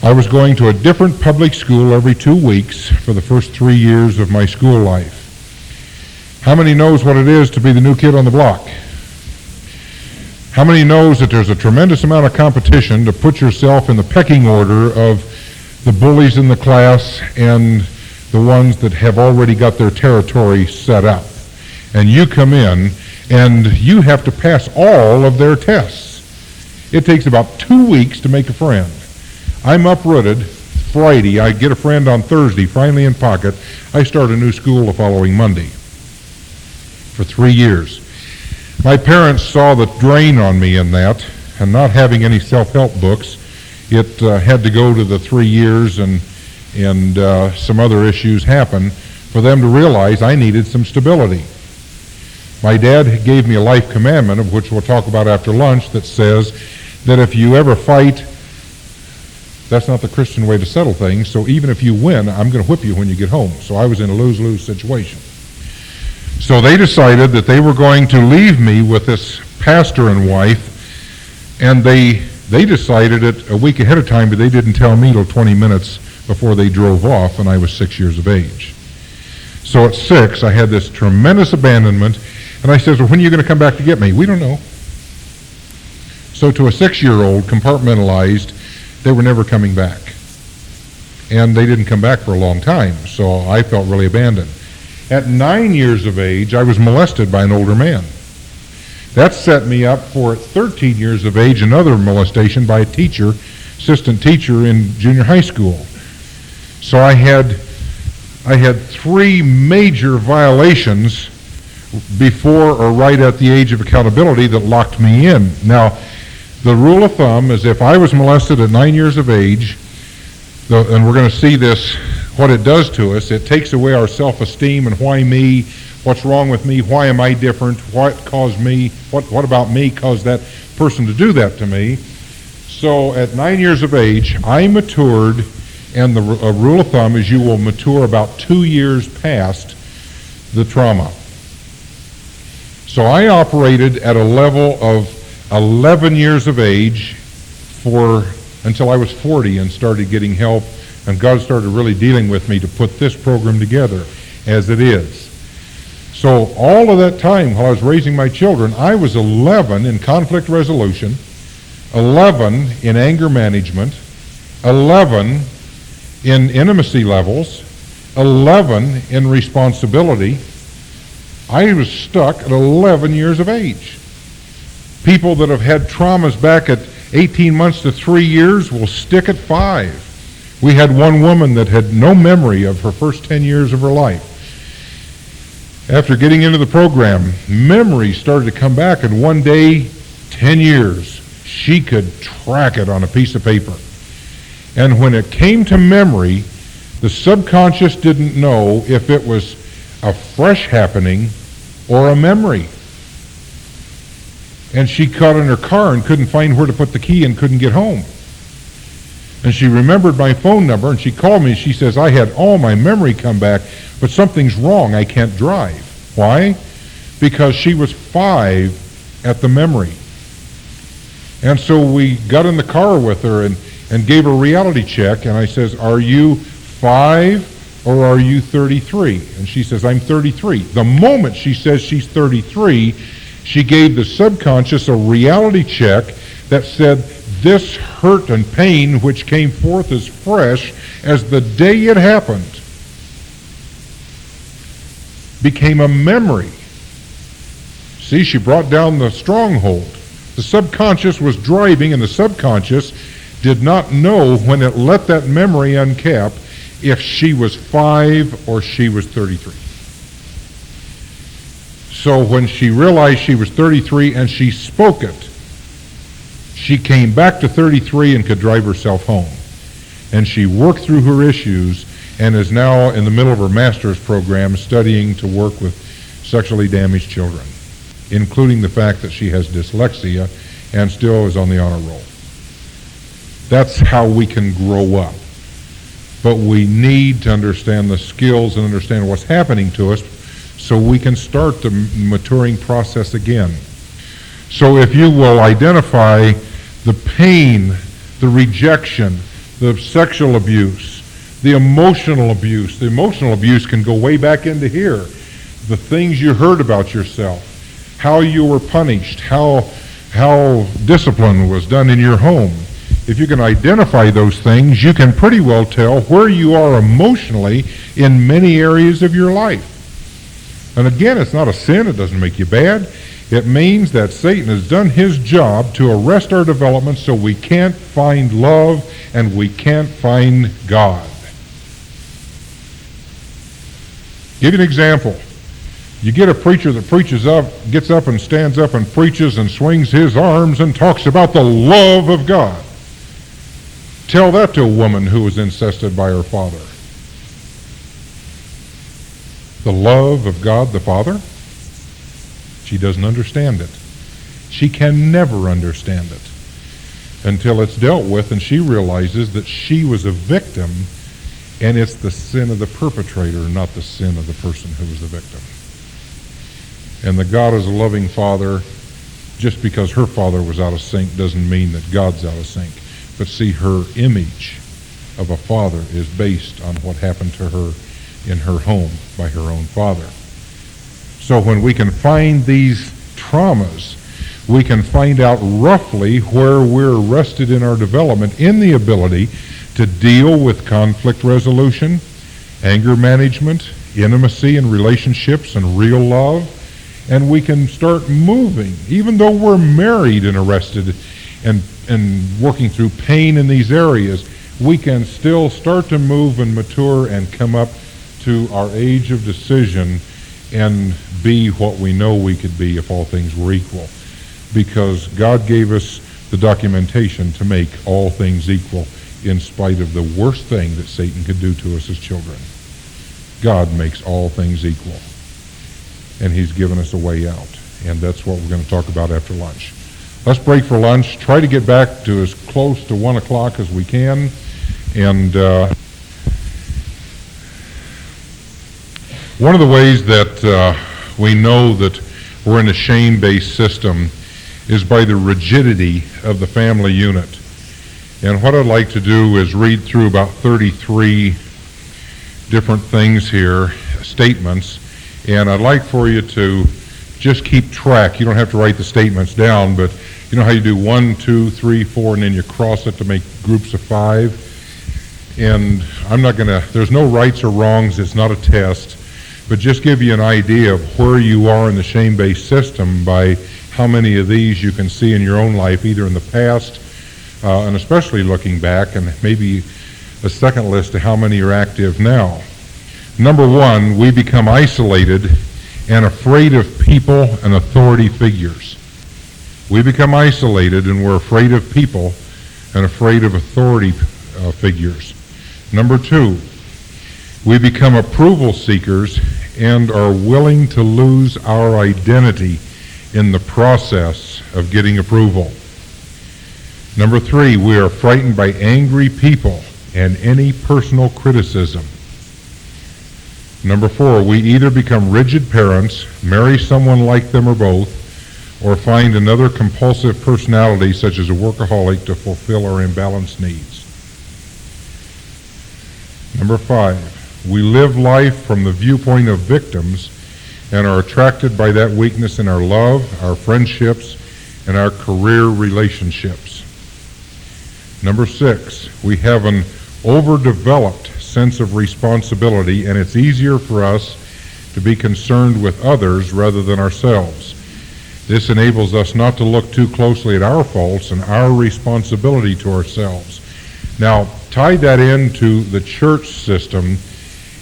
I was going to a different public school every 2 weeks for the first 3 years of my school life. How many knows what it is to be the new kid on the block? How many knows that there's a tremendous amount of competition to put yourself in the pecking order of the bullies in the class and the ones that have already got their territory set up? And you come in and you have to pass all of their tests. It takes about 2 weeks to make a friend. I'm uprooted Friday. I get a friend on Thursday, finally in pocket. I start a new school the following Monday for 3 years. My parents saw the drain on me in that, and not having any self-help books, it had to go to the 3 years, and some other issues happened for them to realize I needed some stability. My dad gave me a life commandment, of which we'll talk about after lunch, that says that if you ever fight, that's not the Christian way to settle things, so even if you win, I'm going to whip you when you get home. So I was in a lose-lose situation. So they decided that they were going to leave me with this pastor and wife, and they decided it a week ahead of time, but they didn't tell me till 20 minutes before they drove off, and I was 6 years of age. So at 6, I had this tremendous abandonment, and I said, well, when are you going to come back to get me? We don't know. So to a 6-year-old, compartmentalized, they were never coming back. And they didn't come back for a long time, so I felt really abandoned. At 9 years of age, I was molested by an older man. That set me up for, at 13 years of age, another molestation by a teacher, assistant teacher in junior high school. So I had 3 major violations before or right at the age of accountability that locked me in. Now, the rule of thumb is if I was molested at 9 years of age, and we're going to see this, what it does to us, it takes away our self-esteem and why me, what's wrong with me, why am I different, what caused me, what about me caused that person to do that to me. So at 9 years of age, I matured, and the rule of thumb is you will mature about 2 years past the trauma. So I operated at a level of 11 years of age until I was 40 and started getting help, and God started really dealing with me to put this program together as it is. So all of that time while I was raising my children, I was 11 in conflict resolution, 11 in anger management, 11 in intimacy levels, 11 in responsibility. I was stuck at 11 years of age. People that have had traumas back at 18 months to 3 years will stick at 5. We had one woman that had no memory of her first 10 years of her life. After getting into the program, memories started to come back, and one day, 10 years, she could track it on a piece of paper. And when it came to memory, the subconscious didn't know if it was a fresh happening or a memory. And she caught in her car and couldn't find where to put the key and couldn't get home. And she remembered my phone number, and she called me. She says, I had all my memory come back, but something's wrong. I can't drive. Why? Because she was 5 at the memory. And so we got in the car with her and gave her a reality check, and I says, are you 5 or are you 33? And she says, I'm 33. The moment she says she's 33, she gave the subconscious a reality check that said this hurt and pain which came forth as fresh as the day it happened became a memory. See, she brought down the stronghold. The subconscious was driving, and the subconscious did not know when it let that memory uncap if she was 5 or she was 33. So when she realized she was 33 and she spoke it, she came back to 33 and could drive herself home. And she worked through her issues and is now in the middle of her master's program studying to work with sexually damaged children, including the fact that she has dyslexia and still is on the honor roll. That's how we can grow up. But we need to understand the skills and understand what's happening to us so we can start the maturing process again. So if you will identify the pain, the rejection, the sexual abuse, the emotional abuse. The emotional abuse can go way back into here. The things you heard about yourself, how you were punished, how discipline was done in your home. If you can identify those things, you can pretty well tell where you are emotionally in many areas of your life. And again, it's not a sin. It doesn't make you bad. It means that Satan has done his job to arrest our development so we can't find love and we can't find God. Give you an example. You get a preacher that gets up and stands up and preaches and swings his arms and talks about the love of God. Tell that to a woman who was incested by her father. The love of God the Father? She doesn't understand it. She can never understand it until it's dealt with and she realizes that she was a victim and it's the sin of the perpetrator, not the sin of the person who was the victim. And that God is a loving Father, just because her father was out of sync doesn't mean that God's out of sync. But see, her image of a father is based on what happened to her in her home by her own father. So when we can find these traumas, we can find out roughly where we're arrested in our development in the ability to deal with conflict resolution, anger management, intimacy and relationships and real love, and we can start moving. Even though we're married and arrested and working through pain in these areas, we can still start to move and mature and come up to our age of decision and be what we know we could be if all things were equal. Because God gave us the documentation to make all things equal in spite of the worst thing that Satan could do to us as children. God makes all things equal. And he's given us a way out. And that's what we're going to talk about after lunch. Let's break for lunch. Try to get back to as close to 1 o'clock as we can. And one of the ways that we know that we're in a shame-based system is by the rigidity of the family unit. And what I'd like to do is read through about 33 different things here, statements, and I'd like for you to just keep track. You don't have to write the statements down, but you know how you do 1, 2, 3, 4, and then you cross it to make groups of 5? And I'm not going to, there's no rights or wrongs, it's not a test, but just give you an idea of where you are in the shame-based system by how many of these you can see in your own life, either in the past, and especially looking back, and maybe a second list of how many are active now. Number 1, we become isolated and afraid of people and authority figures. We become isolated and we're afraid of people and afraid of authority figures. Number 2, we become approval seekers and are willing to lose our identity in the process of getting approval. Number 3, we are frightened by angry people and any personal criticism. Number 4, we either become rigid parents, marry someone like them or both, or find another compulsive personality such as a workaholic to fulfill our imbalanced needs. Number 5, we live life from the viewpoint of victims and are attracted by that weakness in our love, our friendships, and our career relationships. Number 6, we have an overdeveloped sense of responsibility, and it's easier for us to be concerned with others rather than ourselves. This enables us not to look too closely at our faults and our responsibility to ourselves. Now, tie that into the church system,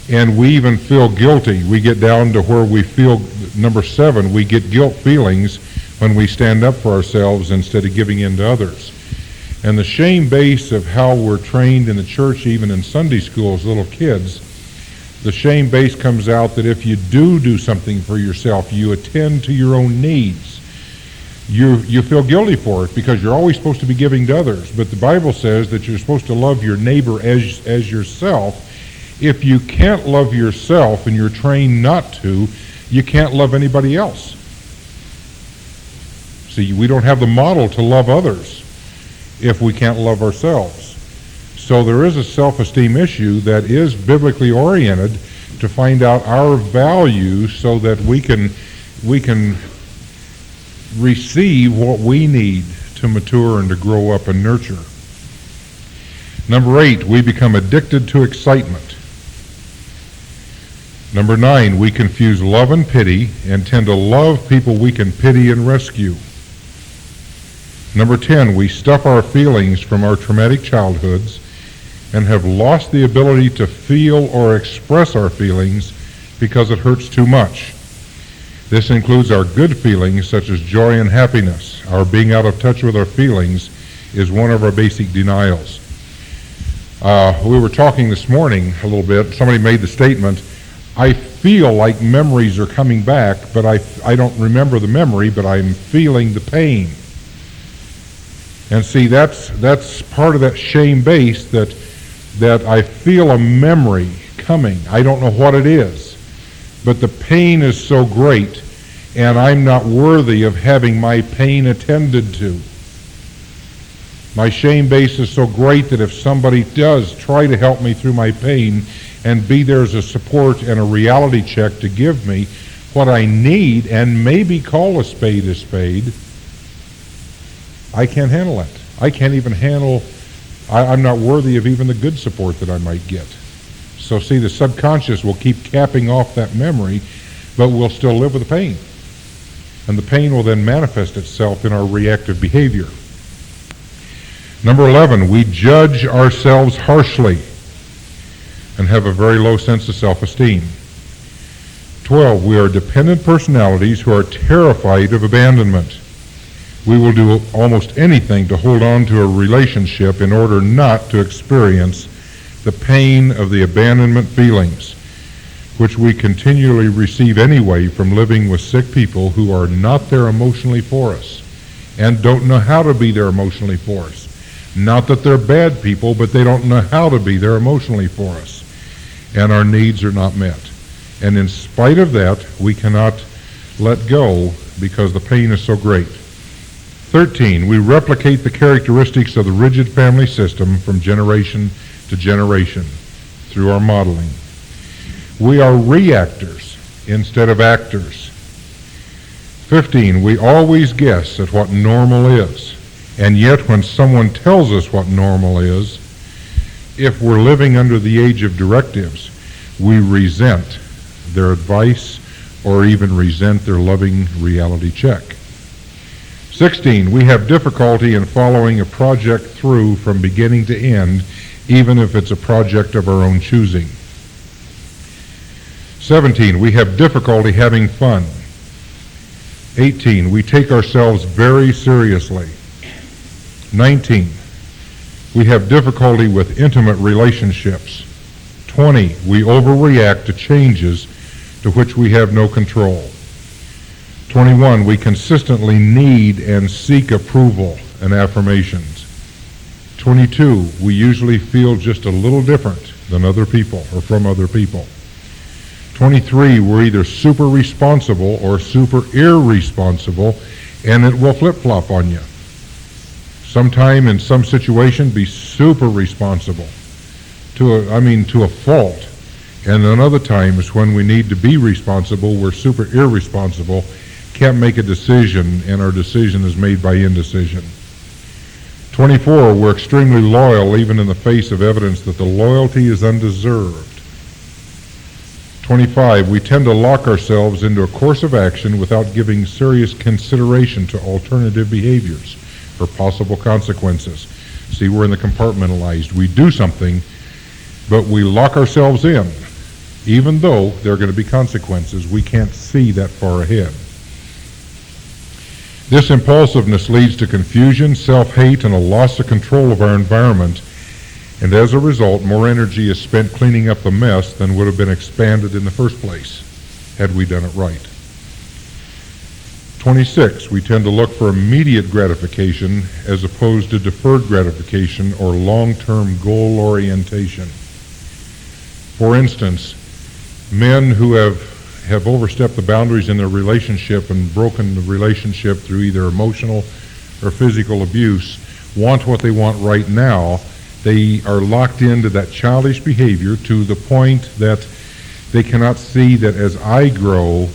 and we even feel guilty. We get down to where we feel, number 7, we get guilt feelings when we stand up for ourselves instead of giving in to others. And the shame base of how we're trained in the church, even in Sunday school as little kids, the shame base comes out that if you do something for yourself, you attend to your own needs, you feel guilty for it because you're always supposed to be giving to others. But the Bible says that you're supposed to love your neighbor as yourself. If you can't love yourself and you're trained not to, you can't love anybody else. See, we don't have the model to love others if we can't love ourselves. So there is a self-esteem issue that is biblically oriented to find out our value so that we can receive what we need to mature and to grow up and nurture. Number 8, we become addicted to excitement. Number 9, we confuse love and pity and tend to love people we can pity and rescue. Number 10, we stuff our feelings from our traumatic childhoods and have lost the ability to feel or express our feelings because it hurts too much. This includes our good feelings such as joy and happiness. Our being out of touch with our feelings is one of our basic denials. We were talking this morning a little bit. Somebody made the statement, I feel like memories are coming back, but I don't remember the memory, but I'm feeling the pain. And see, that's part of that shame base that I feel a memory coming. I don't know what it is, but the pain is so great, and I'm not worthy of having my pain attended to. My shame base is so great that if somebody does try to help me through my pain and be there as a support and a reality check to give me what I need and maybe call a spade, I can't handle it. I can't even handle, I'm not worthy of even the good support that I might get. So see, the subconscious will keep capping off that memory, but we'll still live with the pain. And the pain will then manifest itself in our reactive behavior. Number 11, we judge ourselves harshly and have a very low sense of self-esteem. 12, we are dependent personalities who are terrified of abandonment. We will do almost anything to hold on to a relationship in order not to experience the pain of the abandonment feelings, which we continually receive anyway from living with sick people who are not there emotionally for us and don't know how to be there emotionally for us. Not that they're bad people, but they don't know how to be there emotionally for us. And our needs are not met. And in spite of that, we cannot let go because the pain is so great. 13, we replicate the characteristics of the rigid family system from generation to generation through our modeling. We are reactors instead of actors. 15, we always guess at what normal is. And yet when someone tells us what normal is, if we're living under the age of directives, we resent their advice or even resent their loving reality check. 16, we have difficulty in following a project through from beginning to end, even if it's a project of our own choosing. 17, we have difficulty having fun. 18, we take ourselves very seriously. 19, we have difficulty with intimate relationships. 20, we overreact to changes to which we have no control. 21, we consistently need and seek approval and affirmations. 22, we usually feel just a little different than other people or from other people. 23, we're either super responsible or super irresponsible, and it will flip-flop on you. Sometime in some situation, be super responsible to a fault. And then other times when we need to be responsible, we're super irresponsible, can't make a decision, and our decision is made by indecision. 24, we're extremely loyal even in the face of evidence that the loyalty is undeserved. 25, we tend to lock ourselves into a course of action without giving serious consideration to alternative behaviors or possible consequences. See, we're in the compartmentalized. We do something, but we lock ourselves in. Even though there are going to be consequences, we can't see that far ahead. This impulsiveness leads to confusion, self-hate, and a loss of control of our environment, and as a result, more energy is spent cleaning up the mess than would have been expanded in the first place, had we done it right. 26, we tend to look for immediate gratification as opposed to deferred gratification or long-term goal orientation. For instance, men who have overstepped the boundaries in their relationship and broken the relationship through either emotional or physical abuse want what they want right now. They are locked into that childish behavior to the point that they cannot see that as I grow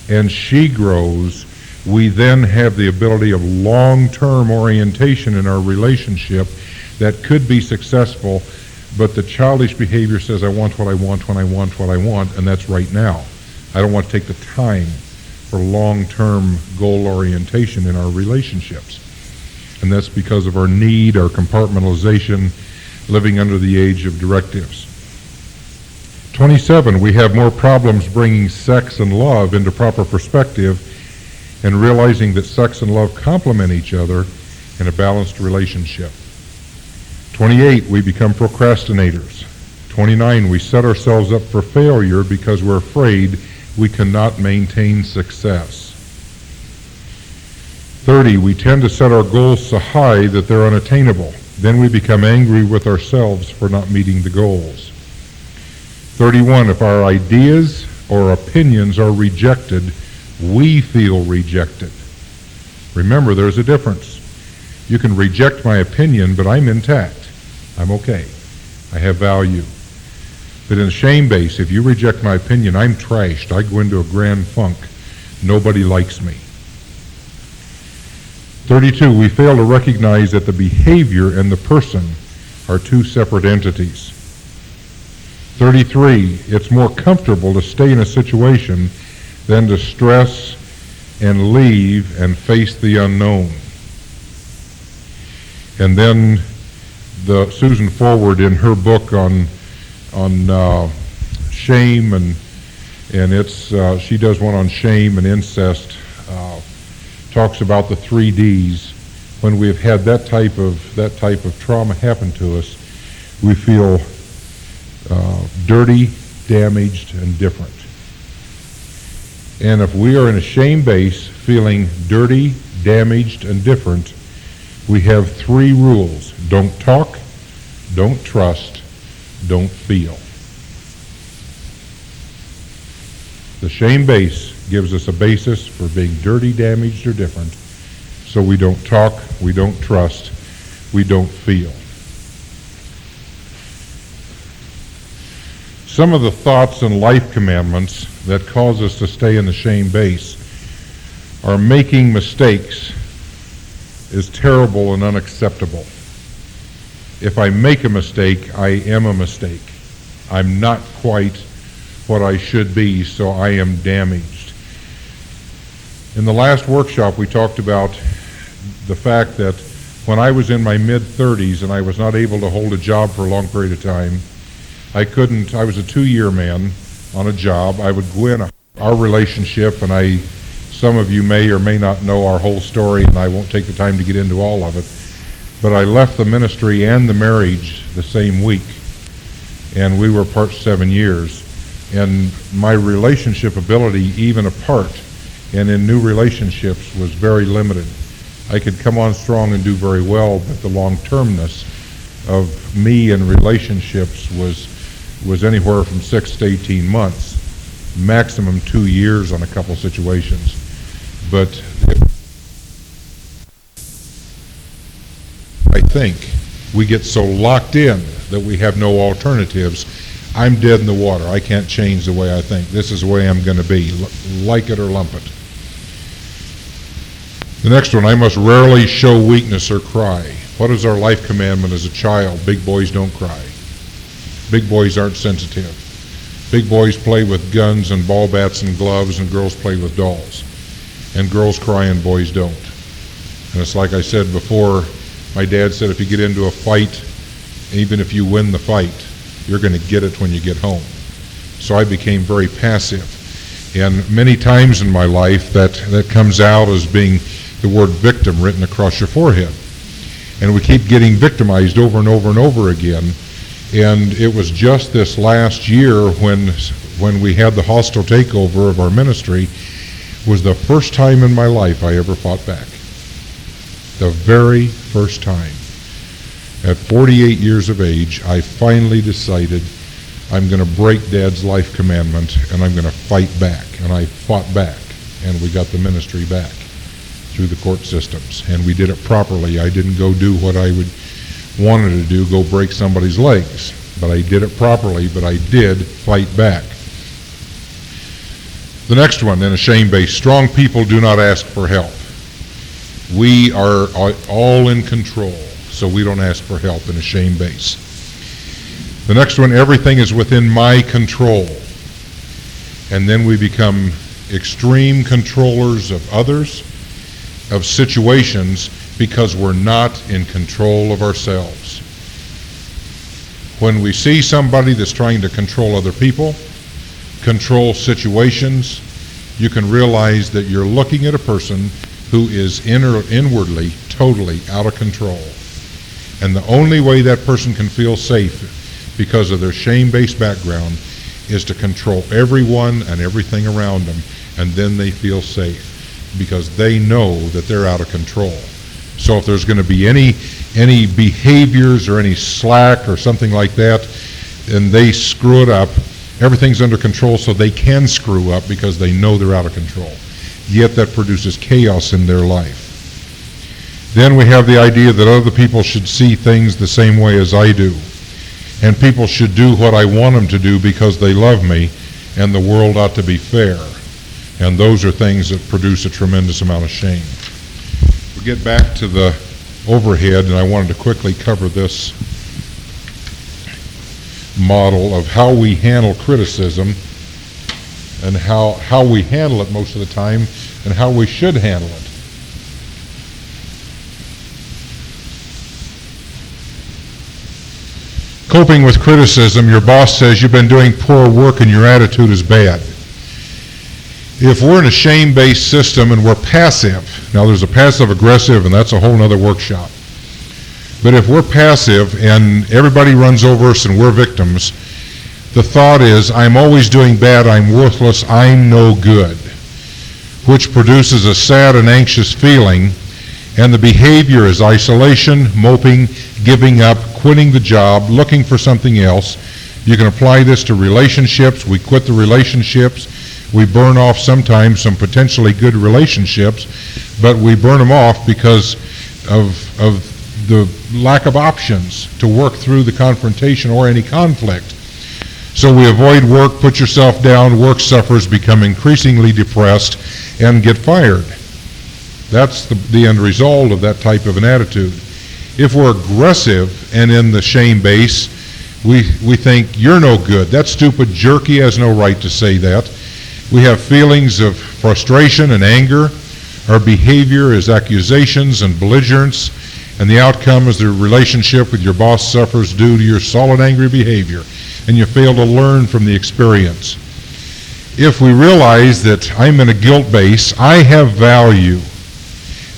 and she grows, we then have the ability of long-term orientation in our relationship that could be successful, but the childish behavior says, I want what I want when I want what I want, and that's right now. I don't want to take the time for long-term goal orientation in our relationships. And that's because of our need, our compartmentalization, living under the age of directives. 27, we have more problems bringing sex and love into proper perspective and realizing that sex and love complement each other in a balanced relationship. 28, we become procrastinators. 29, we set ourselves up for failure because we're afraid we cannot maintain success. 30, we tend to set our goals so high that they're unattainable. Then we become angry with ourselves for not meeting the goals. 31, if our ideas or opinions are rejected, we feel rejected. Remember, there's a difference. You can reject my opinion, but I'm intact. I'm okay. I have value. But in shame base, if you reject my opinion, I'm trashed. I go into a grand funk. Nobody likes me. 32, we fail to recognize that the behavior and the person are two separate entities. 33, it's more comfortable to stay in a situation than to stress and leave and face the unknown. And then Susan Forward in her book on shame and it's she does one on shame and incest. Talks about the 3 Ds. When we have had that type of trauma happen to us, we feel dirty, damaged, and different. And if we are in a shame base, feeling dirty, damaged, and different, we have 3 rules: don't talk, don't trust, don't feel. The shame base gives us a basis for being dirty, damaged, or different, so we don't talk, we don't trust, we don't feel. Some of the thoughts and life commandments that cause us to stay in the shame base are making mistakes is terrible and unacceptable. If I make a mistake, I am a mistake. I'm not quite what I should be, so I am damaged. In the last workshop, we talked about the fact that when I was in my mid-30s and I was not able to hold a job for a long period of time, I was a 2-year man on a job. I would go in our relationship, and some of you may or may not know our whole story, and I won't take the time to get into all of it, but I left the ministry and the marriage the same week, and we were apart 7 years, and my relationship ability, even apart and in new relationships, was very limited. I could come on strong and do very well, but the long-termness of me in relationships was anywhere from 6 to 18 months, maximum 2 years on a couple situations. But I think we get so locked in that we have no alternatives. I'm dead in the water. I can't change the way I think. This is the way I'm going to be, like it or lump it. The next one, I must rarely show weakness or cry. What is our life commandment as a child? Big boys don't cry. Big boys aren't sensitive. Big boys play with guns and ball bats and gloves, and girls play with dolls. And girls cry and boys don't. And it's like I said before, my dad said if you get into a fight, even if you win the fight, you're going to get it when you get home. So I became very passive. And many times in my life that comes out as being the word victim written across your forehead. And we keep getting victimized over and over and over again. And it was just this last year when we had the hostile takeover of our ministry was the first time in my life I ever fought back. The very first time. At 48 years of age, I finally decided I'm going to break Dad's life commandment and I'm going to fight back. And I fought back, and we got the ministry back through the court systems. And we did it properly. I didn't go do what wanted to do, go break somebody's legs. But I did it properly, but I did fight back. The next one, in a shame base, strong people do not ask for help. We are all in control, so we don't ask for help in a shame base. The next one, everything is within my control. And then we become extreme controllers of others, of situations, because we're not in control of ourselves. When we see somebody that's trying to control other people, control situations, you can realize that you're looking at a person who is inwardly totally out of control. And the only way that person can feel safe because of their shame-based background is to control everyone and everything around them, and then they feel safe because they know that they're out of control. So if there's going to be any behaviors or any slack or something like that, and they screw it up, everything's under control so they can screw up because they know they're out of control. Yet that produces chaos in their life. Then we have the idea that other people should see things the same way as I do. And people should do what I want them to do because they love me, and the world ought to be fair. And those are things that produce a tremendous amount of shame. We get back to the overhead, and I wanted to quickly cover this model of how we handle criticism and how we handle it most of the time and how we should handle it. Coping with criticism, your boss says you've been doing poor work and your attitude is bad. If we're in a shame-based system and we're passive, now there's a passive-aggressive, and that's a whole other workshop. But if we're passive and everybody runs over us and we're victims, the thought is, I'm always doing bad, I'm worthless, I'm no good, which produces a sad and anxious feeling, and the behavior is isolation, moping, giving up, quitting the job, looking for something else. You can apply this to relationships. We quit the relationships. We burn off sometimes some potentially good relationships, but we burn them off because of the lack of options to work through the confrontation or any conflict. So we avoid work, put yourself down, work suffers, become increasingly depressed, and get fired. That's the end result of that type of an attitude. If we're aggressive and in the shame base, we think, you're no good. That stupid jerk, he has no right to say that. We have feelings of frustration and anger. Our behavior is accusations and belligerence, and the outcome is the relationship with your boss suffers due to your solid angry behavior, and you fail to learn from the experience. If we realize that I'm in a guilt base, I have value,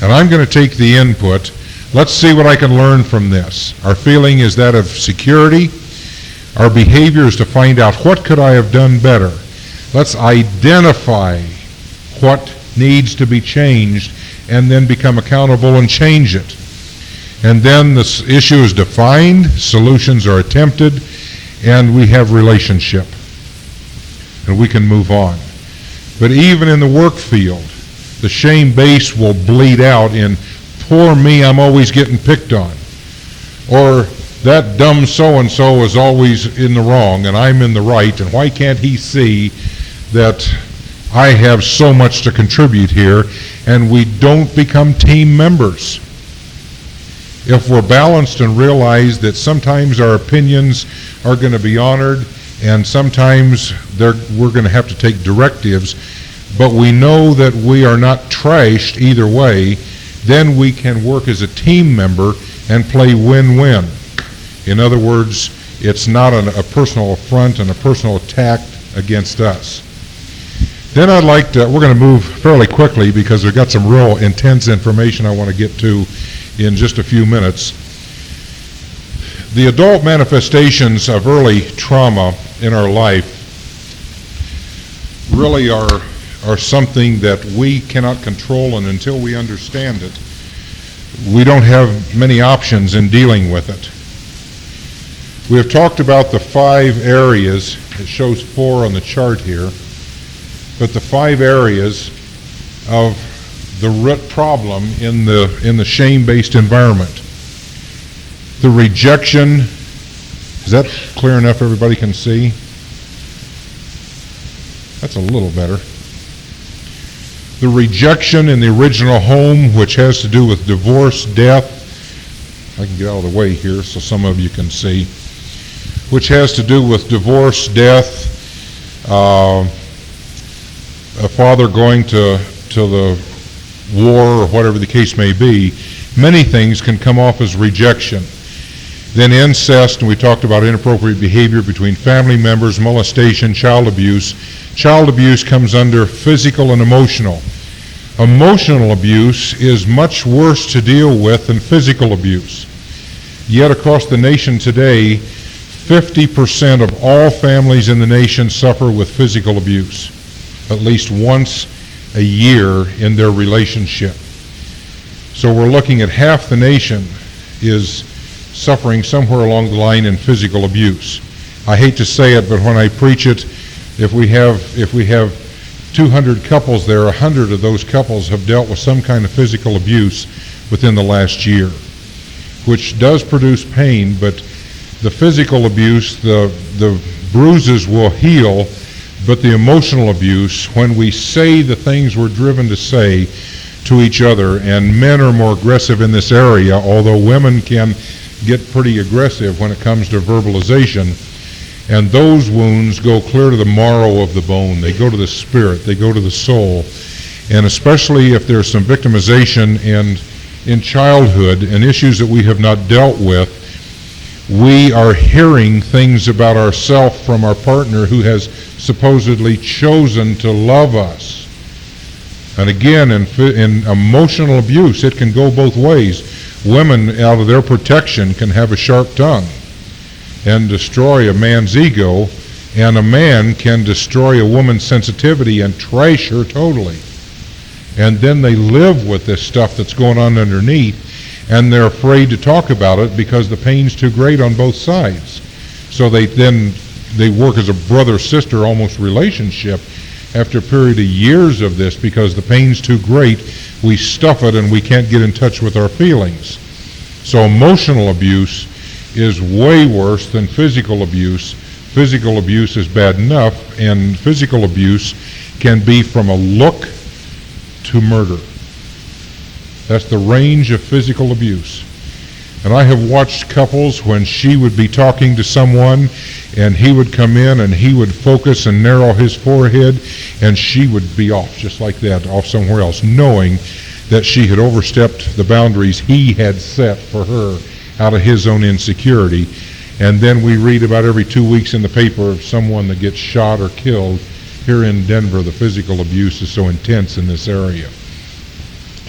and I'm going to take the input. Let's see what I can learn from this. Our feeling is that of security. Our behavior is to find out, what could I have done better? Let's identify what needs to be changed and then become accountable and change it. And then the issue is defined, solutions are attempted, and we have relationship. And we can move on. But even in the work field, the shame base will bleed out in, poor me, I'm always getting picked on. Or, that dumb so-and-so is always in the wrong and I'm in the right, and why can't he see that I have so much to contribute here? And we don't become team members. If we're balanced and realize that sometimes our opinions are going to be honored and sometimes we're going to have to take directives, but we know that we are not trashed either way, then we can work as a team member and play win-win. In other words, it's not a personal affront and a personal attack against us. Then we're going to move fairly quickly because we've got some real intense information I want to get to in just a few minutes. The adult manifestations of early trauma in our life really are something that we cannot control, and until we understand it, we don't have many options in dealing with it. We have talked about the 5 areas. It shows 4 on the chart here, but the 5 areas of the root problem in the shame-based environment. The rejection, is that clear enough everybody can see? That's a little better. The rejection in the original home, which has to do with divorce, death. I can get out of the way here so some of you can see. Which has to do with divorce, death, a father going to the war or whatever the case may be. Many things can come off as rejection. Then incest, and we talked about inappropriate behavior between family members, molestation, child abuse. Child abuse comes under physical and emotional. Emotional abuse is much worse to deal with than physical abuse. Yet across the nation today, 50% of all families in the nation suffer with physical abuse, at least once a year in their relationship. So we're looking at half the nation is suffering somewhere along the line in physical abuse. I hate to say it, but when I preach it, if we have 200 couples there, 100 of those couples have dealt with some kind of physical abuse within the last year, which does produce pain, but the physical abuse, the bruises will heal, but the emotional abuse, when we say the things we're driven to say to each other, and men are more aggressive in this area, although women can get pretty aggressive when it comes to verbalization, and those wounds go clear to the marrow of the bone. They go to the spirit, they go to the soul, and especially if there's some victimization and in childhood and issues that we have not dealt with, we are hearing things about ourselves from our partner who has supposedly chosen to love us. And again, in emotional abuse, it can go both ways. Women, out of their protection, can have a sharp tongue and destroy a man's ego, and a man can destroy a woman's sensitivity and trash her totally. And then they live with this stuff that's going on underneath, and they're afraid to talk about it because the pain's too great on both sides. So they work as a brother-sister almost relationship after a period of years of this because the pain's too great. We stuff it and we can't get in touch with our feelings. So emotional abuse is way worse than physical abuse. Physical abuse is bad enough, and physical abuse can be from a look to murder. That's the range of physical abuse. And I have watched couples when she would be talking to someone and he would come in and he would focus and narrow his forehead and she would be off just like that, off somewhere else, knowing that she had overstepped the boundaries he had set for her out of his own insecurity. And then we read about every 2 weeks in the paper of someone that gets shot or killed. Here in Denver, the physical abuse is so intense in this area.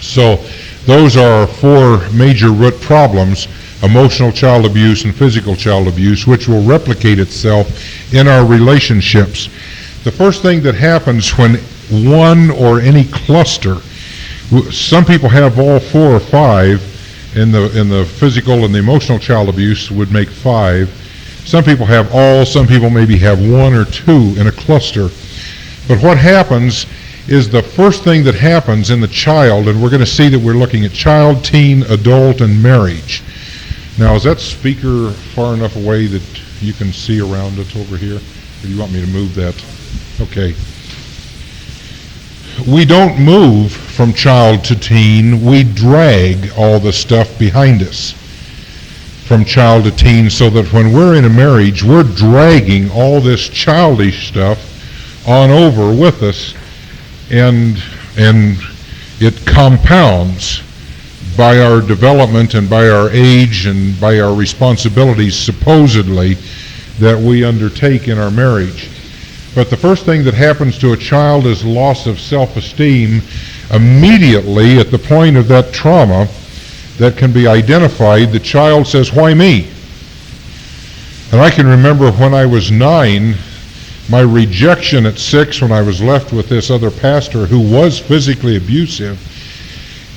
So those are our four major root problems: emotional child abuse and physical child abuse, which will replicate itself in our relationships. The first thing that happens when one or any cluster, some people have all 4 or 5 in the physical and the emotional child abuse would make 5. Some people have all, some people maybe have 1 or 2 in a cluster. But what happens is the first thing that happens in the child, and we're going to see that we're looking at child, teen, adult, and marriage. Now, is that speaker far enough away that you can see around it over here? Or do you want me to move that? Okay. We don't move from child to teen. We drag all the stuff behind us from child to teen, so that when we're in a marriage, we're dragging all this childish stuff on over with us, and it compounds by our development and by our age and by our responsibilities supposedly that we undertake in our marriage. But the first thing that happens to a child is loss of self-esteem immediately at the point of that trauma that can be identified. The child says, "Why me?" And I can remember when I was 9, my rejection at 6, when I was left with this other pastor who was physically abusive,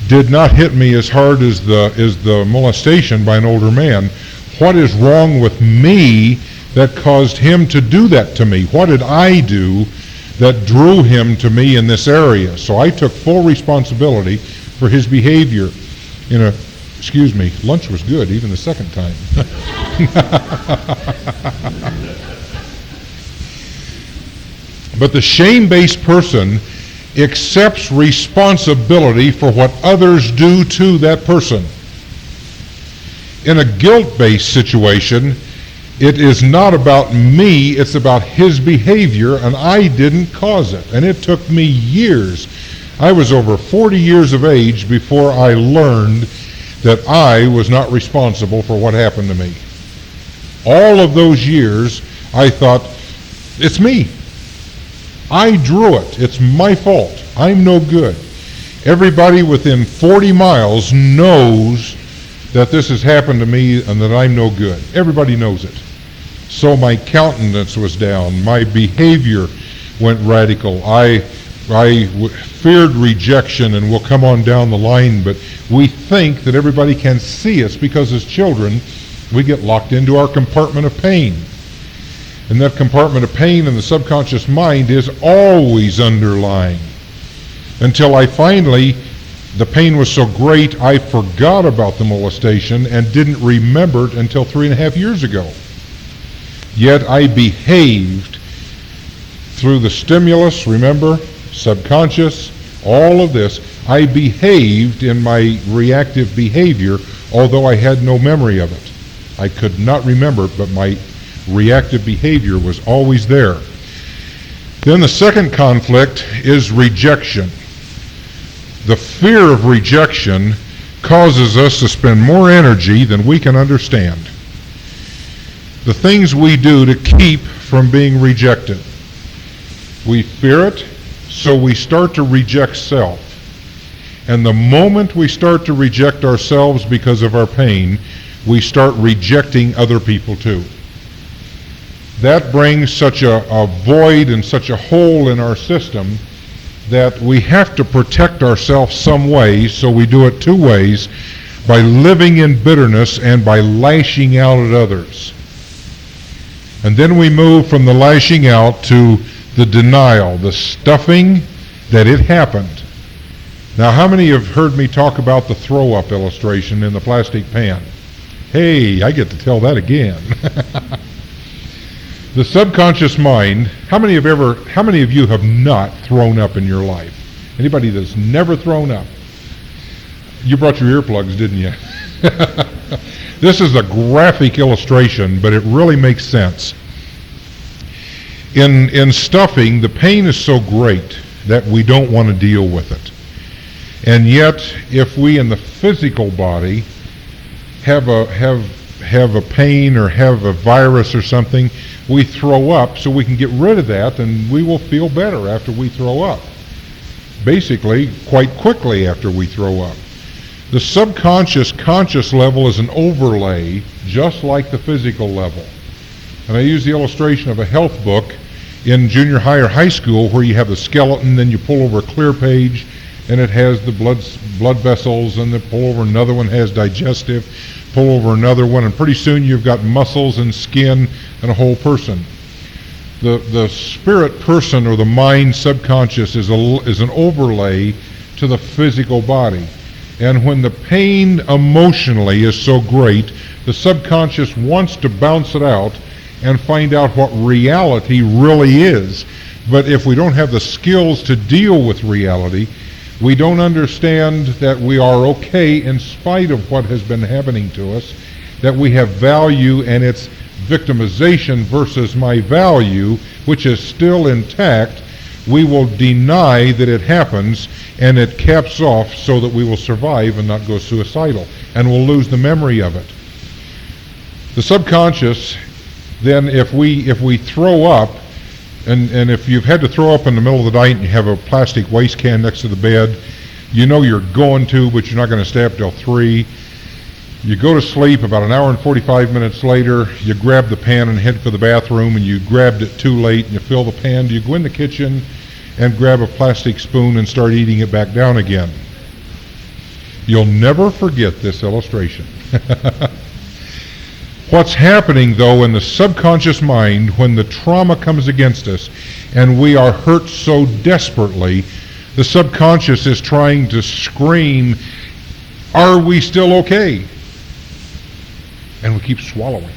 did not hit me as hard as the molestation by an older man. What is wrong with me that caused him to do that to me? What did I do that drew him to me in this area? So I took full responsibility for his behavior. In a excuse me, lunch was good even the second time. But the shame-based person accepts responsibility for what others do to that person. In a guilt-based situation, it is not about me, it's about his behavior, and I didn't cause it. And it took me years. I was over 40 years of age before I learned that I was not responsible for what happened to me. All of those years, I thought, it's me. I drew it. It's my fault. I'm no good. Everybody within 40 miles knows that this has happened to me and that I'm no good. Everybody knows it. So my countenance was down. My behavior went radical. I feared rejection, and we'll come on down the line, but we think that everybody can see us because as children, we get locked into our compartment of pain. And that compartment of pain in the subconscious mind is always underlying. Until I finally, the pain was so great, I forgot about the molestation and didn't remember it until 3.5 years ago. Yet I behaved through the stimulus, remember, subconscious, all of this. I behaved in my reactive behavior, although I had no memory of it. I could not remember it, but my reactive behavior was always there. Then the second conflict is rejection. The fear of rejection causes us to spend more energy than we can understand. The things we do to keep from being rejected. We fear it, so we start to reject self. And the moment we start to reject ourselves because of our pain, we start rejecting other people too. That brings such a void and such a hole in our system that we have to protect ourselves some way, so we do it two ways, by living in bitterness and by lashing out at others. And then we move from the lashing out to the denial, the stuffing that it happened. Now, how many have heard me talk about the throw-up illustration in the plastic pan? Hey, I get to tell that again. The subconscious mind, how many of you have not thrown up in your life? Anybody that's never thrown up? You brought your earplugs, didn't you? This is a graphic illustration, but it really makes sense. In stuffing, the pain is so great that we don't want to deal with it. And yet, if we in the physical body have a pain or have a virus or something, we throw up so we can get rid of that, and we will feel better after we throw up. Basically, quite quickly after we throw up. The subconscious conscious level is an overlay, just like the physical level. And I use the illustration of a health book in junior high or high school where you have the skeleton, then you pull over a clear page, and it has the blood vessels, and then pull over another one has digestive, pull over another one, and pretty soon you've got muscles and skin and a whole person. The spirit person or the mind subconscious is an overlay to the physical body. And when the pain emotionally is so great, the subconscious wants to bounce it out and find out what reality really is. But if we don't have the skills to deal with reality, we don't understand that we are okay in spite of what has been happening to us, that we have value, and it's victimization versus my value, which is still intact. We will deny that it happens, and it caps off so that we will survive and not go suicidal, and we'll lose the memory of it. The subconscious, then, if we throw up, and if you've had to throw up in the middle of the night and you have a plastic waste can next to the bed, you know you're going to, but you're not going to stay up till 3. You go to sleep, about an hour and 45 minutes later, you grab the pan and head for the bathroom, and you grabbed it too late, and you fill the pan. Do you go in the kitchen and grab a plastic spoon and start eating it back down again? You'll never forget this illustration. What's happening, though, in the subconscious mind when the trauma comes against us and we are hurt so desperately, the subconscious is trying to scream, Are we still okay? And we keep swallowing.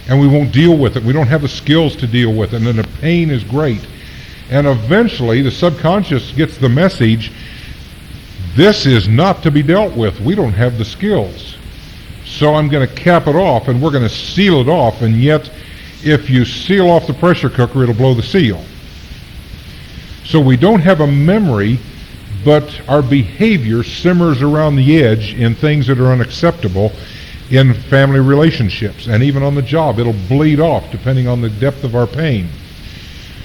And we won't deal with it. We don't have the skills to deal with it, and the pain is great. And eventually, the subconscious gets the message, this is not to be dealt with. We don't have the skills. So I'm going to cap it off, and we're going to seal it off, and yet, if you seal off the pressure cooker, it'll blow the seal. So we don't have a memory, but our behavior simmers around the edge in things that are unacceptable in family relationships, and even on the job. It'll bleed off depending on the depth of our pain.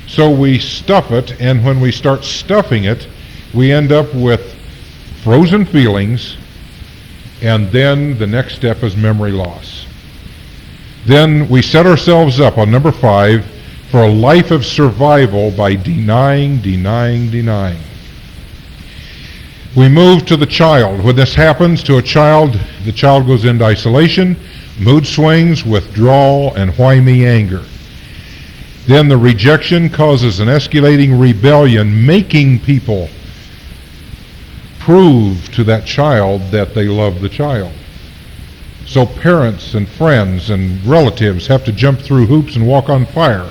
So we stuff it, and when we start stuffing it, we end up with frozen feelings, and then the next step is memory loss. Then we set ourselves up on number 5 for a life of survival by denying. We move to the child. When this happens to a child, the child goes into isolation, mood swings, withdrawal, and why me anger. Then the rejection causes an escalating rebellion, making people prove to that child that they love the child. So parents and friends and relatives have to jump through hoops and walk on fire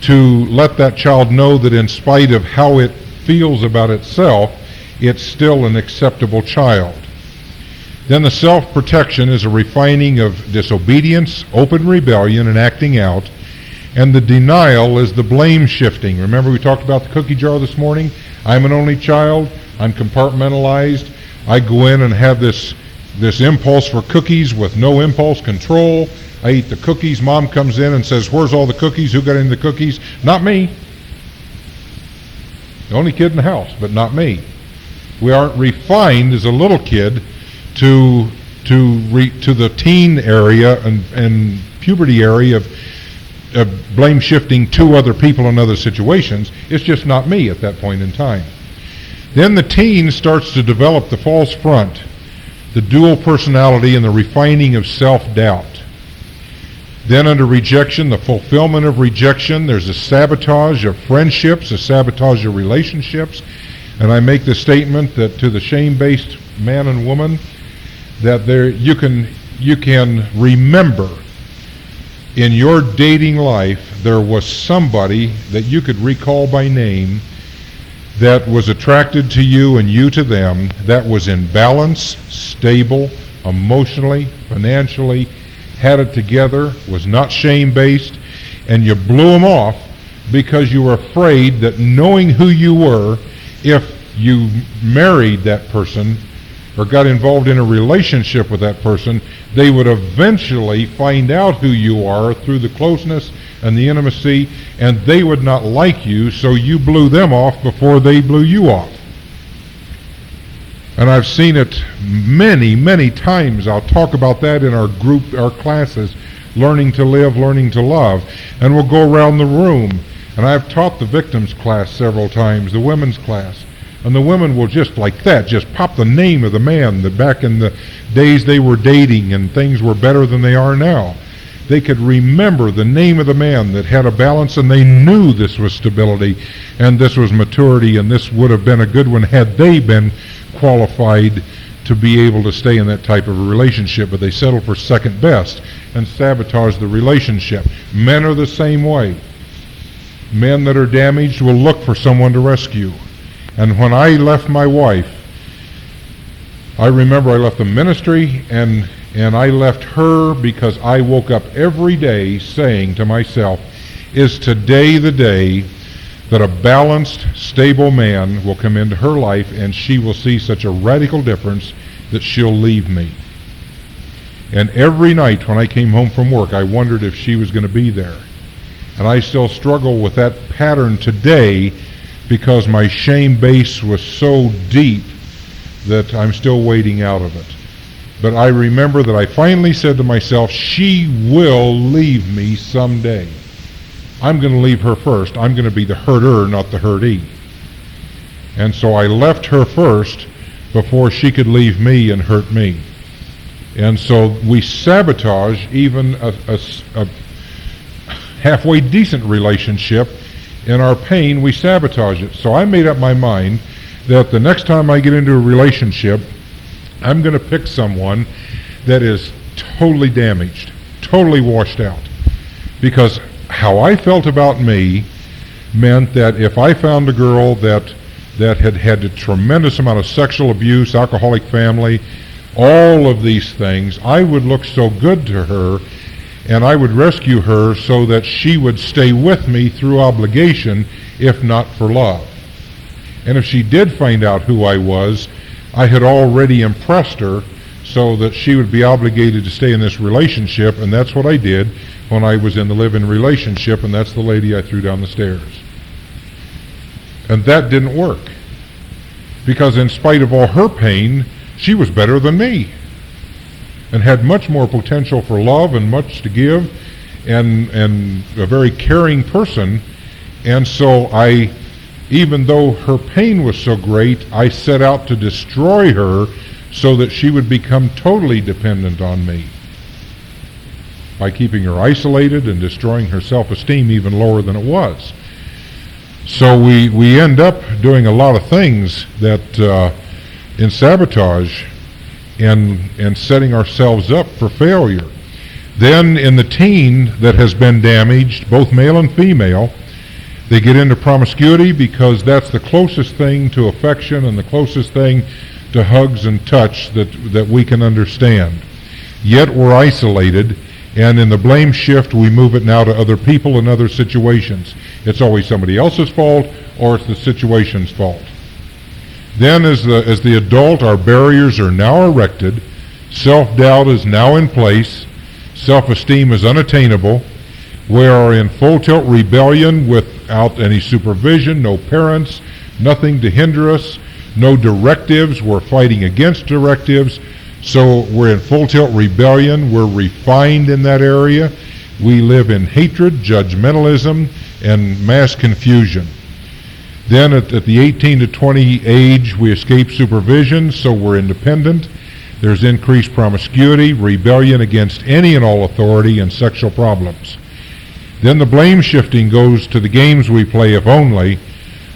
to let that child know that in spite of how it feels about itself, it's still an acceptable child. Then the self-protection is a refining of disobedience, open rebellion, and acting out. And the denial is the blame shifting. Remember we talked about the cookie jar this morning? I'm an only child. I'm compartmentalized. I go in and have this impulse for cookies with no impulse control. I eat the cookies. Mom comes in and says, where's all the cookies? Who got into the cookies? Not me. The only kid in the house, but not me. We aren't refined as a little kid to the teen area and puberty area of blame shifting to other people in other situations. It's just not me at that point in time. Then the teen starts to develop the false front, the dual personality, and the refining of self-doubt. Then under rejection, the fulfillment of rejection, there's a sabotage of friendships, a sabotage of relationships. And I make the statement that to the shame-based man and woman, that you can remember in your dating life there was somebody that you could recall by name that was attracted to you and you to them, that was in balance, stable, emotionally, financially, had it together, was not shame-based, and you blew them off because you were afraid that knowing who you were, if you married that person or got involved in a relationship with that person, they would eventually find out who you are through the closeness and the intimacy, and they would not like you, so you blew them off before they blew you off. And I've seen it many, many times. I'll talk about that in our group, our classes, Learning to Live, Learning to Love, and we'll go around the room. And I've taught the victims class several times, the women's class. And the women will just like that, just pop the name of the man that back in the days they were dating and things were better than they are now. They could remember the name of the man that had a balance, and they knew this was stability and this was maturity, and this would have been a good one had they been qualified to be able to stay in that type of a relationship, but they settled for second best and sabotage the relationship. Men are the same way. Men that are damaged will look for someone to rescue. And when I left my wife, I remember I left the ministry and I left her because I woke up every day saying to myself, is today the day that a balanced, stable man will come into her life and she will see such a radical difference that she'll leave me. And every night when I came home from work, I wondered if she was going to be there. And I still struggle with that pattern today because my shame base was so deep that I'm still wading out of it. But I remember that I finally said to myself, she will leave me someday. I'm going to leave her first. I'm going to be the hurter, not the hurtee. And so I left her first before she could leave me and hurt me. And so we sabotage even a halfway decent relationship. In our pain, we sabotage it. So I made up my mind that the next time I get into a relationship, I'm going to pick someone that is totally damaged, totally washed out. Because how I felt about me meant that if I found a girl that had had a tremendous amount of sexual abuse, alcoholic family, all of these things, I would look so good to her, and I would rescue her so that she would stay with me through obligation, if not for love. And if she did find out who I was, I had already impressed her so that she would be obligated to stay in this relationship, and that's what I did when I was in the live-in relationship, and that's the lady I threw down the stairs. And that didn't work, because in spite of all her pain, she was better than me and had much more potential for love and much to give, and a very caring person. And so even though her pain was so great, I set out to destroy her so that she would become totally dependent on me, by keeping her isolated and destroying her self-esteem even lower than it was. So we end up doing a lot of things that in sabotage and setting ourselves up for failure. Then in the teen that has been damaged, both male and female, they get into promiscuity because that's the closest thing to affection and the closest thing to hugs and touch that we can understand. Yet we're isolated, and in the blame shift we move it now to other people and other situations. It's always somebody else's fault, or it's the situation's fault. Then as the adult, our barriers are now erected, self-doubt is now in place, self-esteem is unattainable, we are in full-tilt rebellion without any supervision, no parents, nothing to hinder us, no directives, we're fighting against directives, so we're in full-tilt rebellion, we're refined in that area, we live in hatred, judgmentalism, and mass confusion. Then at the 18 to 20 age, we escape supervision, so we're independent. There's increased promiscuity, rebellion against any and all authority, and sexual problems. Then the blame shifting goes to the games we play, if only.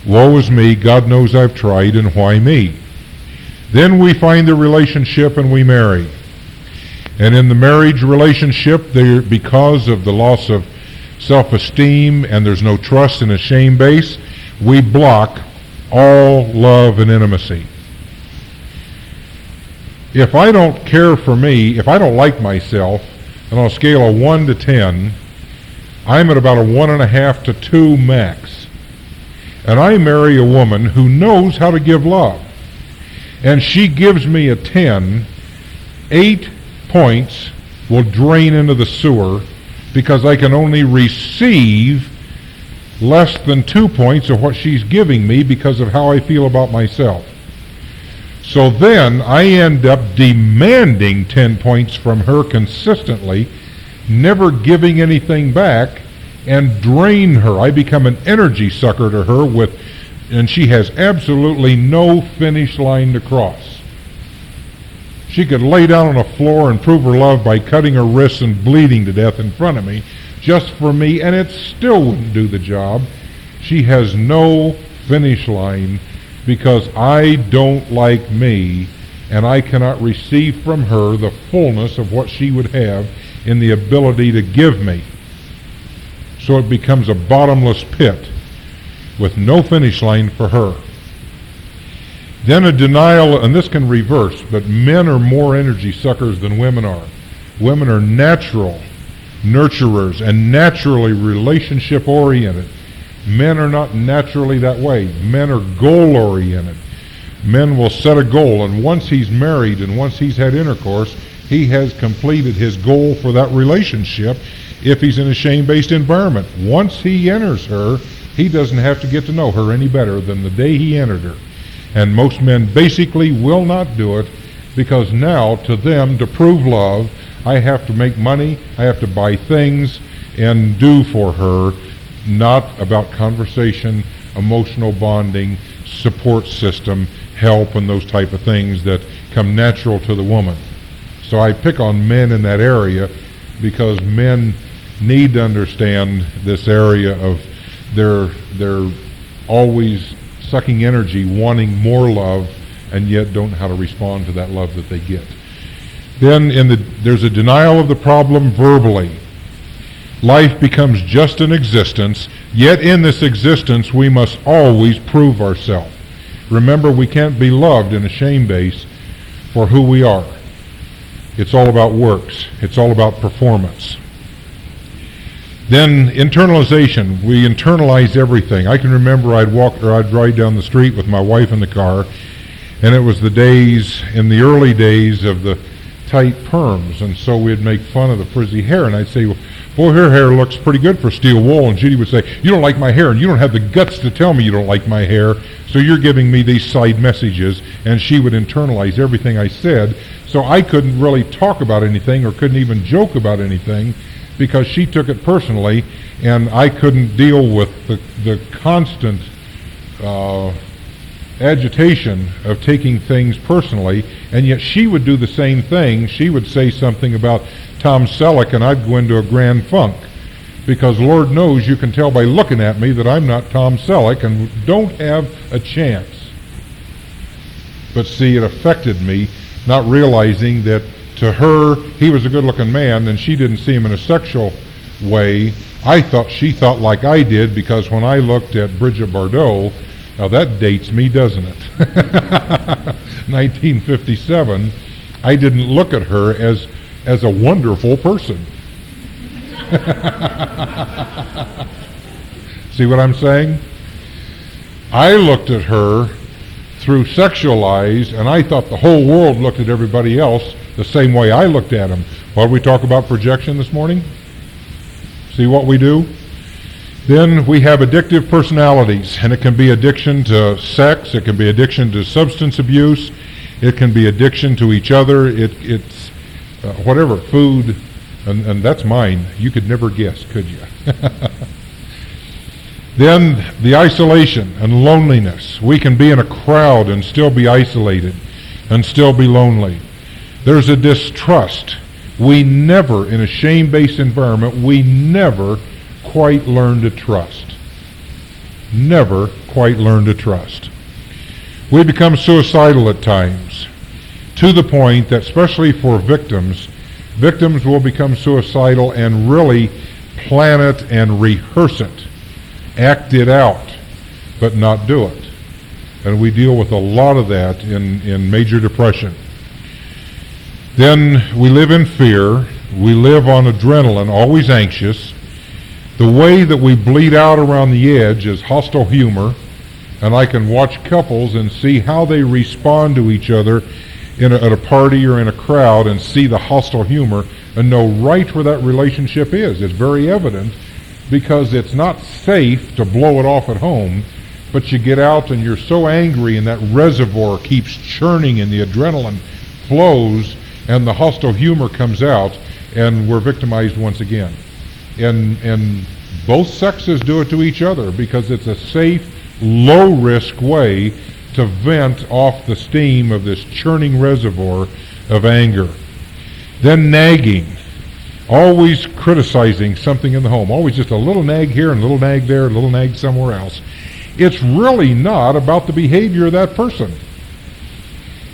Woe is me, God knows I've tried, and why me? Then we find the relationship and we marry. And in the marriage relationship, because of the loss of self-esteem and there's no trust and a shame base, we block all love and intimacy. If I don't care for me, if I don't like myself, and on a scale of 1 to 10, I'm at about a 1.5 to 2 max. And I marry a woman who knows how to give love. And she gives me a 10, 8 points will drain into the sewer because I can only receive less than 2 points of what she's giving me because of how I feel about myself. So then I end up demanding 10 points from her consistently, never giving anything back, and drain her. I become an energy sucker to her and she has absolutely no finish line to cross. She could lay down on the floor and prove her love by cutting her wrists and bleeding to death in front of me, just for me, and it still wouldn't do the job. She has no finish line because I don't like me, and I cannot receive from her the fullness of what she would have in the ability to give me. So it becomes a bottomless pit with no finish line for her. Then a denial, and this can reverse, but men are more energy suckers than women are. Women are natural nurturers and naturally relationship oriented. Men are not naturally that way. Men are goal oriented. Men will set a goal, and once he's married and once he's had intercourse, he has completed his goal for that relationship if he's in a shame-based environment. Once he enters her, he doesn't have to get to know her any better than the day he entered her. And most men basically will not do it because now, to them, to prove love, I have to make money, I have to buy things and do for her, not about conversation, emotional bonding, support system, help, and those type of things that come natural to the woman. So I pick on men in that area because men need to understand this area of they're always sucking energy, wanting more love and yet don't know how to respond to that love that they get. Then there's a denial of the problem verbally. Life becomes just an existence, yet in this existence we must always prove ourselves. Remember, we can't be loved in a shame base for who we are. It's all about works. It's all about performance. Then internalization. We internalize everything. I can remember I'd ride down the street with my wife in the car, and it was in the early days of the tight perms, and so we'd make fun of the frizzy hair, and I'd say, well, boy, her hair looks pretty good for steel wool, and Judy would say, you don't like my hair, and you don't have the guts to tell me you don't like my hair, so you're giving me these side messages, and she would internalize everything I said, so I couldn't really talk about anything or couldn't even joke about anything because she took it personally, and I couldn't deal with the constant agitation of taking things personally, and yet she would do the same thing. She would say something about Tom Selleck, and I'd go into a grand funk, because Lord knows you can tell by looking at me that I'm not Tom Selleck and don't have a chance. But see, it affected me, not realizing that to her, he was a good-looking man, and she didn't see him in a sexual way. She thought like I did, because when I looked at Bridget Bardot, now that dates me, doesn't it? 1957, I didn't look at her as a wonderful person. See what I'm saying? I looked at her through sexual eyes, and I thought the whole world looked at everybody else the same way I looked at them. What did we talk about projection this morning? See what we do? Then we have addictive personalities, and it can be addiction to sex, it can be addiction to substance abuse, it can be addiction to each other, it's whatever, food, and that's mine. You could never guess, could you? Then the isolation and loneliness. We can be in a crowd and still be isolated and still be lonely. There's a distrust. We never, in a shame-based environment, we never quite learn to trust. Never quite learn to trust. We become suicidal at times, to the point that, especially for victims will become suicidal and really plan it and rehearse it, act it out, but not do it. And we deal with a lot of that in major depression. Then we live in fear. We live on adrenaline, always anxious. The way that we bleed out around the edge is hostile humor, and I can watch couples and see how they respond to each other at a party or in a crowd and see the hostile humor and know right where that relationship is. It's very evident, because it's not safe to blow it off at home, but you get out and you're so angry and that reservoir keeps churning and the adrenaline flows and the hostile humor comes out and we're victimized once again. And both sexes do it to each other because it's a safe, low-risk way to vent off the steam of this churning reservoir of anger. Then nagging. Always criticizing something in the home. Always just a little nag here and a little nag there, a little nag somewhere else. It's really not about the behavior of that person.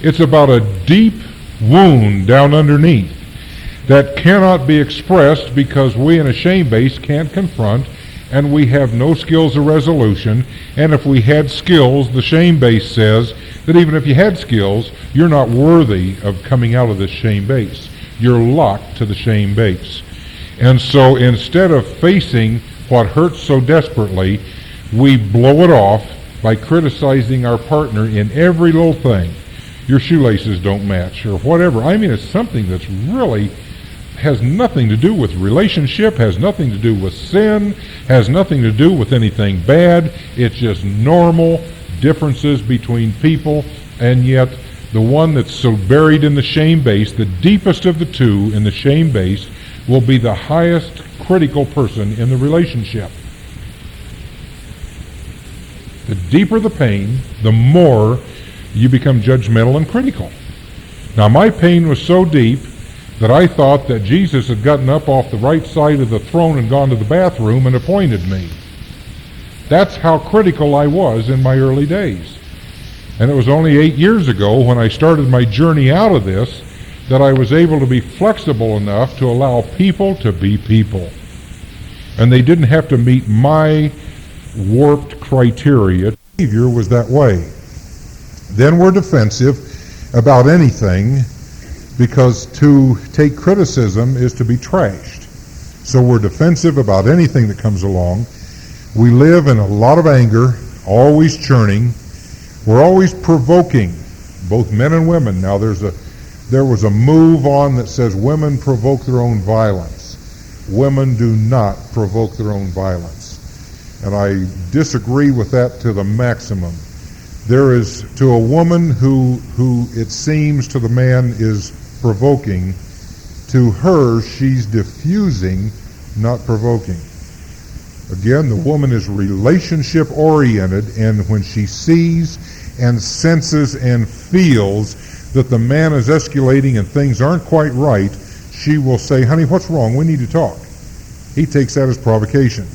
It's about a deep wound down underneath that cannot be expressed because we in a shame base can't confront, and we have no skills of resolution. And if we had skills, the shame base says that even if you had skills, you're not worthy of coming out of this shame base. You're locked to the shame base. And so instead of facing what hurts so desperately, we blow it off by criticizing our partner in every little thing. Your shoelaces don't match or whatever. I mean, it's something that's really has nothing to do with relationship, has nothing to do with sin, has nothing to do with anything bad. It's just normal differences between people, and yet the one that's so buried in the shame base, the deepest of the two in the shame base, will be the highest critical person in the relationship. The deeper the pain, the more you become judgmental and critical. Now, my pain was so deep that I thought that Jesus had gotten up off the right side of the throne and gone to the bathroom and appointed me. That's how critical I was in my early days. And it was only 8 years ago when I started my journey out of this that I was able to be flexible enough to allow people to be people. And they didn't have to meet my warped criteria. Behavior was that way. Then we're defensive about anything because to take criticism is to be trashed. So we're defensive about anything that comes along. We live in a lot of anger, always churning. We're always provoking, both men and women. Now there was a move on that says women provoke their own violence. Women do not provoke their own violence. And I disagree with that to the maximum. There is, to a woman who it seems to the man is provoking, to her she's diffusing, not provoking. Again, the woman is relationship oriented, and when she sees and senses and feels that the man is escalating and things aren't quite right, she will say, honey, what's wrong? We need to talk. He takes that as provocation.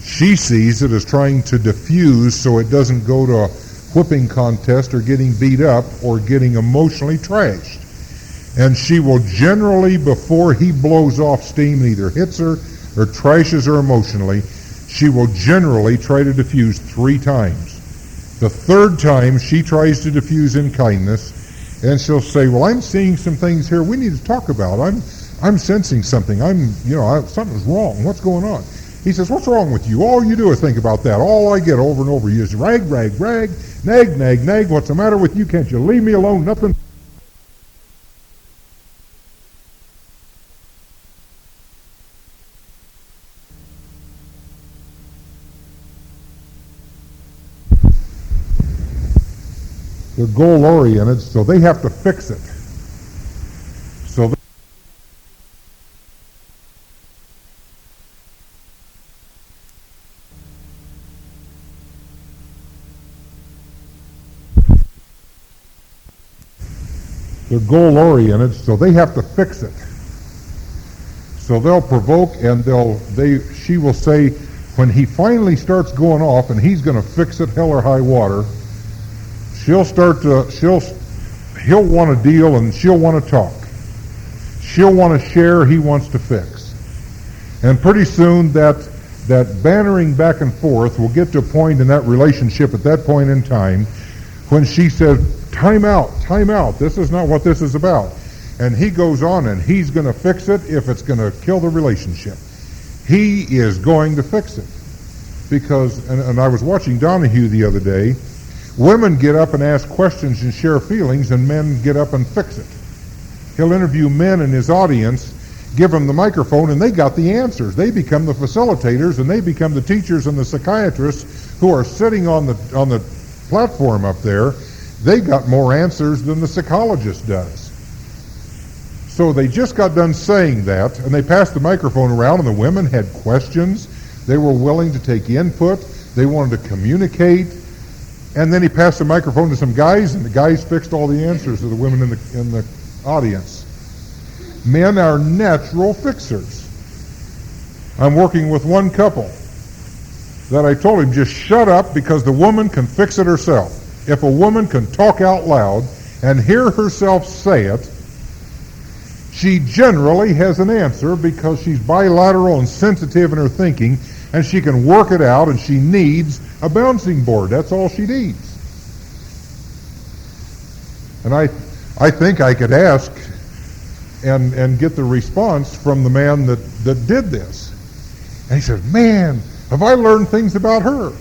She sees it as trying to diffuse so it doesn't go to a whipping contest or getting beat up or getting emotionally trashed. And she will generally, before he blows off steam and either hits her or trashes her emotionally, she will generally try to diffuse 3 times. The 3rd time she tries to diffuse in kindness, and she'll say, well, I'm seeing some things here we need to talk about. I'm sensing something. Something's wrong. What's going on? He says, what's wrong with you? All you do is think about that. All I get over and over is rag, rag, rag, nag, nag, nag. What's the matter with you? Can't you leave me alone? Nothing. They're goal-oriented, so they have to fix it. So they're goal-oriented, so they have to fix it. So they'll provoke, and she will say, when he finally starts going off, and he's going to fix it, hell or high water, he'll want to deal, and she'll want to talk. She'll want to share, he wants to fix. And pretty soon that bantering back and forth will get to a point in that relationship at that point in time when she says, time out, this is not what this is about. And he goes on and he's going to fix it if it's going to kill the relationship. He is going to fix it. Because, and I was watching Donahue the other day, women get up and ask questions and share feelings, and men get up and fix it. He'll interview men in his audience, give them the microphone, and they got the answers. They become the facilitators, and they become the teachers and the psychiatrists who are sitting on the platform up there. They got more answers than the psychologist does. So they just got done saying that, and they passed the microphone around, and the women had questions. They were willing to take input. They wanted to communicate. And then he passed the microphone to some guys, and the guys fixed all the answers to the women in the audience. Men are natural fixers. I'm working with one couple that I told him, just shut up, because the woman can fix it herself. If a woman can talk out loud and hear herself say it, she generally has an answer because she's bilateral and sensitive in her thinking, and she can work it out, and she needs a bouncing board. That's all she needs. And I think I could ask and get the response from the man that did this. And he said, man, have I learned things about her.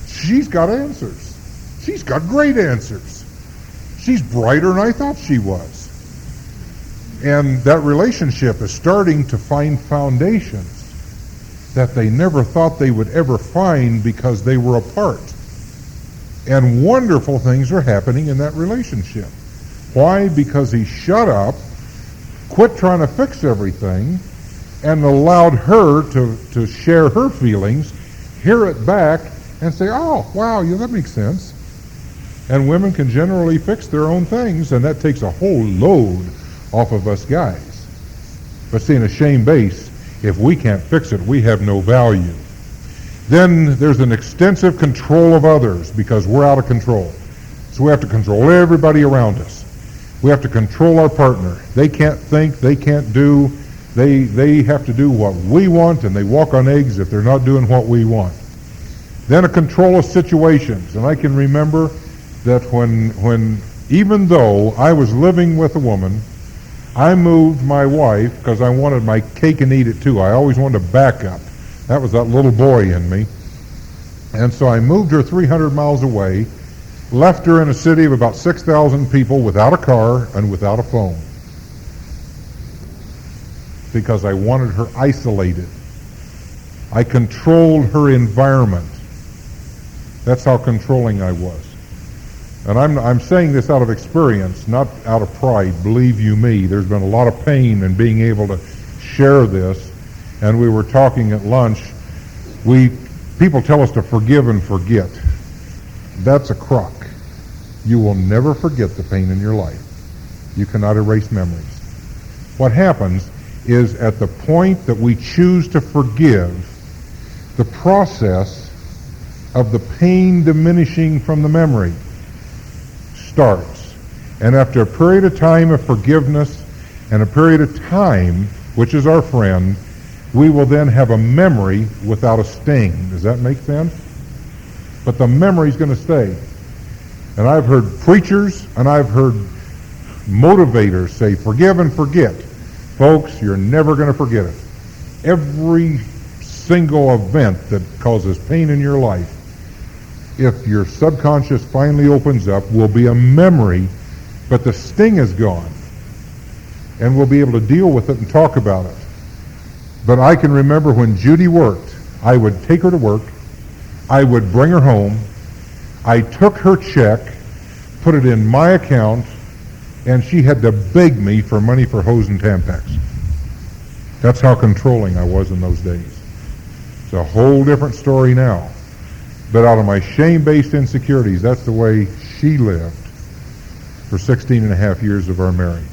She's got answers. She's got great answers. She's brighter than I thought she was. And that relationship is starting to find foundations that they never thought they would ever find because they were apart. And wonderful things are happening in that relationship. Why? Because he shut up, quit trying to fix everything, and allowed her to share her feelings, hear it back, and say, oh, wow, yeah, that makes sense. And women can generally fix their own things, and that takes a whole load off of us guys. But see, in a shame base, if we can't fix it, we have no value. Then there's an extensive control of others because we're out of control. So we have to control everybody around us. We have to control our partner. They can't think, they can't do, they have to do what we want, and they walk on eggs if they're not doing what we want. Then a control of situations. And I can remember that when even though I was living with a woman, I moved my wife because I wanted my cake and eat it too. I always wanted to back up. That was that little boy in me. And so I moved her 300 miles away, left her in a city of about 6,000 people without a car and without a phone because I wanted her isolated. I controlled her environment. That's how controlling I was. And I'm saying this out of experience, not out of pride. Believe you me, there's been a lot of pain in being able to share this. And we were talking at lunch. People tell us to forgive and forget. That's a crock. You will never forget the pain in your life. You cannot erase memories. What happens is at the point that we choose to forgive, the process of the pain diminishing from the memory starts. And after a period of time of forgiveness and a period of time, which is our friend, we will then have a memory without a sting. Does that make sense? But the memory's going to stay. And I've heard preachers and I've heard motivators say, forgive and forget. Folks, you're never going to forget it. Every single event that causes pain in your life, if your subconscious finally opens up, will be a memory, but the sting is gone. And we'll be able to deal with it and talk about it. But I can remember when Judy worked, I would take her to work, I would bring her home, I took her check, put it in my account, and she had to beg me for money for hose and Tampax. That's how controlling I was in those days. It's a whole different story now. But out of my shame-based insecurities, that's the way she lived for 16 and a half years of our marriage.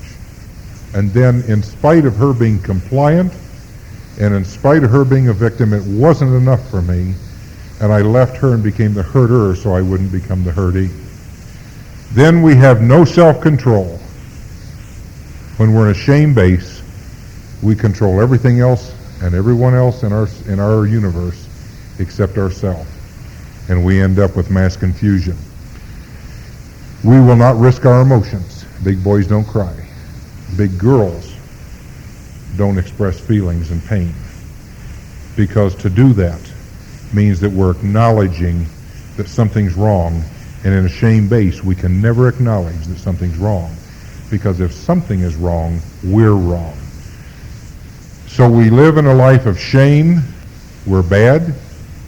And then in spite of her being compliant, and in spite of her being a victim, it wasn't enough for me, and I left her and became the hurter so I wouldn't become the hurtee. Then we have no self-control. When we're in a shame base, we control everything else and everyone else in our universe except ourselves, and we end up with mass confusion. We will not risk our emotions. Big boys don't cry. Big girls don't express feelings and pain, because to do that means that we're acknowledging that something's wrong, and in a shame base we can never acknowledge that something's wrong, because if something is wrong, we're wrong. So we live in a life of shame. We're bad.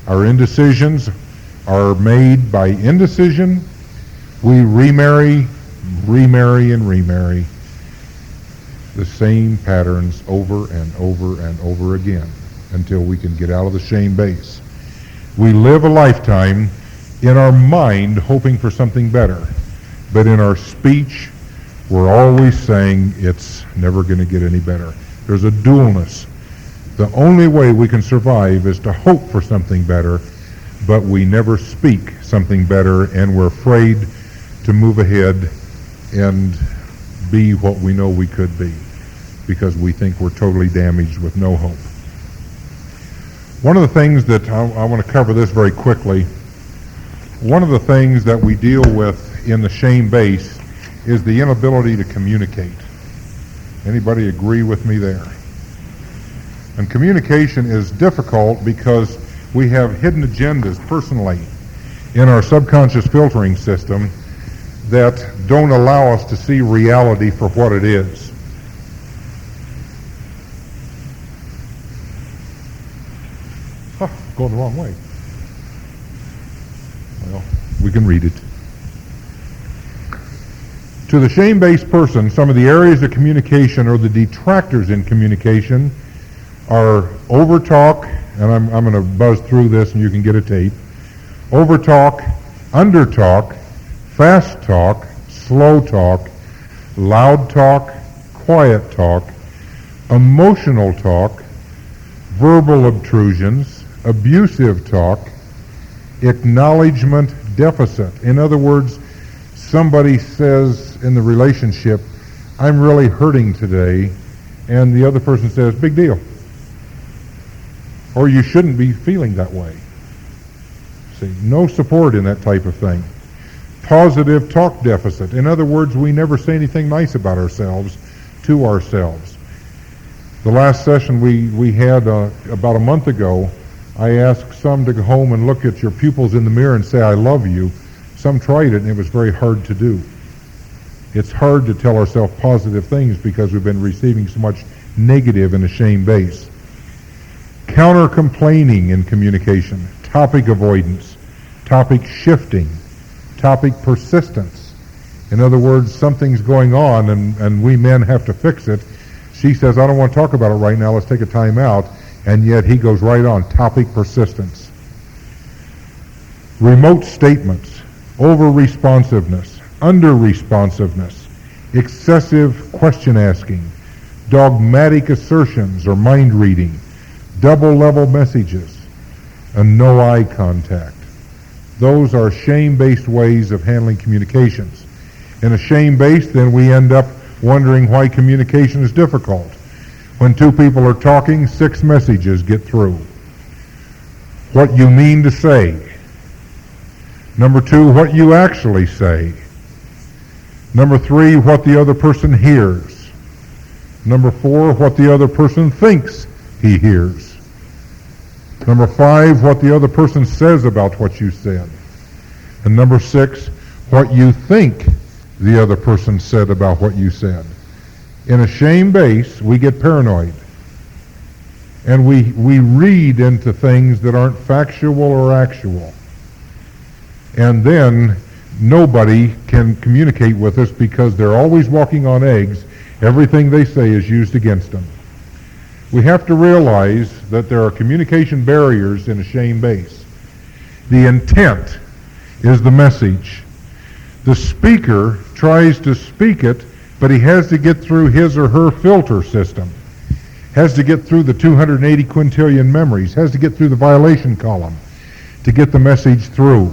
Our indecisions are made by indecision. We remarry, and remarry the same patterns over and over and over again until we can get out of the shame base. We live a lifetime in our mind hoping for something better, but in our speech we're always saying it's never going to get any better. There's a dualness. The only way we can survive is to hope for something better, but we never speak something better, and we're afraid to move ahead and be what we know we could be, because we think we're totally damaged with no hope. One of the things that I want to cover this very quickly. One of the things that we deal with in the shame base is the inability to communicate. Anybody agree with me there? And communication is difficult because we have hidden agendas personally in our subconscious filtering system that don't allow us to see reality for what it is. Going the wrong way. Well, we can read it. To the shame-based person, some of the areas of communication or the detractors in communication are overtalk, and I'm going to buzz through this and you can get a tape. Overtalk, undertalk, fast talk, slow talk, loud talk, quiet talk, emotional talk, verbal obtrusions, abusive talk, acknowledgement deficit. In other words, somebody says in the relationship, I'm really hurting today, and the other person says, big deal. Or you shouldn't be feeling that way. See, no support in that type of thing. Positive talk deficit. In other words, we never say anything nice about ourselves to ourselves. The last session we had about a month ago, I asked some to go home and look at your pupils in the mirror and say, I love you. Some tried it, and it was very hard to do. It's hard to tell ourselves positive things because we've been receiving so much negative in a shame base. Counter-complaining in communication, topic avoidance, topic shifting, topic persistence. In other words, something's going on and we men have to fix it. She says, I don't want to talk about it right now, let's take a time out. And yet he goes right on, topic persistence. Remote statements, over-responsiveness, under-responsiveness, excessive question asking, dogmatic assertions or mind reading, double-level messages, and no eye contact. Those are shame-based ways of handling communications. In a shame-based, then we end up wondering why communication is difficult. When two people are talking, 6 messages get through. What you mean to say. Number 2, what you actually say. Number 3, what the other person hears. Number 4, what the other person thinks he hears. Number 5, what the other person says about what you said. And number 6, what you think the other person said about what you said. In a shame base, we get paranoid. And we read into things that aren't factual or actual. And then nobody can communicate with us because they're always walking on eggs. Everything they say is used against them. We have to realize that there are communication barriers in a shame base. The intent is the message. The speaker tries to speak it, but he has to get through his or her filter system, has to get through the 280 quintillion memories, has to get through the violation column to get the message through.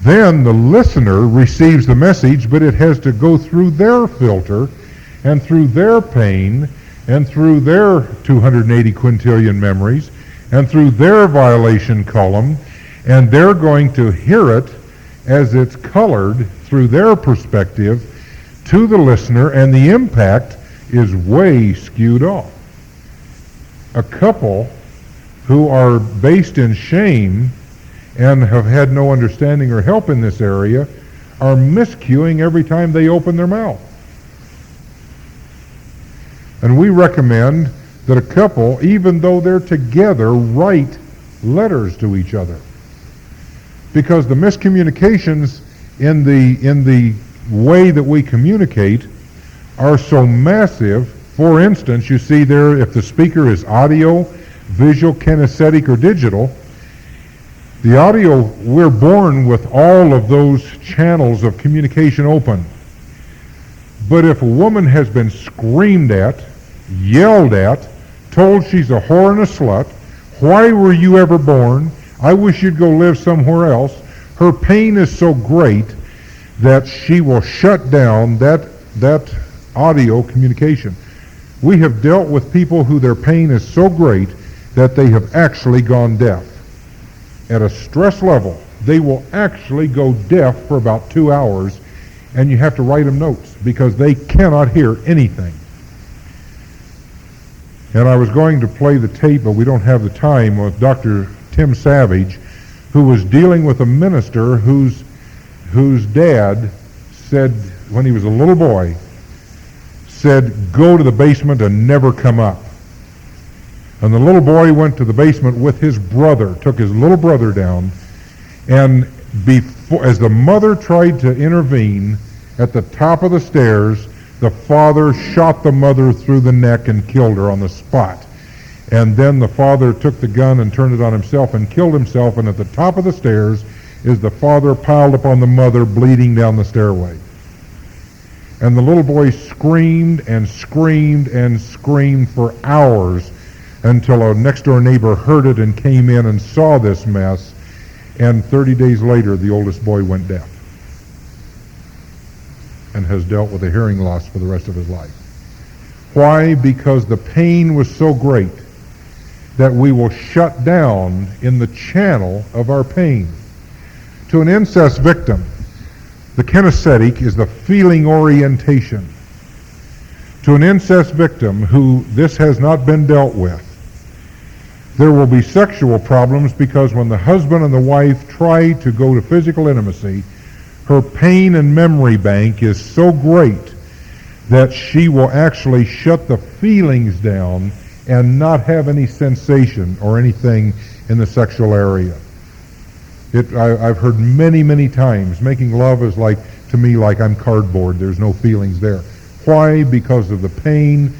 Then the listener receives the message, but it has to go through their filter and through their pain and through their 280 quintillion memories and through their violation column, and they're going to hear it as it's colored through their perspective to the listener, and the impact is way skewed off. A couple who are based in shame and have had no understanding or help in this area are miscuing every time they open their mouth. And we recommend that a couple, even though they're together, write letters to each other. Because the miscommunications in the way that we communicate are so massive. For instance, you see there, if the speaker is audio, visual, kinesthetic, or digital, the audio, we're born with all of those channels of communication open. But if a woman has been screamed at, yelled at, told she's a whore and a slut, why were you ever born? I wish you'd go live somewhere else. Her pain is so great that she will shut down that audio communication. We have dealt with people who their pain is so great that they have actually gone deaf. At a stress level, they will actually go deaf for about 2 hours, and you have to write them notes because they cannot hear anything. And I was going to play the tape, but we don't have the time, with Dr. Tim Savage, who was dealing with a minister whose dad said, when he was a little boy, said, go to the basement and never come up. And the little boy went to the basement with his brother, took his little brother down, and as the mother tried to intervene at the top of the stairs, the father shot the mother through the neck and killed her on the spot. And then the father took the gun and turned it on himself and killed himself, and at the top of the stairs is the father piled upon the mother, bleeding down the stairway. And the little boy screamed and screamed and screamed for hours until a next-door neighbor heard it and came in and saw this mess, and 30 days later, the oldest boy went deaf and has dealt with a hearing loss for the rest of his life. Why? Because the pain was so great that we will shut down in the channel of our pain. To an incest victim, the kinesthetic is the feeling orientation. To an incest victim who this has not been dealt with, there will be sexual problems because when the husband and the wife try to go to physical intimacy, her pain and memory bank is so great that she will actually shut the feelings down and not have any sensation or anything in the sexual area. I've heard many, many times, making love is like, to me, like I'm cardboard. There's no feelings there. Why? Because of the pain,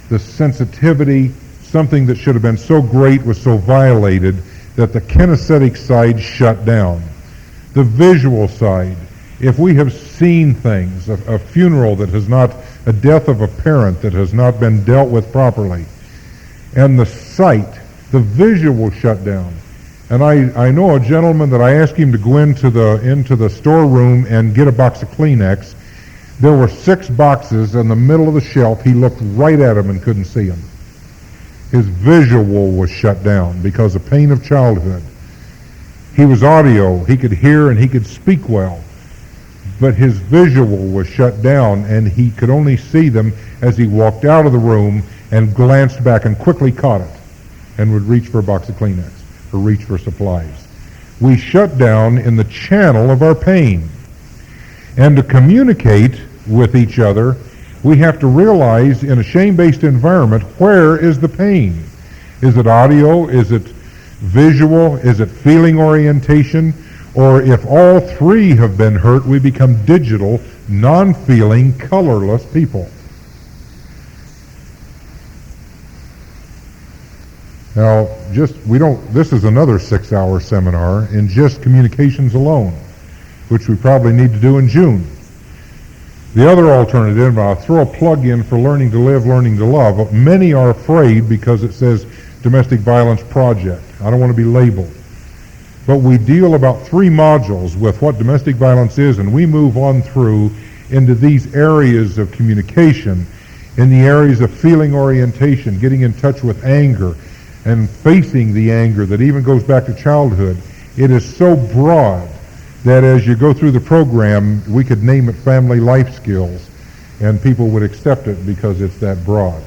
the sensitivity. Something that should have been so great was so violated that the kinesthetic side shut down. The visual side, if we have seen things, a funeral that has not, a death of a parent that has not been dealt with properly, and the sight, the visual shut down. And I know a gentleman that I asked him to go into the storeroom and get a box of Kleenex. There were 6 boxes in the middle of the shelf. He looked right at them and couldn't see them. His visual was shut down because of pain of childhood. He was audio. He could hear and he could speak well. But his visual was shut down, and he could only see them as he walked out of the room and glanced back and quickly caught it and would reach for a box of Kleenex or reach for supplies. We shut down in the channel of our pain. And to communicate with each other, we have to realize in a shame-based environment, where is the pain? Is it audio? Is it visual? Is it feeling orientation? Or if all 3 have been hurt, we become digital, non-feeling, colorless people. Now, this is another 6-hour seminar in just communications alone, which we probably need to do in June. The other alternative, I'll throw a plug in for Learning to Live, Learning to Love. Many are afraid because it says Domestic Violence Project. I don't want to be labeled. But we deal about 3 modules with what domestic violence is, and we move on through into these areas of communication, in the areas of feeling orientation, getting in touch with anger, and facing the anger that even goes back to childhood. It is so broad that as you go through the program, we could name it Family Life Skills, and people would accept it because it's that broad.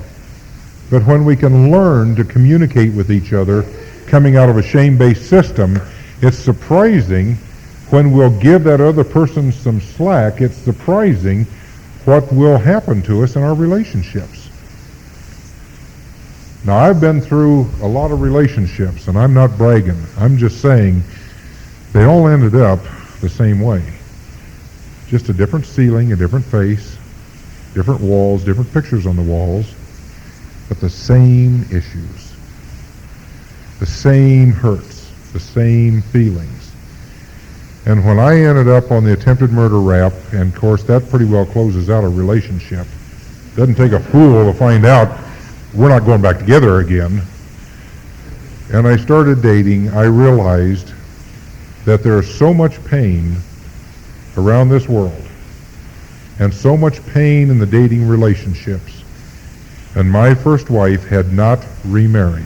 But when we can learn to communicate with each other, coming out of a shame-based system, it's surprising when we'll give that other person some slack, it's surprising what will happen to us in our relationships. Now, I've been through a lot of relationships, and I'm not bragging. I'm just saying they all ended up the same way. Just a different ceiling, a different face, different walls, different pictures on the walls, but the same issues, the same hurts, the same feelings. And when I ended up on the attempted murder rap, and of course that pretty well closes out a relationship. Doesn't take a fool to find out we're not going back together again. And I started dating, I realized that there is so much pain around this world and so much pain in the dating relationships. And my first wife had not remarried.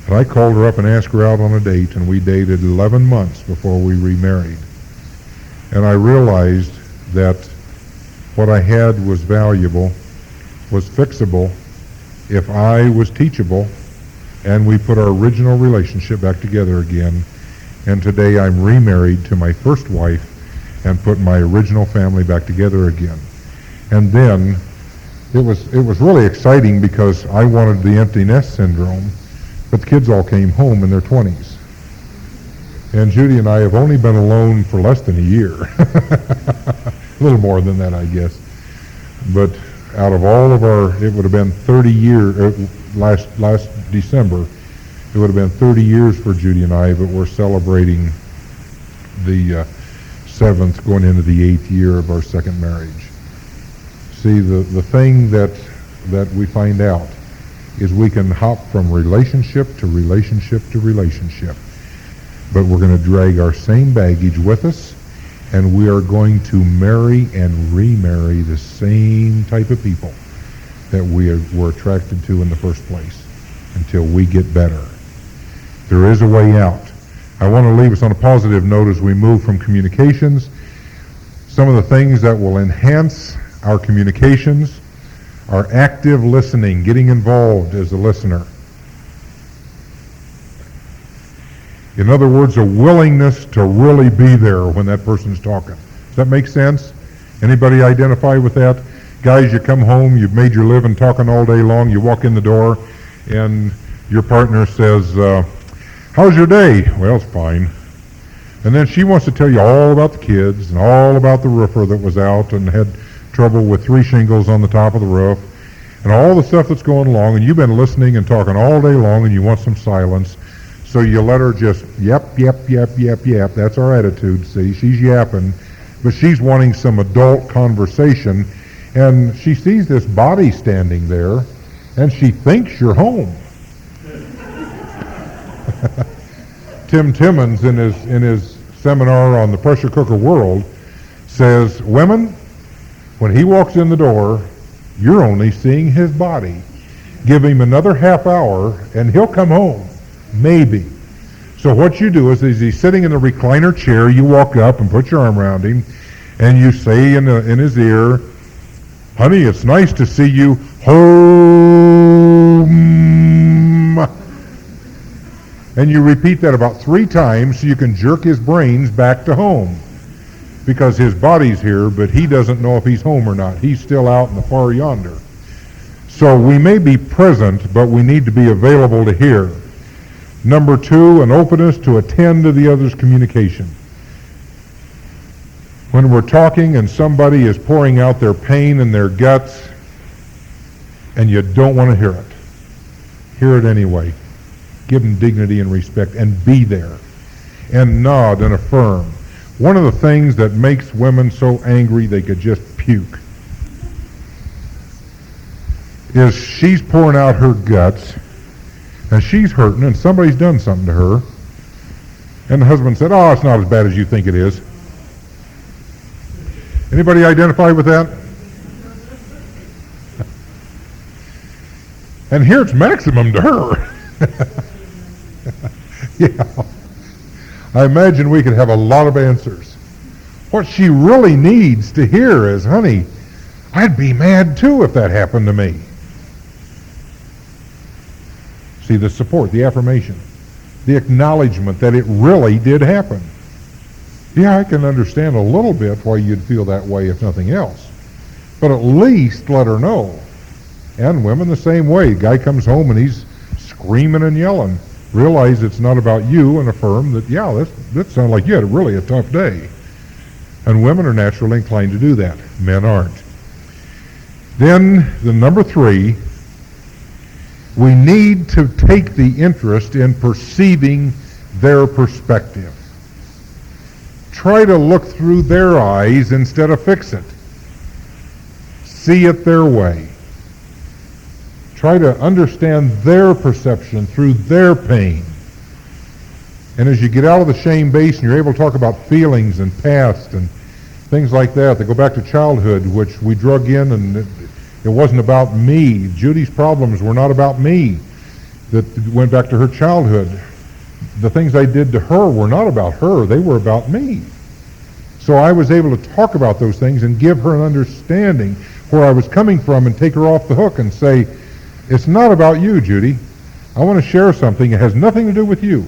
And I called her up and asked her out on a date, and we dated 11 months before we remarried. And I realized that what I had was valuable, was fixable, if I was teachable, and we put our original relationship back together again. And today I'm remarried to my first wife and put my original family back together again. And then it was really exciting because I wanted the empty nest syndrome, but the kids all came home in their 20s. And Judy and I have only been alone for less than a year. A little more than that, I guess. But out of all of our, it would have been 30 years, last December, it would have been 30 years for Judy and I, but we're celebrating the 7th, going into the 8th year of our second marriage. See, the thing that we find out is we can hop from relationship to relationship to relationship. But we're going to drag our same baggage with us, and we are going to marry and remarry the same type of people that we were attracted to in the first place until we get better. There is a way out. I want to leave us on a positive note as we move from communications. Some of the things that will enhance our communications are active listening, getting involved as a listener. In other words, a willingness to really be there when that person's talking. Does that make sense? Anybody identify with that? Guys, you come home, you've made your living talking all day long, you walk in the door, and your partner says, how's your day? Well, it's fine. And then she wants to tell you all about the kids and all about the roofer that was out and had trouble with 3 shingles on the top of the roof and all the stuff that's going along, and you've been listening and talking all day long and you want some silence. So you let her just, yep, that's our attitude, see, she's yapping, but she's wanting some adult conversation, and she sees this body standing there, and she thinks you're home. Tim Timmons, in his seminar on the pressure cooker world, says, women, when he walks in the door, you're only seeing his body. Give him another half hour, and he'll come home. Maybe. So what you do is he's sitting in the recliner chair, you walk up and put your arm around him, and you say in his ear, honey, it's nice to see you home. And you repeat that about 3 times so you can jerk his brains back to home. Because his body's here, but he doesn't know if he's home or not. He's still out in the far yonder. So we may be present, but we need to be available to hear. Number 2, an openness to attend to the other's communication. When we're talking and somebody is pouring out their pain and their guts, and you don't want to hear it anyway. Give them dignity and respect and be there. And nod and affirm. One of the things that makes women so angry they could just puke is she's pouring out her guts, and she's hurting, and somebody's done something to her, and the husband said, oh, it's not as bad as you think it is. Anybody identify with that? And here it's maximum to her. Yeah. I imagine we could have a lot of answers. What she really needs to hear is, honey, I'd be mad too if that happened to me. See, the support, the affirmation, the acknowledgement that it really did happen. Yeah, I can understand a little bit why you'd feel that way if nothing else. But at least let her know. And women the same way. Guy comes home and he's screaming and yelling. Realize it's not about you, and affirm that, yeah, that sounds like you had really a tough day. And women are naturally inclined to do that. Men aren't. Then, the number 3, we need to take the interest in perceiving their perspective. Try to look through their eyes instead of fix it. See it their way. Try to understand their perception through their pain. And as you get out of the shame base and you're able to talk about feelings and past and things like that, they go back to childhood, which we drug in, and it wasn't about me. Judy's problems were not about me. That went back to her childhood. The things I did to her were not about her. They were about me. So I was able to talk about those things and give her an understanding where I was coming from and take her off the hook and say, it's not about you, Judy. I want to share something. It has nothing to do with you.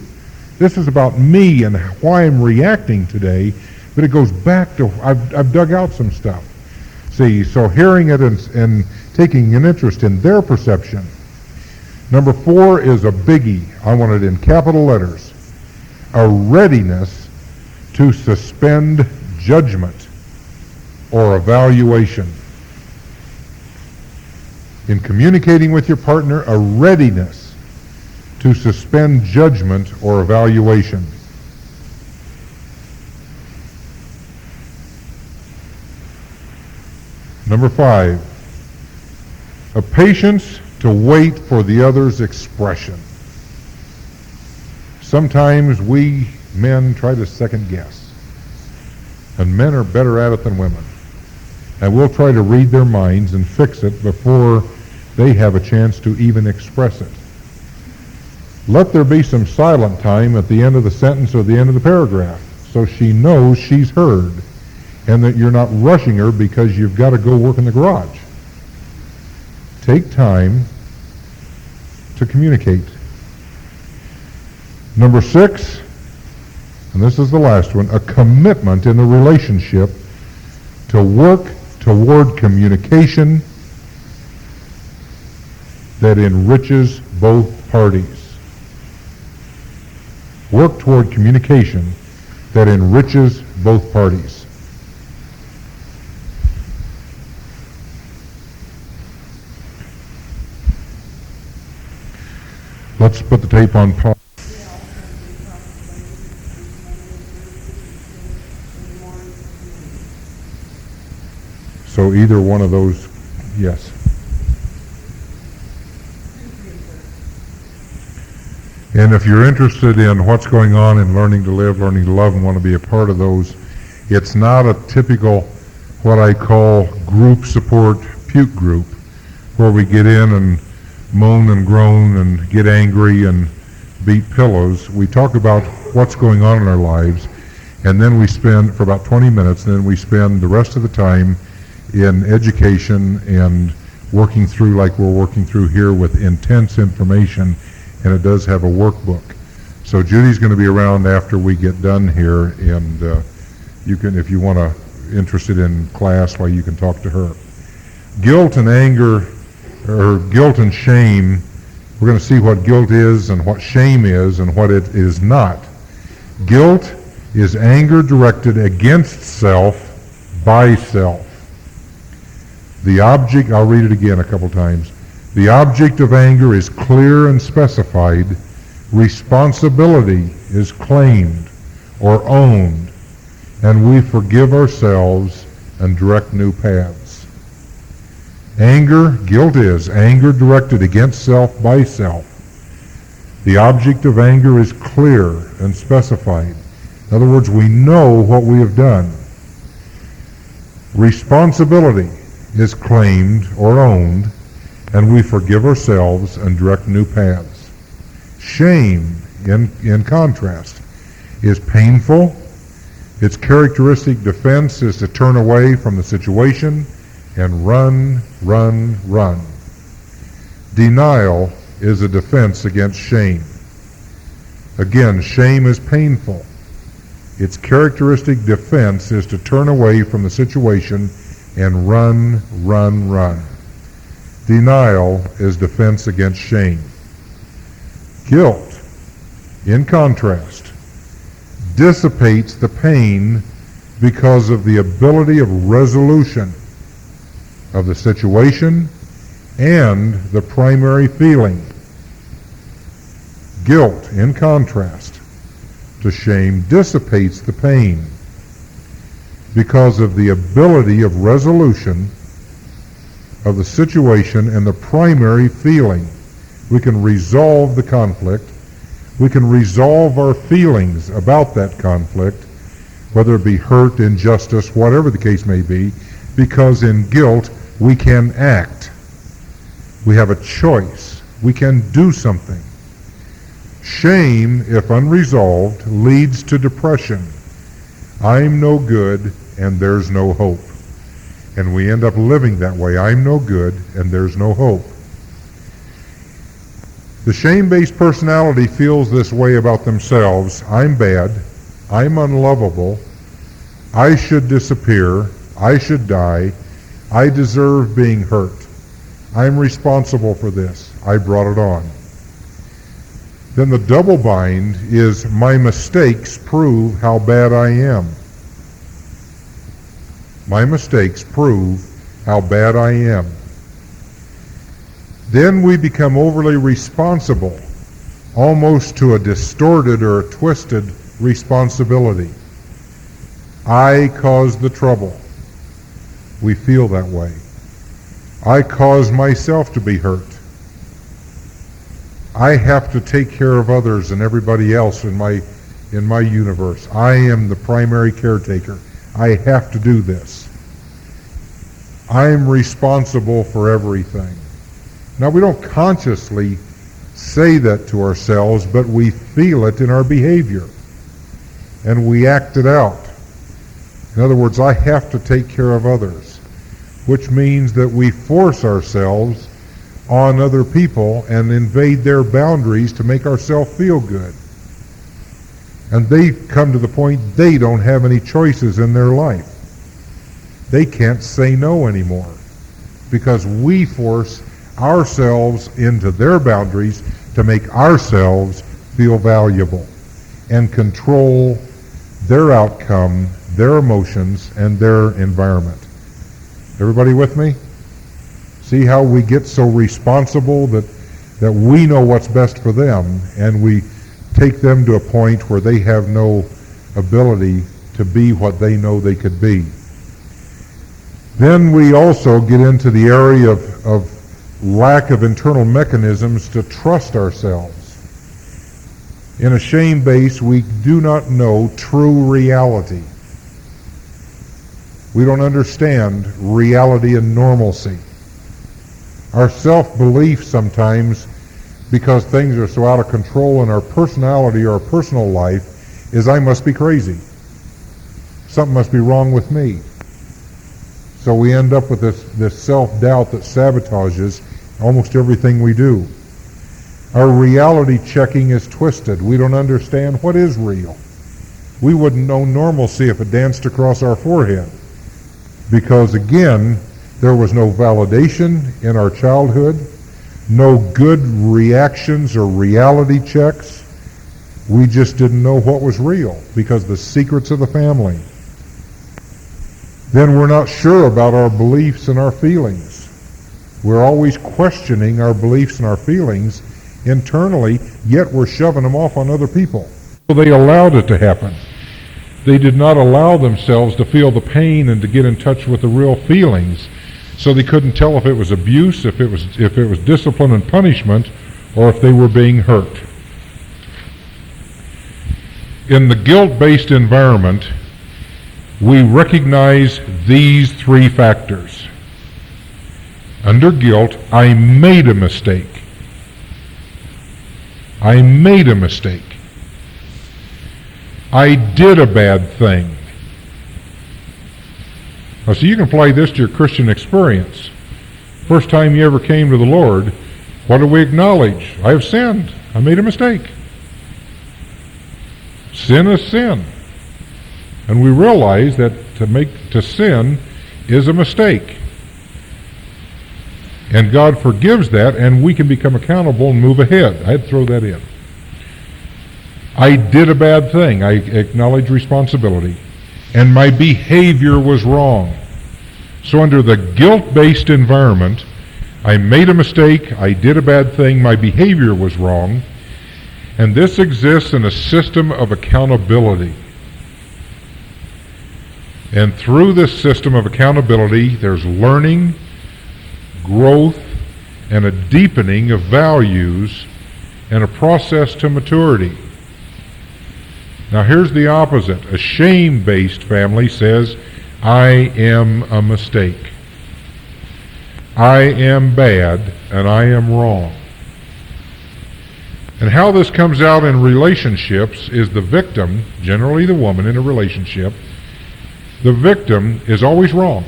This is about me and why I'm reacting today, but it goes back to, I've dug out some stuff. See, so hearing it and taking an interest in their perception. Number 4 is a biggie. I want it in capital letters. A readiness to suspend judgment or evaluation. In communicating with your partner, a readiness to suspend judgment or evaluation. Number 5, a patience to wait for the other's expression. Sometimes we men try to second guess, and men are better at it than women. And we'll try to read their minds and fix it before they have a chance to even express it. Let there be some silent time at the end of the sentence or the end of the paragraph, so she knows she's heard, and that you're not rushing her because you've got to go work in the garage. Take time to communicate. Number 6, and this is the last one, a commitment in the relationship to work toward communication that enriches both parties. Work toward communication that enriches both parties. Let's put the tape on pause. So either one of those, yes. And if you're interested in what's going on in Learning to Live, Learning to Love, and want to be a part of those, it's not a typical, what I call group support puke group, where we get in and moan and groan and get angry and beat pillows. We talk about what's going on in our lives, and then we spend, for about 20 minutes, and then we spend the rest of the time in education and working through, like we're working through here, with intense information, and it does have a workbook. So Judy's going to be around after we get done here, and you can, if you want to, interested in class, well, you can talk to her. Guilt and anger, or guilt and shame, we're going to see what guilt is and what shame is and what it is not. Guilt is anger directed against self by self. The object, I'll read it again a couple times. The object of anger is clear and specified. Responsibility is claimed or owned, and we forgive ourselves and direct new paths. Anger, guilt is anger directed against self by self. The object of anger is clear and specified. In other words, we know what we have done. Responsibility is claimed or owned, and we forgive ourselves and direct new paths. Shame, in contrast, is painful. Its characteristic defense is to turn away from the situation and run, run, run. Denial is a defense against shame. Again, shame is painful. Its characteristic defense is to turn away from the situation and run, run, run. Denial is defense against shame. Guilt, in contrast, dissipates the pain because of the ability of resolution of the situation and the primary feeling. Guilt, in contrast to shame, dissipates the pain because of the ability of resolution of the situation and the primary feeling. We can resolve the conflict. We can resolve our feelings about that conflict, whether it be hurt, injustice, whatever the case may be, because in guilt we can act. We have a choice. We can do something. Shame, if unresolved, leads to depression. I'm no good and there's no hope. And we end up living that way. I'm no good and there's no hope. The shame-based personality feels this way about themselves. I'm bad. I'm unlovable. I should disappear. I should die. I deserve being hurt. I'm responsible for this. I brought it on. Then the double bind is my mistakes prove how bad I am. My mistakes prove how bad I am. Then we become overly responsible, almost to a distorted or a twisted responsibility. I caused the trouble. We feel that way. I caused myself to be hurt. I have to take care of others and everybody else in my universe. I am the primary caretaker. I have to do this. I'm responsible for everything. Now, we don't consciously say that to ourselves, but we feel it in our behavior, and we act it out. In other words, I have to take care of others, which means that we force ourselves on other people and invade their boundaries to make ourselves feel good. And they come to the point they don't have any choices in their life. They can't say no anymore because we force ourselves into their boundaries to make ourselves feel valuable and control their outcome, their emotions, and their environment. Everybody with me? See how we get so responsible that we know what's best for them, and we take them to a point where they have no ability to be what they know they could be. Then we also get into the area of lack of internal mechanisms to trust ourselves. In a shame base, we do not know true reality. We don't understand reality and normalcy. Our self-belief sometimes, because things are so out of control in our personality or our personal life, is I must be crazy. Something must be wrong with me. So we end up with this self-doubt that sabotages almost everything we do. Our reality checking is twisted. We don't understand what is real. We wouldn't know normalcy if it danced across our forehead. Because again, there was no validation in our childhood, no good reactions or reality checks. We just didn't know what was real because the secrets of the family. Then we're not sure about our beliefs and our feelings. We're always questioning our beliefs and our feelings internally, yet we're shoving them off on other people. So they allowed it to happen. They did not allow themselves to feel the pain and to get in touch with the real feelings. So they couldn't tell if it was abuse, if it was discipline and punishment, or if they were being hurt. In the guilt-based environment, we recognize these three factors. Under guilt, I made a mistake. I made a mistake. I did a bad thing. Now, so you can apply this to your Christian experience. First time you ever came to the Lord, what do we acknowledge? I have sinned. I made a mistake. Sin is sin. And we realize that to sin is a mistake. And God forgives that, and we can become accountable and move ahead. I had to throw that in. I did a bad thing. I acknowledge responsibility. And my behavior was wrong. So under the guilt-based environment, I made a mistake, I did a bad thing, my behavior was wrong, and this exists in a system of accountability. And through this system of accountability, there's learning, growth, and a deepening of values, and a process to maturity. Now here's the opposite. A shame-based family says, I am a mistake. I am bad, and I am wrong. And how this comes out in relationships is the victim, generally the woman in a relationship, the victim is always wrong.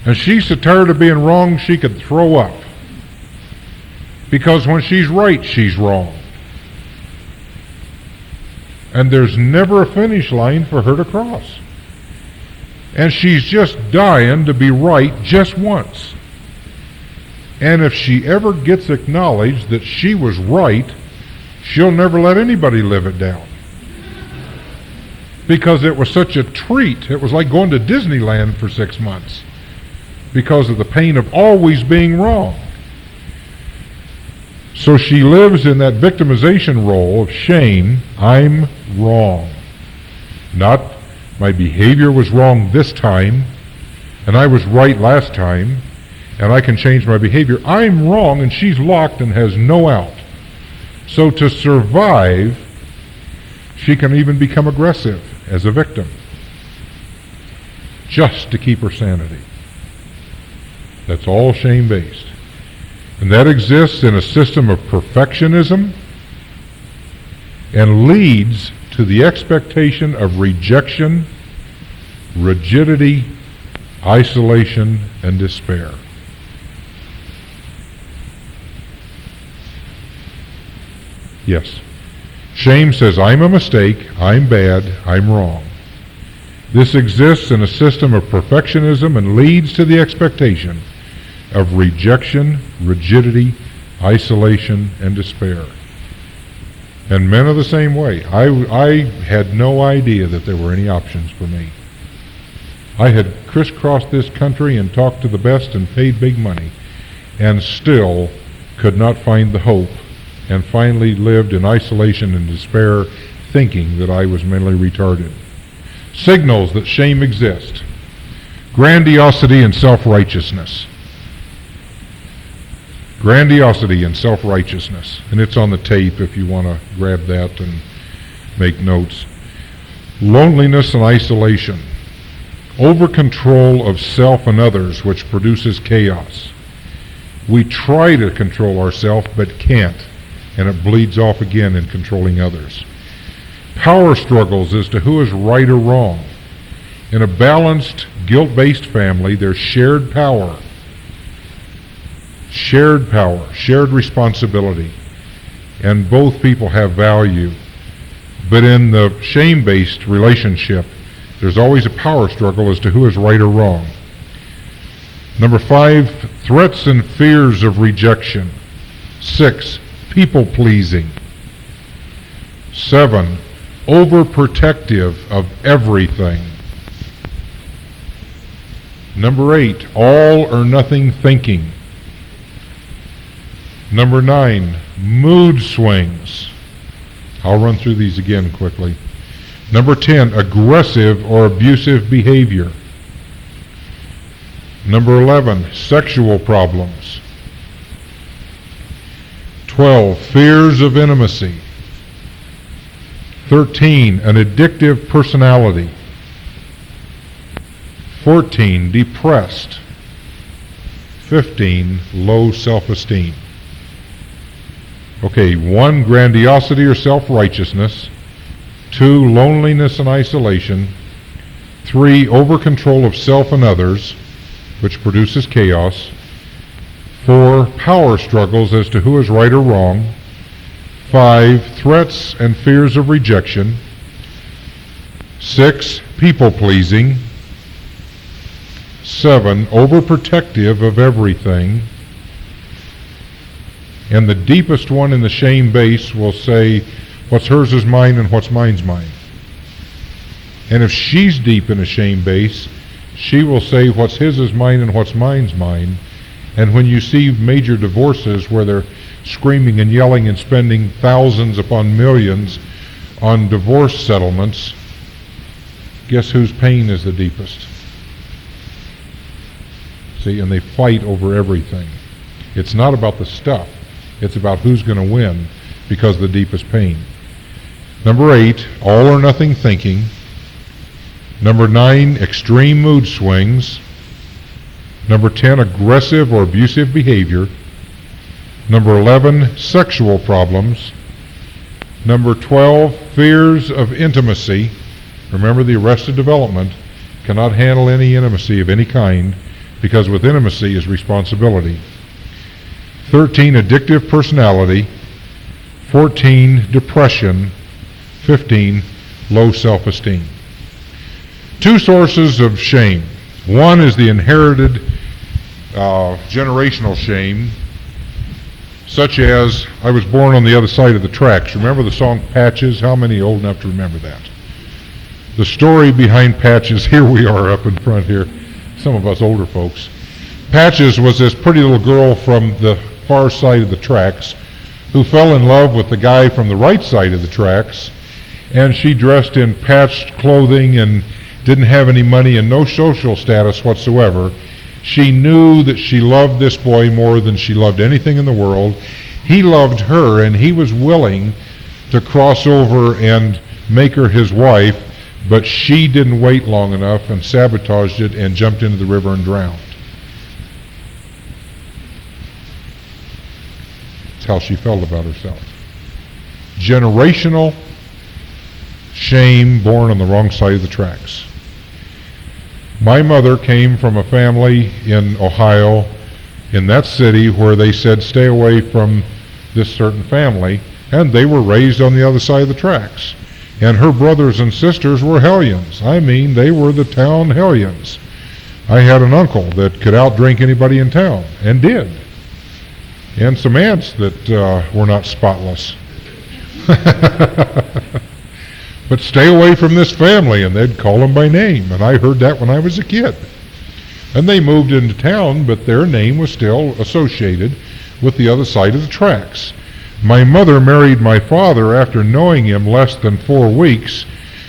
And she's so tired of being wrong she could throw up. Because when she's right, she's wrong. And there's never a finish line for her to cross. And she's just dying to be right just once. And if she ever gets acknowledged that she was right, she'll never let anybody live it down. Because it was such a treat. It was like going to Disneyland for 6 months. Because of the pain of always being wrong. So she lives in that victimization role of shame. I'm wrong. Not my behavior was wrong this time, and I was right last time, and I can change my behavior. I'm wrong, and she's locked and has no out. So to survive, she can even become aggressive as a victim, just to keep her sanity. That's all shame-based. And that exists in a system of perfectionism and leads to the expectation of rejection, rigidity, isolation, and despair. Yes. Shame says, I'm a mistake, I'm bad, I'm wrong. This exists in a system of perfectionism and leads to the expectation of rejection, rigidity, isolation, and despair. And men are the same way. I had no idea that there were any options for me. I had crisscrossed this country and talked to the best and paid big money, and still could not find the hope, and finally lived in isolation and despair, thinking that I was mentally retarded. Signals that shame exists: grandiosity and self-righteousness. Grandiosity and self-righteousness. And it's on the tape if you want to grab that and make notes. Loneliness and isolation. Over-control of self and others, which produces chaos. We try to control ourselves, but can't, and it bleeds off again in controlling others. Power struggles as to who is right or wrong. In a balanced, guilt-based family, there's shared power. Shared power, shared responsibility, and both people have value. But in the shame-based relationship, there's always a power struggle as to who is right or wrong. Number 5, threats and fears of rejection. 6, people-pleasing. 7, overprotective of everything. Number 8, all or nothing thinking. Number 9, mood swings. I'll run through these again quickly. Number 10, aggressive or abusive behavior. Number 11, sexual problems. 12, fears of intimacy. 13, an addictive personality. 14, depressed. 15, low self-esteem. Okay, 1, grandiosity or self-righteousness. 2, loneliness and isolation. 3, over-control of self and others, which produces chaos. 4, power struggles as to who is right or wrong. 5, threats and fears of rejection. 6, people-pleasing. 7, overprotective of everything. And the deepest one in the shame base will say, what's hers is mine and what's mine's mine. And if she's deep in a shame base, she will say what's his is mine and what's mine's mine. And when you see major divorces where they're screaming and yelling and spending thousands upon millions on divorce settlements, guess whose pain is the deepest? See, and they fight over everything. It's not about the stuff. It's about who's going to win because of the deepest pain. Number 8, all or nothing thinking. Number 9, extreme mood swings. Number 10, aggressive or abusive behavior. Number 11, sexual problems. Number 12, fears of intimacy. Remember, the arrested development cannot handle any intimacy of any kind because with intimacy is responsibility. 13, addictive personality. 14, depression. 15, low self-esteem. 2 sources of shame. One is the inherited generational shame, such as, I was born on the other side of the tracks. Remember the song Patches? How many are old enough to remember that? The story behind Patches, here we are up in front here, some of us older folks. Patches was this pretty little girl from the far side of the tracks who fell in love with the guy from the right side of the tracks, and she dressed in patched clothing and didn't have any money and no social status whatsoever, She knew that she loved this boy more than she loved anything in the world. He loved her, and he was willing to cross over and make her his wife, but she didn't wait long enough and sabotaged it and jumped into the river and drowned. That's how she felt about herself. Generational shame born on the wrong side of the tracks. My mother came from a family in Ohio, in that city, where they said stay away from this certain family, and they were raised on the other side of the tracks. And her brothers and sisters were hellions. I mean, they were the town hellions. I had an uncle that could outdrink anybody in town, and did. And some aunts that were not spotless. But stay away from this family, and they'd call them by name. And I heard that when I was a kid. And they moved into town, but their name was still associated with the other side of the tracks. My mother married my father after knowing him less than 4 weeks.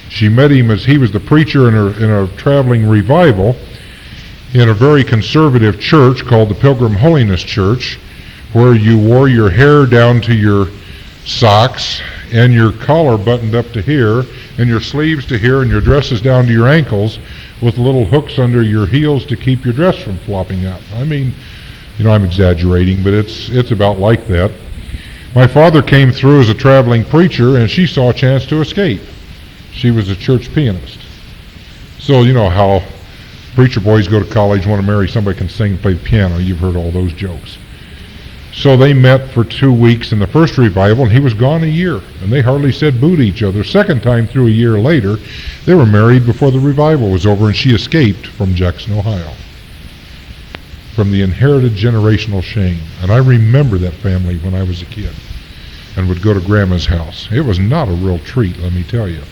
She met him as he was the preacher in a traveling revival in a very conservative church called the Pilgrim Holiness Church, where you wore your hair down to your socks and your collar buttoned up to here and your sleeves to here and your dresses down to your ankles with little hooks under your heels to keep your dress from flopping up. I mean, I'm exaggerating, but it's about like that. My father came through as a traveling preacher, and she saw a chance to escape. She was a church pianist. So you know how preacher boys go to college, want to marry somebody who can sing and play the piano. You've heard all those jokes. So they met for 2 weeks in the first revival, and he was gone a year, and they hardly said boo to each other. Second time through a year later, they were married before the revival was over, and she escaped from Jackson, Ohio, from the inherited generational shame. And I remember that family when I was a kid and would go to Grandma's house. It was not a real treat, let me tell you.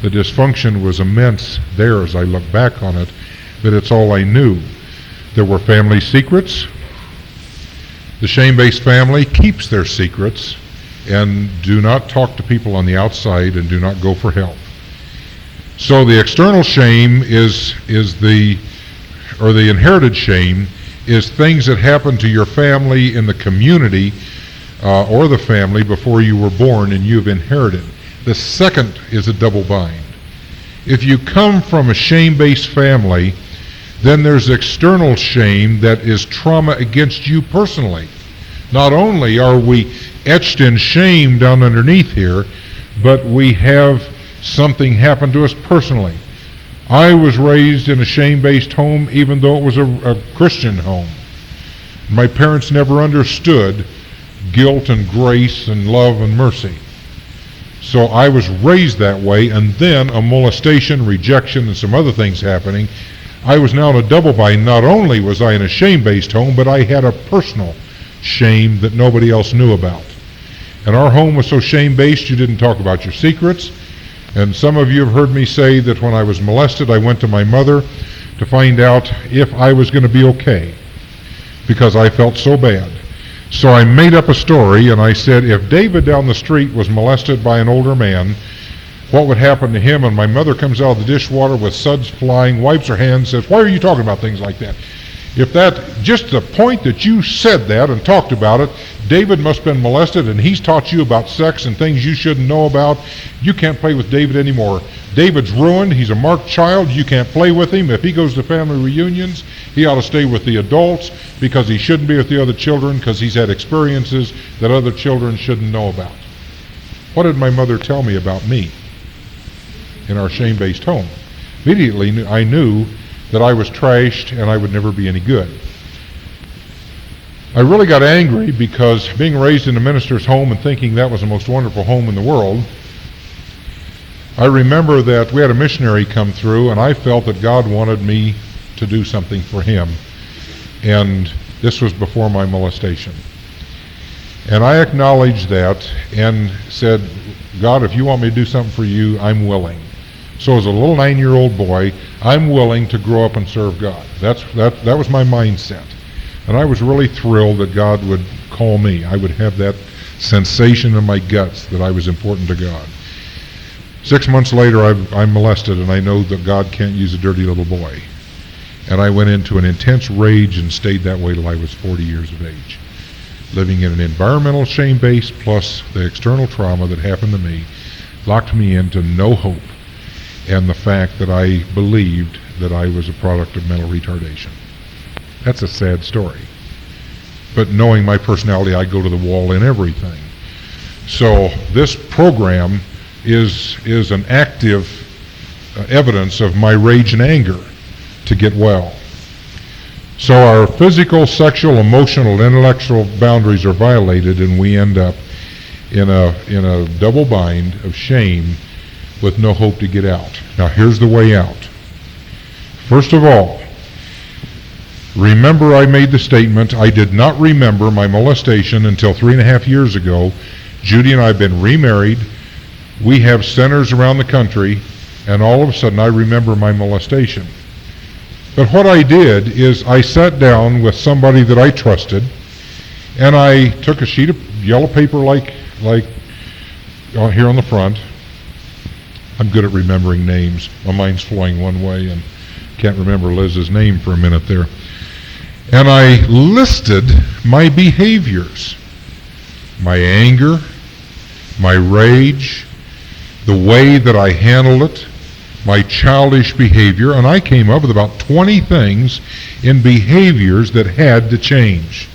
The dysfunction was immense there as I look back on it, but it's all I knew. There were family secrets. The shame-based family keeps their secrets and do not talk to people on the outside and do not go for help. So the external shame is the inherited shame is things that happen to your family in the community or the family before you were born and you've inherited. The second is a double bind. If you come from a shame-based family, then there's external shame that is trauma against you personally. Not only are we etched in shame down underneath here, but we have something happen to us personally. I was raised in a shame-based home even though it was a Christian home. My parents never understood guilt and grace and love and mercy. So I was raised that way, and then a molestation, rejection, and some other things happening. I was now in a double bind. Not only was I in a shame-based home, but I had a personal shame that nobody else knew about. And our home was so shame-based you didn't talk about your secrets. And some of you have heard me say that when I was molested, I went to my mother to find out if I was going to be okay, because I felt so bad. So I made up a story, and I said, if David down the street was molested by an older man, what would happen to him? And my mother comes out of the dishwater with suds flying, wipes her hands, says, why are you talking about things like that? If just the point that you said that and talked about it, David must have been molested and he's taught you about sex and things you shouldn't know about. You can't play with David anymore. David's ruined. He's a marked child. You can't play with him. If he goes to family reunions, he ought to stay with the adults because he shouldn't be with the other children because he's had experiences that other children shouldn't know about. What did my mother tell me about me in our shame-based home? Immediately I knew that I was trashed and I would never be any good. I really got angry because being raised in a minister's home and thinking that was the most wonderful home in the world, I remember that we had a missionary come through and I felt that God wanted me to do something for him. And this was before my molestation. And I acknowledged that and said, God, if you want me to do something for you, I'm willing. So as a little 9-year-old boy, I'm willing to grow up and serve God. That was my mindset. And I was really thrilled that God would call me. I would have that sensation in my guts that I was important to God. 6 months later, I'm molested, and I know that God can't use a dirty little boy. And I went into an intense rage and stayed that way till I was 40 years of age. Living in an environmental shame base plus the external trauma that happened to me locked me into no hope and the fact that I believed that I was a product of mental retardation. That's a sad story. But knowing my personality, I go to the wall in everything. So this program is an active evidence of my rage and anger to get well. So our physical, sexual, emotional, intellectual boundaries are violated, and we end up in a double bind of shame with no hope to get out. Now here's the way out. First of all, remember I made the statement, I did not remember my molestation until 3.5 years ago. Judy and I have been remarried. We have centers around the country, and all of a sudden I remember my molestation. But what I did is I sat down with somebody that I trusted, and I took a sheet of yellow paper like here on the front. I'm good at remembering names. My mind's flowing one way and can't remember Liz's name for a minute there. And I listed my behaviors, my anger, my rage, the way that I handled it, my childish behavior, and I came up with about 20 things in behaviors that had to change.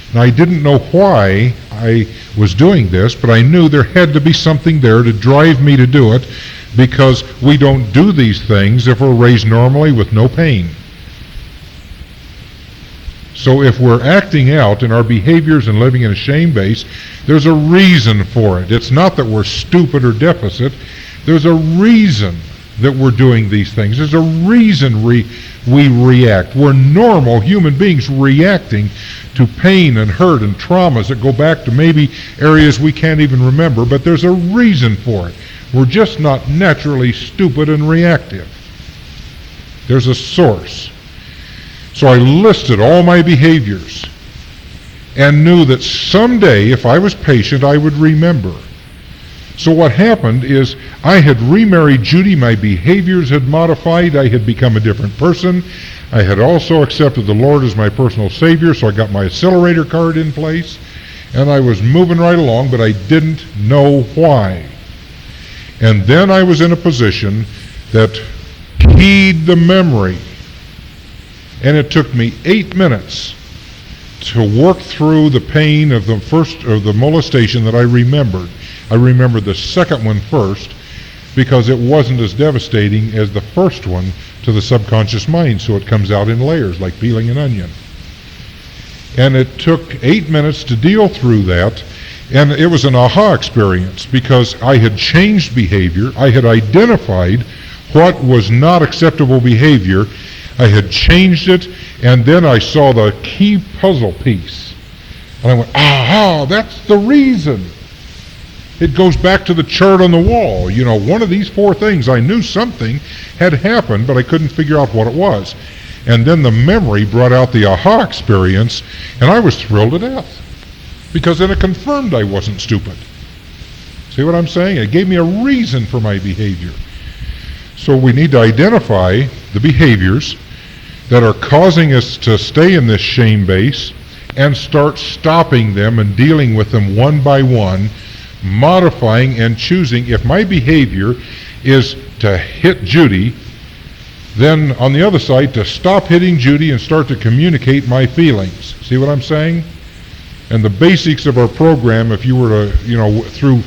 And I didn't know why I was doing this, but I knew there had to be something there to drive me to do it, because we don't do these things if we're raised normally with no pain. So if we're acting out in our behaviors and living in a shame base, there's a reason for it. It's not that we're stupid or deficit. There's a reason that we're doing these things. There's a reason we react. We're normal human beings reacting to pain and hurt and traumas that go back to maybe areas we can't even remember, but there's a reason for it. We're just not naturally stupid and reactive. There's a source. So I listed all my behaviors and knew that someday, if I was patient, I would remember. So what happened is I had remarried Judy, my behaviors had modified, I had become a different person. I had also accepted the Lord as my personal Savior, so I got my accelerator card in place, and I was moving right along, but I didn't know why. And then I was in a position that keyed the memory. And it took me 8 minutes to work through the pain of the molestation that I remembered. I remembered the second one first because it wasn't as devastating as the first one to the subconscious mind, so it comes out in layers like peeling an onion. And it took 8 minutes to deal through that, and it was an aha experience because I had changed behavior, I had identified what was not acceptable behavior, I had changed it, and then I saw the key puzzle piece. And I went, aha, that's the reason. It goes back to the chart on the wall. You know, one of these 4 things, I knew something had happened, but I couldn't figure out what it was. And then the memory brought out the aha experience, and I was thrilled to death. Because then it confirmed I wasn't stupid. See what I'm saying? It gave me a reason for my behavior. So we need to identify the behaviors that are causing us to stay in this shame base and start stopping them and dealing with them one by one, modifying and choosing. If my behavior is to hit Judy, then on the other side to stop hitting Judy and start to communicate my feelings. See what I'm saying? And the basics of our program, if you were to, you know, through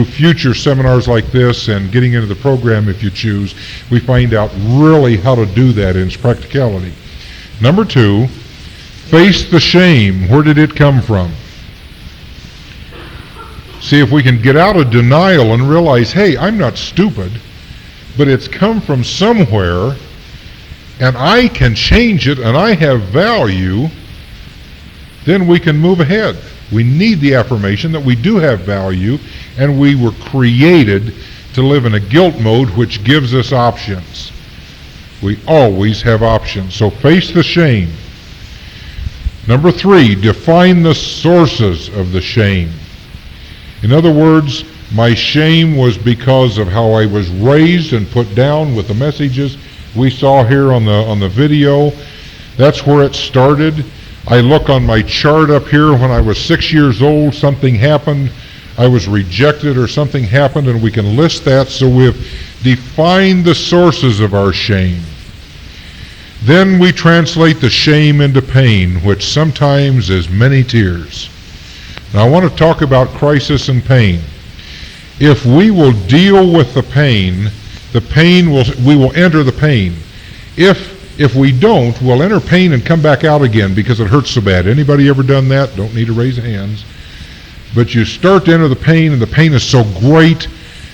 future seminars like this and getting into the program if you choose, we find out really how to do that in its practicality. Number 2, face the shame. Where did it come from? See if we can get out of denial and realize, hey, I'm not stupid, but it's come from somewhere, and I can change it, and I have value, then we can move ahead. We need the affirmation that we do have value, and we were created to live in a guilt mode, which gives us options. We always have options. So face the shame. Number 3, define the sources of the shame. In other words, my shame was because of how I was raised and put down with the messages we saw here on the video. That's where it started. I look on my chart up here. When I was 6 years old, something happened. I was rejected or something happened, and we can list that. So we've defined the sources of our shame. Then we translate the shame into pain, which sometimes is many tears. Now I want to talk about crisis and pain. If we will deal with the pain we will enter the pain. If we don't, we'll enter pain and come back out again because it hurts so bad. Anybody ever done that? Don't need to raise hands. But you start to enter the pain, and the pain is so great,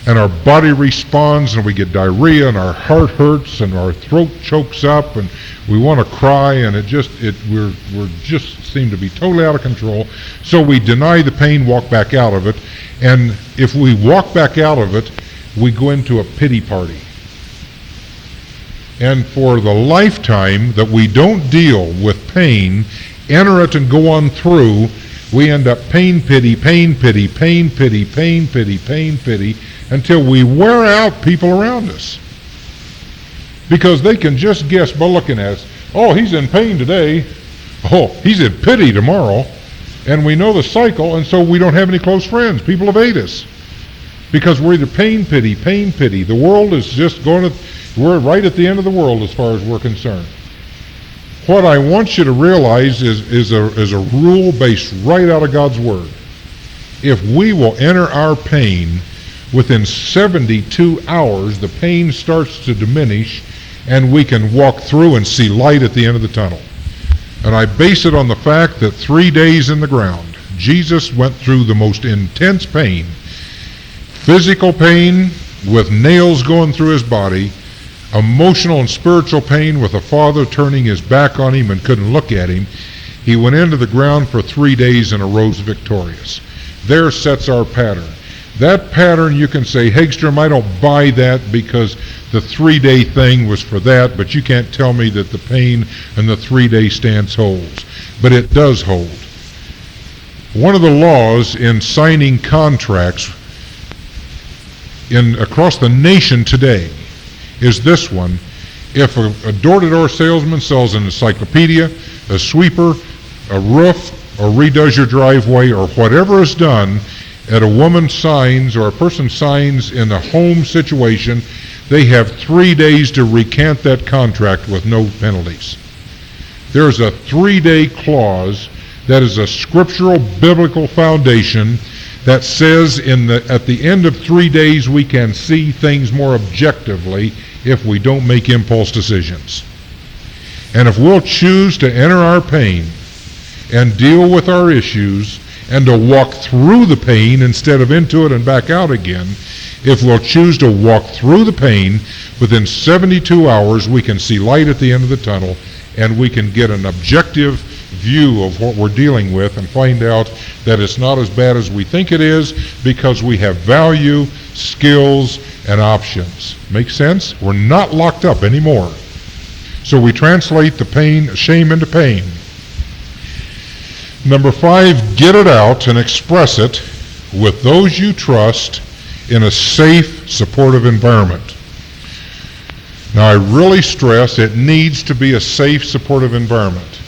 and our body responds, and we get diarrhea, and our heart hurts, and our throat chokes up, and we want to cry, and we're just seem to be totally out of control. So we deny the pain, walk back out of it, and if we walk back out of it, we go into a pity party. And for the lifetime that we don't deal with pain, enter it and go on through, we end up pain, pity, pain, pity, pain, pity, pain, pity, pain, pity, until we wear out people around us. Because they can just guess by looking at us, oh, he's in pain today, oh, he's in pity tomorrow, and we know the cycle, and so we don't have any close friends. People evade us. Because we're either pain, pity, pain, pity. The world is just we're right at the end of the world as far as we're concerned. What I want you to realize is a rule based right out of God's Word. If we will enter our pain, within 72 hours, the pain starts to diminish, and we can walk through and see light at the end of the tunnel. And I base it on the fact that 3 days in the ground, Jesus went through the most intense pain, physical pain with nails going through his body, emotional and spiritual pain with a father turning his back on him and couldn't look at him. He went into the ground for 3 days and arose victorious. There sets our pattern. That pattern, you can say, Hegstrom, I don't buy that because the 3-day thing was for that, but you can't tell me that the pain and the 3-day stance holds. But it does hold. One of the laws in signing contracts across the nation today is this one. If a door-to-door salesman sells an encyclopedia, a sweeper, a roof, or redoes your driveway, or whatever is done, at a woman signs or a person signs in a home situation, they have 3 days to recant that contract with no penalties. There's a 3-day clause that is a scriptural biblical foundation that says at the end of 3 days we can see things more objectively if we don't make impulse decisions. And if we'll choose to enter our pain and deal with our issues and to walk through the pain instead of into it and back out again, if we'll choose to walk through the pain, within 72 hours we can see light at the end of the tunnel, and we can get an objective view of what we're dealing with and find out that it's not as bad as we think it is because we have value, skills, and options. Make sense? We're not locked up anymore. So we translate the pain, shame into pain. Number 5, get it out and express it with those you trust in a safe, supportive environment. Now I really stress it needs to be a safe, supportive environment.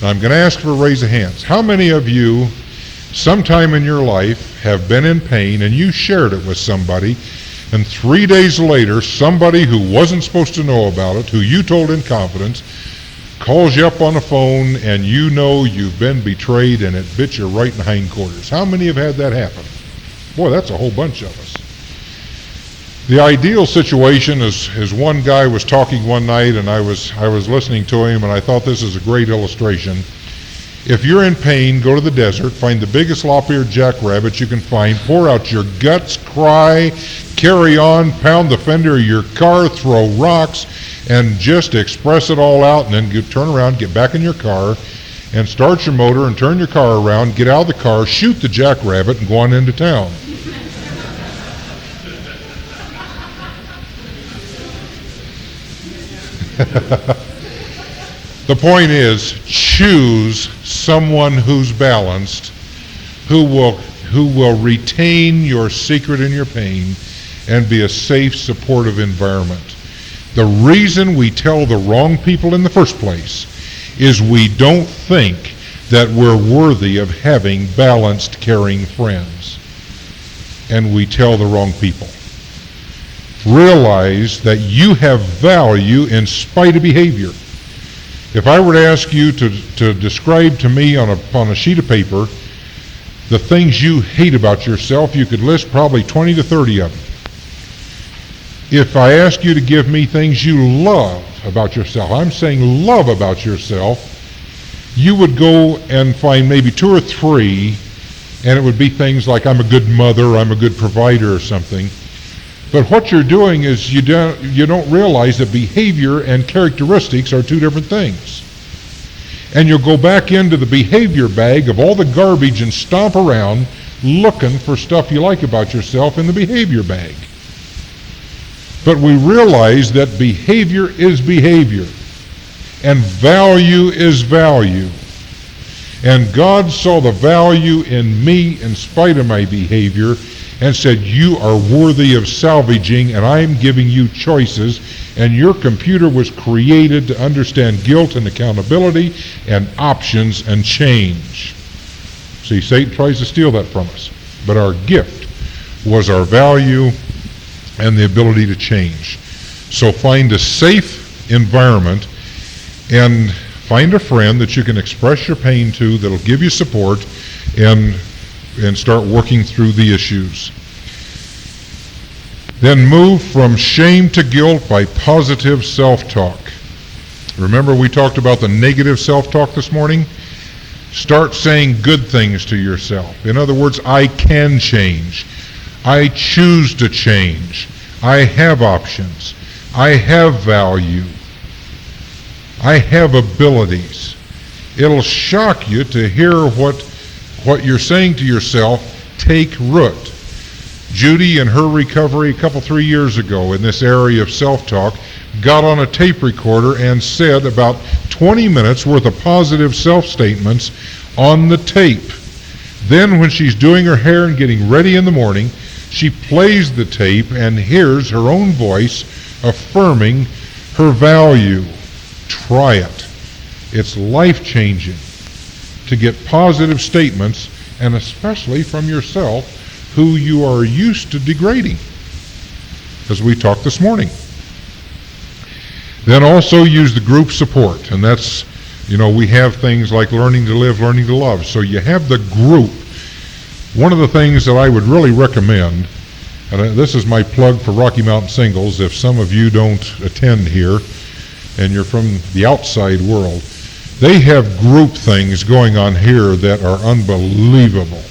Now I'm going to ask for a raise of hands. How many of you sometime in your life have been in pain and you shared it with somebody, and 3 days later somebody who wasn't supposed to know about it, who you told in confidence, calls you up on the phone and you know you've been betrayed and it bit you right in the hindquarters? How many have had that happen? Boy, that's a whole bunch of us. The ideal situation is one guy was talking one night and I was listening to him, and I thought this is a great illustration. If you're in pain, go to the desert, find the biggest lop-eared jackrabbit you can find, pour out your guts, cry, carry on, pound the fender of your car, throw rocks, and just express it all out, and then turn around, get back in your car, and start your motor and turn your car around, get out of the car, shoot the jackrabbit, and go on into town. The point is, choose someone who's balanced, who will retain your secret and your pain and be a safe, supportive environment. The reason we tell the wrong people in the first place is we don't think that we're worthy of having balanced, caring friends. And we tell the wrong people. Realize that you have value in spite of behavior. If I were to ask you to describe to me on a sheet of paper the things you hate about yourself, you could list probably 20 to 30 of them. If I ask you to give me things you love about yourself, I'm saying love about yourself, you would go and find maybe 2 or 3, and it would be things like I'm a good mother, I'm a good provider or something. But what you're doing is you don't realize that behavior and characteristics are 2 different things. And you'll go back into the behavior bag of all the garbage and stomp around looking for stuff you like about yourself in the behavior bag. But we realize that behavior is behavior, and value is value. And God saw the value in me in spite of my behavior and said, you are worthy of salvaging, and I'm giving you choices. And your computer was created to understand guilt and accountability and options and change. See, Satan tries to steal that from us. But our gift was our value and the ability to change. So find a safe environment and find a friend that you can express your pain to that'll give you support and start working through the issues. Then move from shame to guilt by positive self-talk. Remember we talked about the negative self-talk this morning? Start saying good things to yourself. In other words, I can change. I choose to change. I have options. I have value. I have abilities. It'll shock you to hear what you're saying to yourself take root. Judy, in her recovery 3 years ago in this area of self-talk, got on a tape recorder and said about 20 minutes worth of positive self-statements on the tape. Then when she's doing her hair and getting ready in the morning, she plays the tape and hears her own voice affirming her value. Try it. It's life-changing to get positive statements, and especially from yourself, who you are used to degrading, as we talked this morning. Then also use the group support, and that's, we have things like learning to live, learning to love. So you have the group. One of the things that I would really recommend, and this is my plug for Rocky Mountain Singles, if some of you don't attend here and you're from the outside world, they have group things going on here that are unbelievable.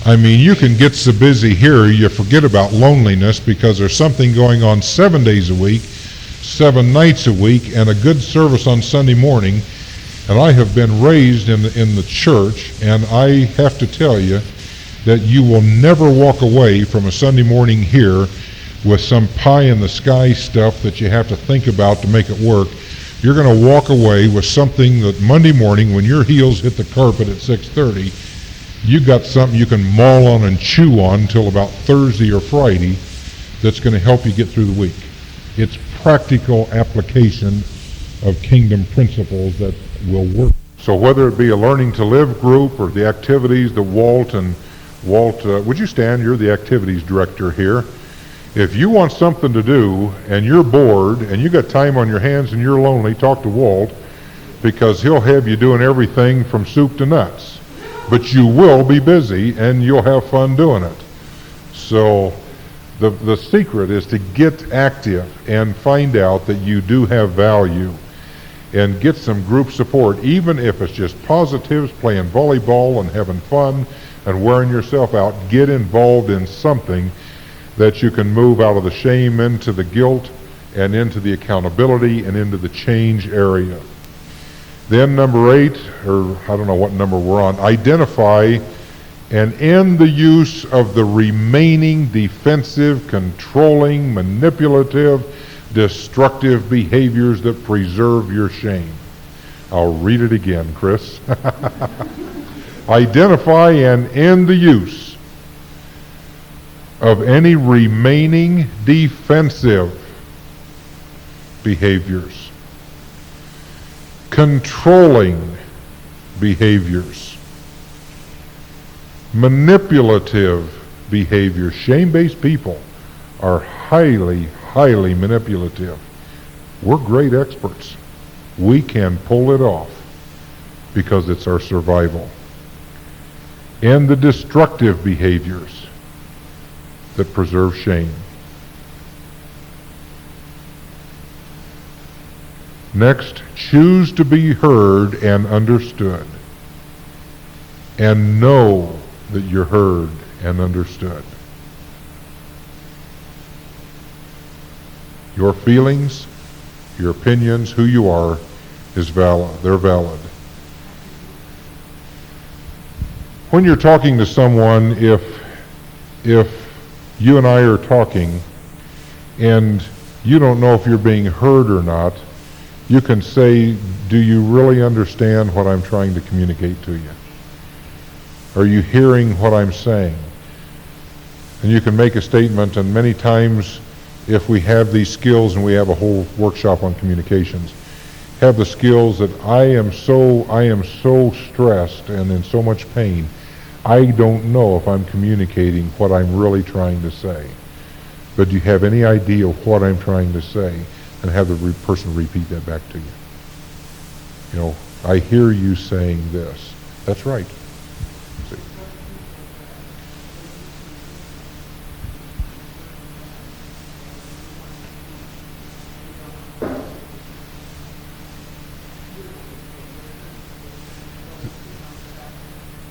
I mean, you can get so busy here you forget about loneliness because there's something going on 7 days a week, 7 nights a week, and a good service on Sunday morning. And I have been raised in the church, and I have to tell you that you will never walk away from a Sunday morning here with some pie-in-the-sky stuff that you have to think about to make it work. You're going to walk away with something that Monday morning, when your heels hit the carpet at 6:30, you got something you can maul on and chew on until about Thursday or Friday that's going to help you get through the week. It's practical application of kingdom principles that will work. So whether it be a Learning to Live group or the activities that Walt, would you stand? You're the activities director here. If you want something to do and you're bored and you got time on your hands and you're lonely, talk to Walt, because he'll have you doing everything from soup to nuts. But you will be busy and you'll have fun doing it. So the secret is to get active and find out that you do have value and get some group support, even if it's just positives, playing volleyball and having fun and wearing yourself out. Get involved in something that you can move out of the shame into the guilt and into the accountability and into the change area. Then number 8, or I don't know what number we're on, identify and end the use of the remaining defensive, controlling, manipulative, destructive behaviors that preserve your shame. I'll read it again, Chris. Identify and end the use of any remaining defensive, behaviors, controlling behaviors, manipulative behaviors. Shame-based people are highly, highly manipulative. We're great experts. We can pull it off because it's our survival. And the destructive behaviors that preserve shame. Next, choose to be heard and understood. And know that you're heard and understood. Your feelings, your opinions, who you are, is valid. They're valid. When you're talking to someone, if you and I are talking and you don't know if you're being heard or not, you can say, do you really understand what I'm trying to communicate to you? Are you hearing what I'm saying? And you can make a statement, and many times if we have these skills, and we have a whole workshop on communications, have the skills that I am so stressed and in so much pain, I don't know if I'm communicating what I'm really trying to say. But do you have any idea of what I'm trying to say? And have the person repeat that back to you. You know, I hear you saying this. That's right. See.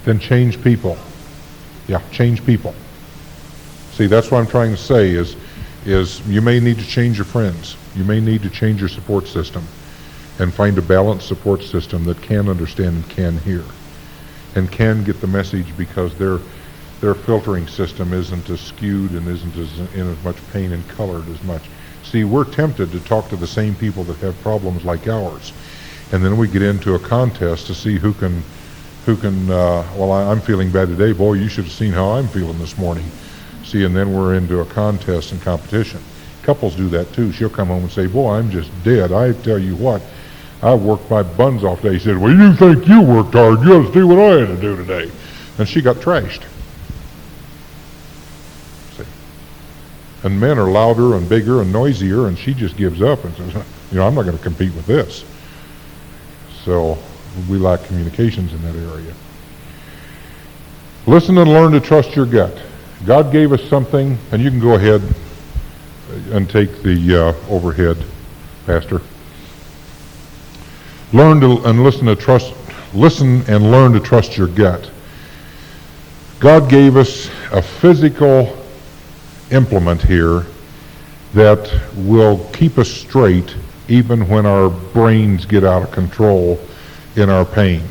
Then change people. Yeah, change people. See, that's what I'm trying to say is you may need to change your friends. You may need to change your support system and find a balanced support system that can understand and can hear and can get the message, because their filtering system isn't as skewed and isn't in as much pain and colored as much. See, we're tempted to talk to the same people that have problems like ours, and then we get into a contest to see who can I'm feeling bad today. Boy, you should have seen how I'm feeling this morning. See, and then we're into a contest and competition. Couples do that too. She'll come home and say, boy, I'm just dead. I tell you what, I worked my buns off today. He said, well, you think you worked hard. You ought to see what I had to do today. And she got trashed. See? And men are louder and bigger and noisier, and she just gives up and says, you know, I'm not going to compete with this. So we lack communications in that area. Listen and learn to trust your gut. God gave us something, and you can go ahead and take the overhead, Pastor. Listen and learn to trust your gut. God gave us a physical implement here that will keep us straight even when our brains get out of control in our pain.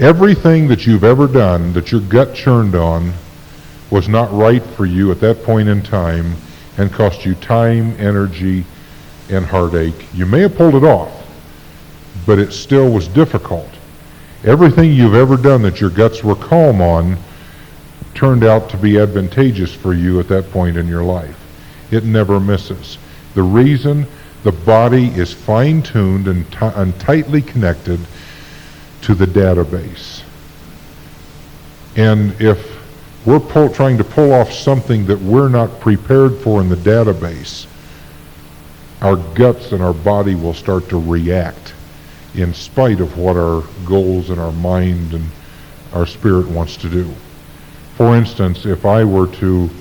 Everything that you've ever done that your gut churned on was not right for you at that point in time and cost you time, energy, and heartache. You may have pulled it off, but it still was difficult. Everything you've ever done that your guts were calm on turned out to be advantageous for you at that point in your life. It never misses. The reason the body is fine-tuned and tightly connected to the database. And if we're trying to pull off something that we're not prepared for in the database, our guts and our body will start to react in spite of what our goals and our mind and our spirit wants to do. For instance, if I were to, do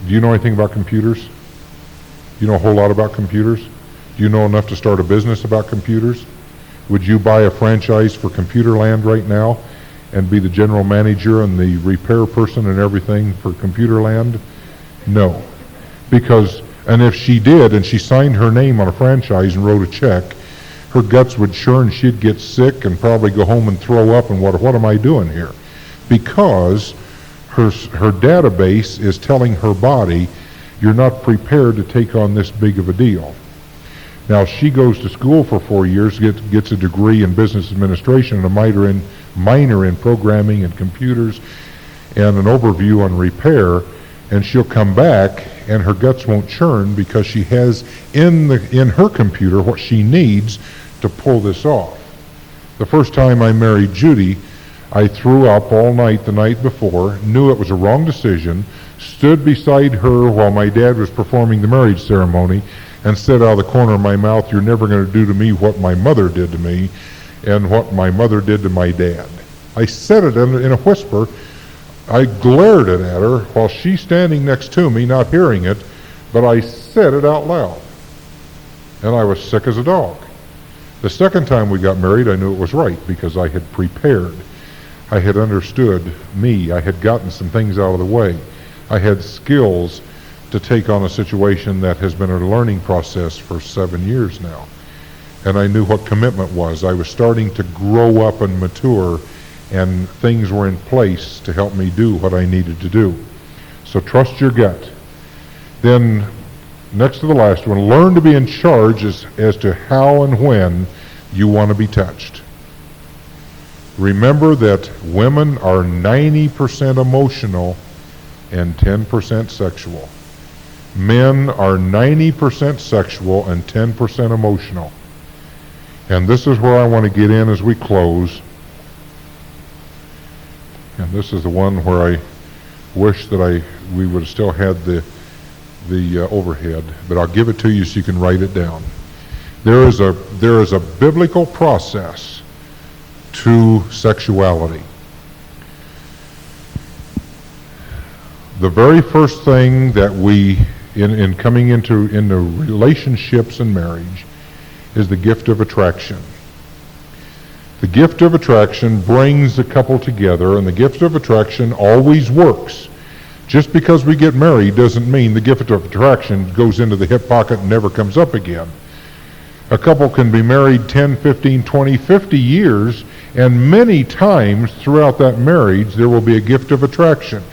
you know anything about computers? Do you know a whole lot about computers? Do you know enough to start a business about computers? Would you buy a franchise for Computerland right now and be the general manager and the repair person and everything for Computerland? No. Because, and if she did and she signed her name on a franchise and wrote a check, her guts would churn, she'd get sick and probably go home and throw up and what am I doing here? Because her database is telling her body, you're not prepared to take on this big of a deal. Now, she goes to school for 4 years, gets a degree in business administration and a minor in programming and computers and an overview on repair, and she'll come back and her guts won't churn because she has in her computer what she needs to pull this off. The first time I married Judy, I threw up all night the night before, knew it was a wrong decision, stood beside her while my dad was performing the marriage ceremony, and said out of the corner of my mouth, "You're never going to do to me what my mother did to me and what my mother did to my dad." I said it in a whisper. I glared it at her while she's standing next to me, not hearing it, but I said it out loud. And I was sick as a dog. The second time we got married, I knew it was right because I had prepared. I had understood me. I had gotten some things out of the way. I had skills to take on a situation that has been a learning process for 7 years now. And I knew what commitment was. I was starting to grow up and mature, and things were in place to help me do what I needed to do. So trust your gut. Then, next to the last one, learn to be in charge as to how and when you want to be touched. Remember that women are 90% emotional and 10% sexual. Men are 90% sexual and 10% emotional. And this is where I want to get in as we close. And this is the one where I wish that we would have still had the overhead, but I'll give it to you so you can write it down. There is a biblical process to sexuality. The very first thing that we, in coming into relationships and marriage, is the gift of attraction. The gift of attraction brings the couple together, and the gift of attraction always works. Just because we get married doesn't mean the gift of attraction goes into the hip pocket and never comes up again. A couple can be married 10, 15, 20, 50 years, and many times throughout that marriage there will be a gift of attraction.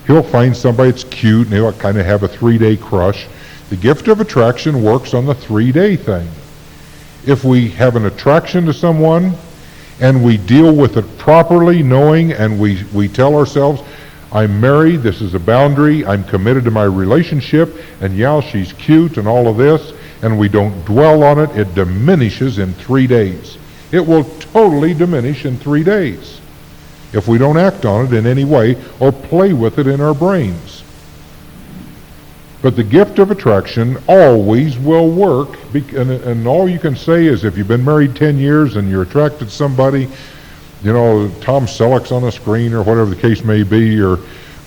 He'll find somebody that's cute and he'll kind of have a 3-day crush. The gift of attraction works on the 3-day thing. If we have an attraction to someone and we deal with it properly, knowing, and we tell ourselves, I'm married, this is a boundary, I'm committed to my relationship, and yeah, she's cute and all of this, and we don't dwell on it, it diminishes in 3 days. It will totally diminish in 3 days if we don't act on it in any way or play with it in our brains. But the gift of attraction always will work, and all you can say is if you've been married 10 years and you're attracted to somebody, you know, Tom Selleck's on the screen or whatever the case may be, or,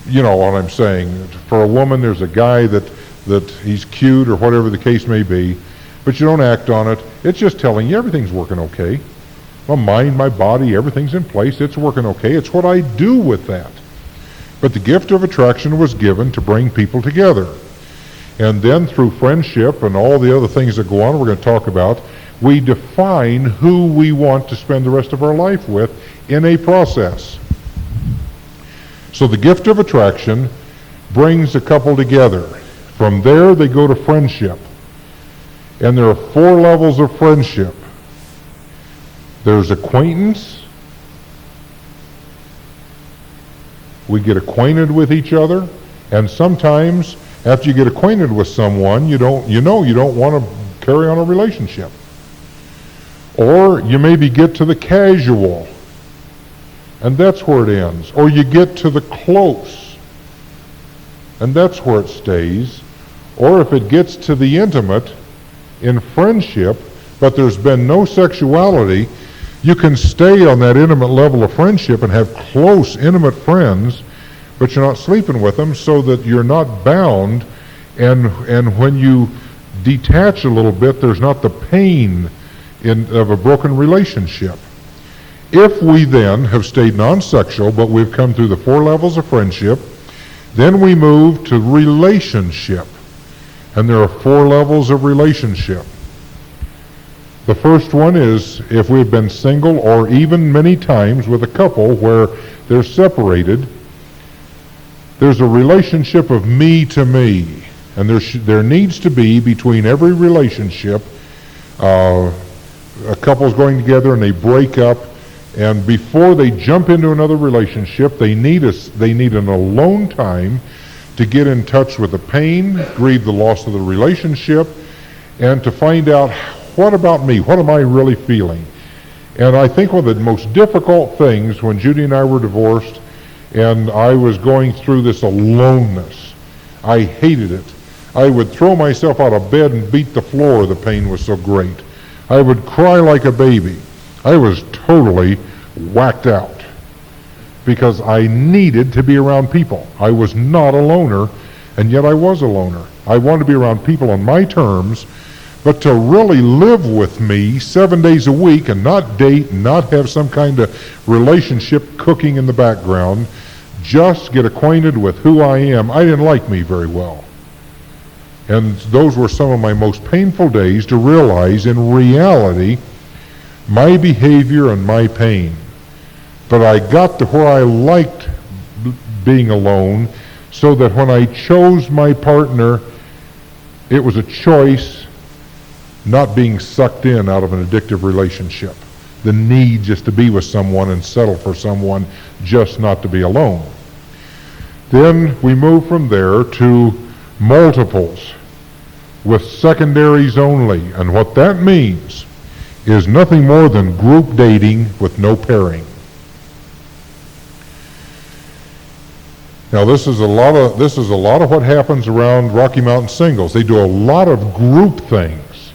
you know what I'm saying. For a woman, there's a guy that he's cute or whatever the case may be, but you don't act on it. It's just telling you everything's working okay. My mind, my body, everything's in place. It's working okay. It's what I do with that. But the gift of attraction was given to bring people together. And then through friendship and all the other things that go on we're going to talk about, we define who we want to spend the rest of our life with in a process. So the gift of attraction brings a couple together. From there they go to friendship. And there are 4 levels of friendship. There's acquaintance. We get acquainted with each other, and sometimes after you get acquainted with someone, you don't want to carry on a relationship. Or you maybe get to the casual, and that's where it ends. Or you get to the close, and that's where it stays. Or if it gets to the intimate in friendship, but there's been no sexuality, you can stay on that intimate level of friendship and have close, intimate friends, but you're not sleeping with them so that you're not bound, and when you detach a little bit, there's not the pain of a broken relationship. If we then have stayed non-sexual, but we've come through the 4 levels of friendship, then we move to relationship. And there are 4 levels of relationship. The first one is if we've been single or even many times with a couple where they're separated, there's a relationship of me to me. And there needs to be between every relationship, a couple's going together and they break up, and before they jump into another relationship, they need an alone time to get in touch with the pain, grieve the loss of the relationship, and to find out, what about me? What am I really feeling? And I think one of the most difficult things when Judy and I were divorced and I was going through this aloneness, I hated it. I would throw myself out of bed and beat the floor, the pain was so great. I would cry like a baby. I was totally whacked out because I needed to be around people. I was not a loner, and yet I was a loner. I wanted to be around people on my terms, but to really live with me 7 days a week and not date and not have some kind of relationship cooking in the background, just get acquainted with who I am, I didn't like me very well. And those were some of my most painful days to realize in reality my behavior and my pain. But I got to where I liked being alone, so that when I chose my partner, it was a choice, not being sucked in out of an addictive relationship. The need just to be with someone and settle for someone, just not to be alone. Then we move from there to multiples with secondaries only. And what that means is nothing more than group dating with no pairing. Now this is a lot of what happens around Rocky Mountain singles. They do a lot of group things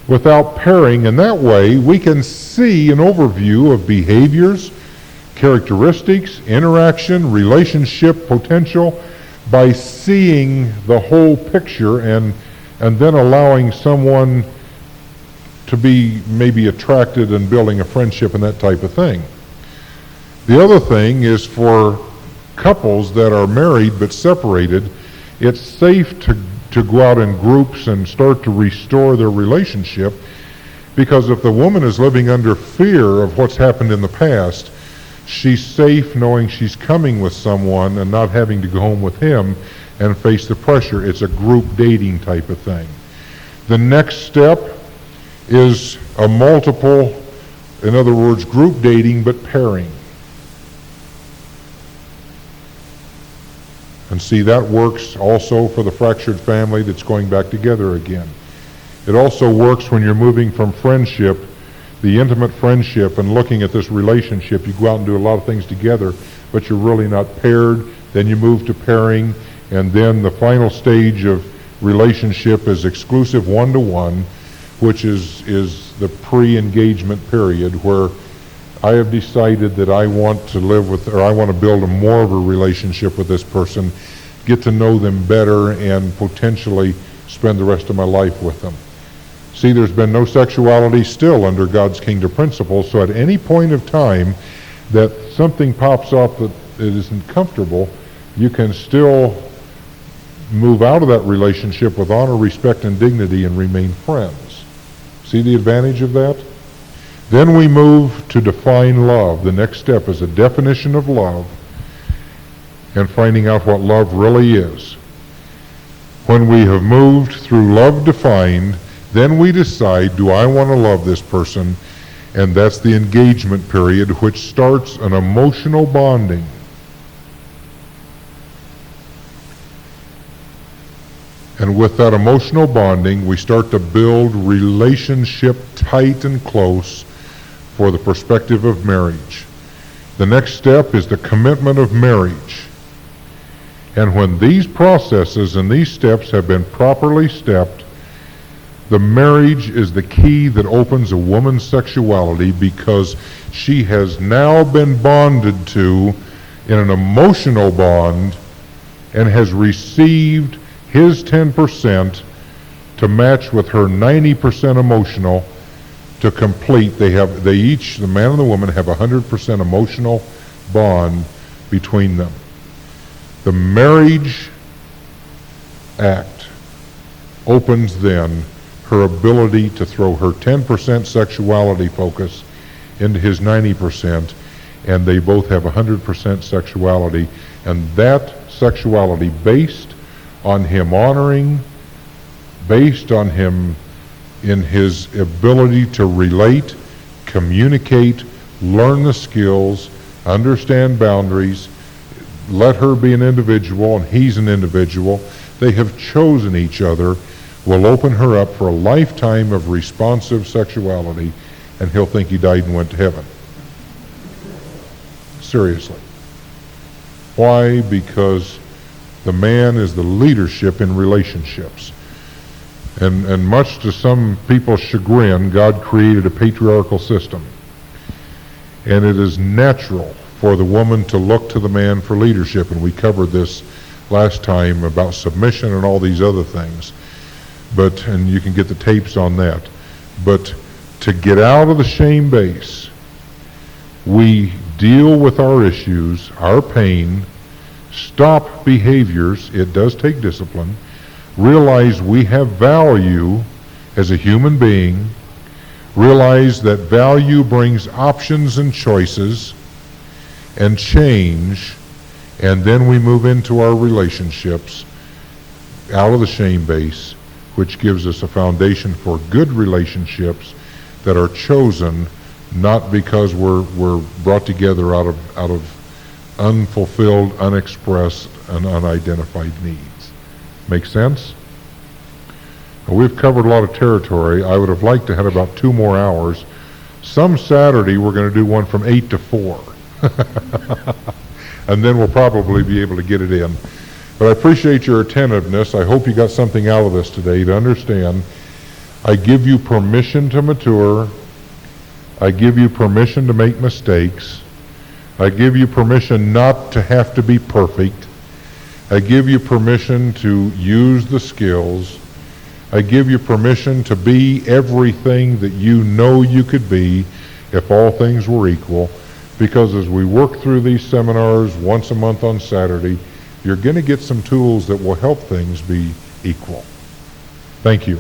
without pairing, and that way we can see an overview of behaviors, characteristics, interaction, relationship potential by seeing the whole picture and then allowing someone to be maybe attracted and building a friendship and that type of thing. The other thing is for couples that are married but separated, it's safe to go out in groups and start to restore their relationship, because if the woman is living under fear of what's happened in the past, she's safe knowing she's coming with someone and not having to go home with him and face the pressure. It's a group dating type of thing. The next step is a multiple, in other words, group dating but pairing. And see, that works also for the fractured family that's going back together again. It also works when you're moving from friendship, the intimate friendship, and looking at this relationship. You go out and do a lot of things together, but you're really not paired. Then you move to pairing, and then the final stage of relationship is exclusive one-to-one, which is the pre-engagement period, where I have decided that I want to live with, or I want to build more of a relationship with this person, get to know them better, and potentially spend the rest of my life with them. See, there's been no sexuality still under God's kingdom principles, so at any point of time that something pops up that it isn't comfortable, you can still move out of that relationship with honor, respect, and dignity and remain friends. See the advantage of that? Then we move to define love. The next step is a definition of love and finding out what love really is. When we have moved through love defined, then we decide, do I want to love this person? And that's the engagement period, which starts an emotional bonding. And with that emotional bonding, we start to build relationship tight and close for the perspective of marriage. The next step is the commitment of marriage. And when these processes and these steps have been properly stepped, the marriage is the key that opens a woman's sexuality, because she has now been bonded to in an emotional bond and has received his 10% to match with her 90% emotional to complete. They each, the man and the woman, have 100% emotional bond between them. The marriage act opens then her ability to throw her 10% sexuality focus into his 90%, and they both have 100% sexuality, and that sexuality based on him honoring, based on him in his ability to relate, communicate, learn the skills, understand boundaries, let her be an individual and he's an individual. They have chosen each other. Will open her up for a lifetime of responsive sexuality, and he'll think he died and went to heaven. Seriously. Why? Because the man is the leadership in relationships. And much to some people's chagrin, God created a patriarchal system. And it is natural for the woman to look to the man for leadership. And we covered this last time about submission and all these other things. And you can get the tapes on that. But to get out of the shame base, we deal with our issues, our pain, stop behaviors. It does take discipline. Realize we have value as a human being. Realize that value brings options and choices and change. And then we move into our relationships out of the shame base, which gives us a foundation for good relationships that are chosen not because we're brought together out of unfulfilled, unexpressed, and unidentified needs. Make sense? Now, we've covered a lot of territory. I would have liked to have about 2 more hours. Some Saturday we're going to do one from 8 to 4. And then we'll probably be able to get it in. But I appreciate your attentiveness. I hope you got something out of this today to understand. I give you permission to mature. I give you permission to make mistakes. I give you permission not to have to be perfect. I give you permission to use the skills. I give you permission to be everything that you know you could be if all things were equal. Because as we work through these seminars once a month on Saturday, you're going to get some tools that will help things be equal. Thank you.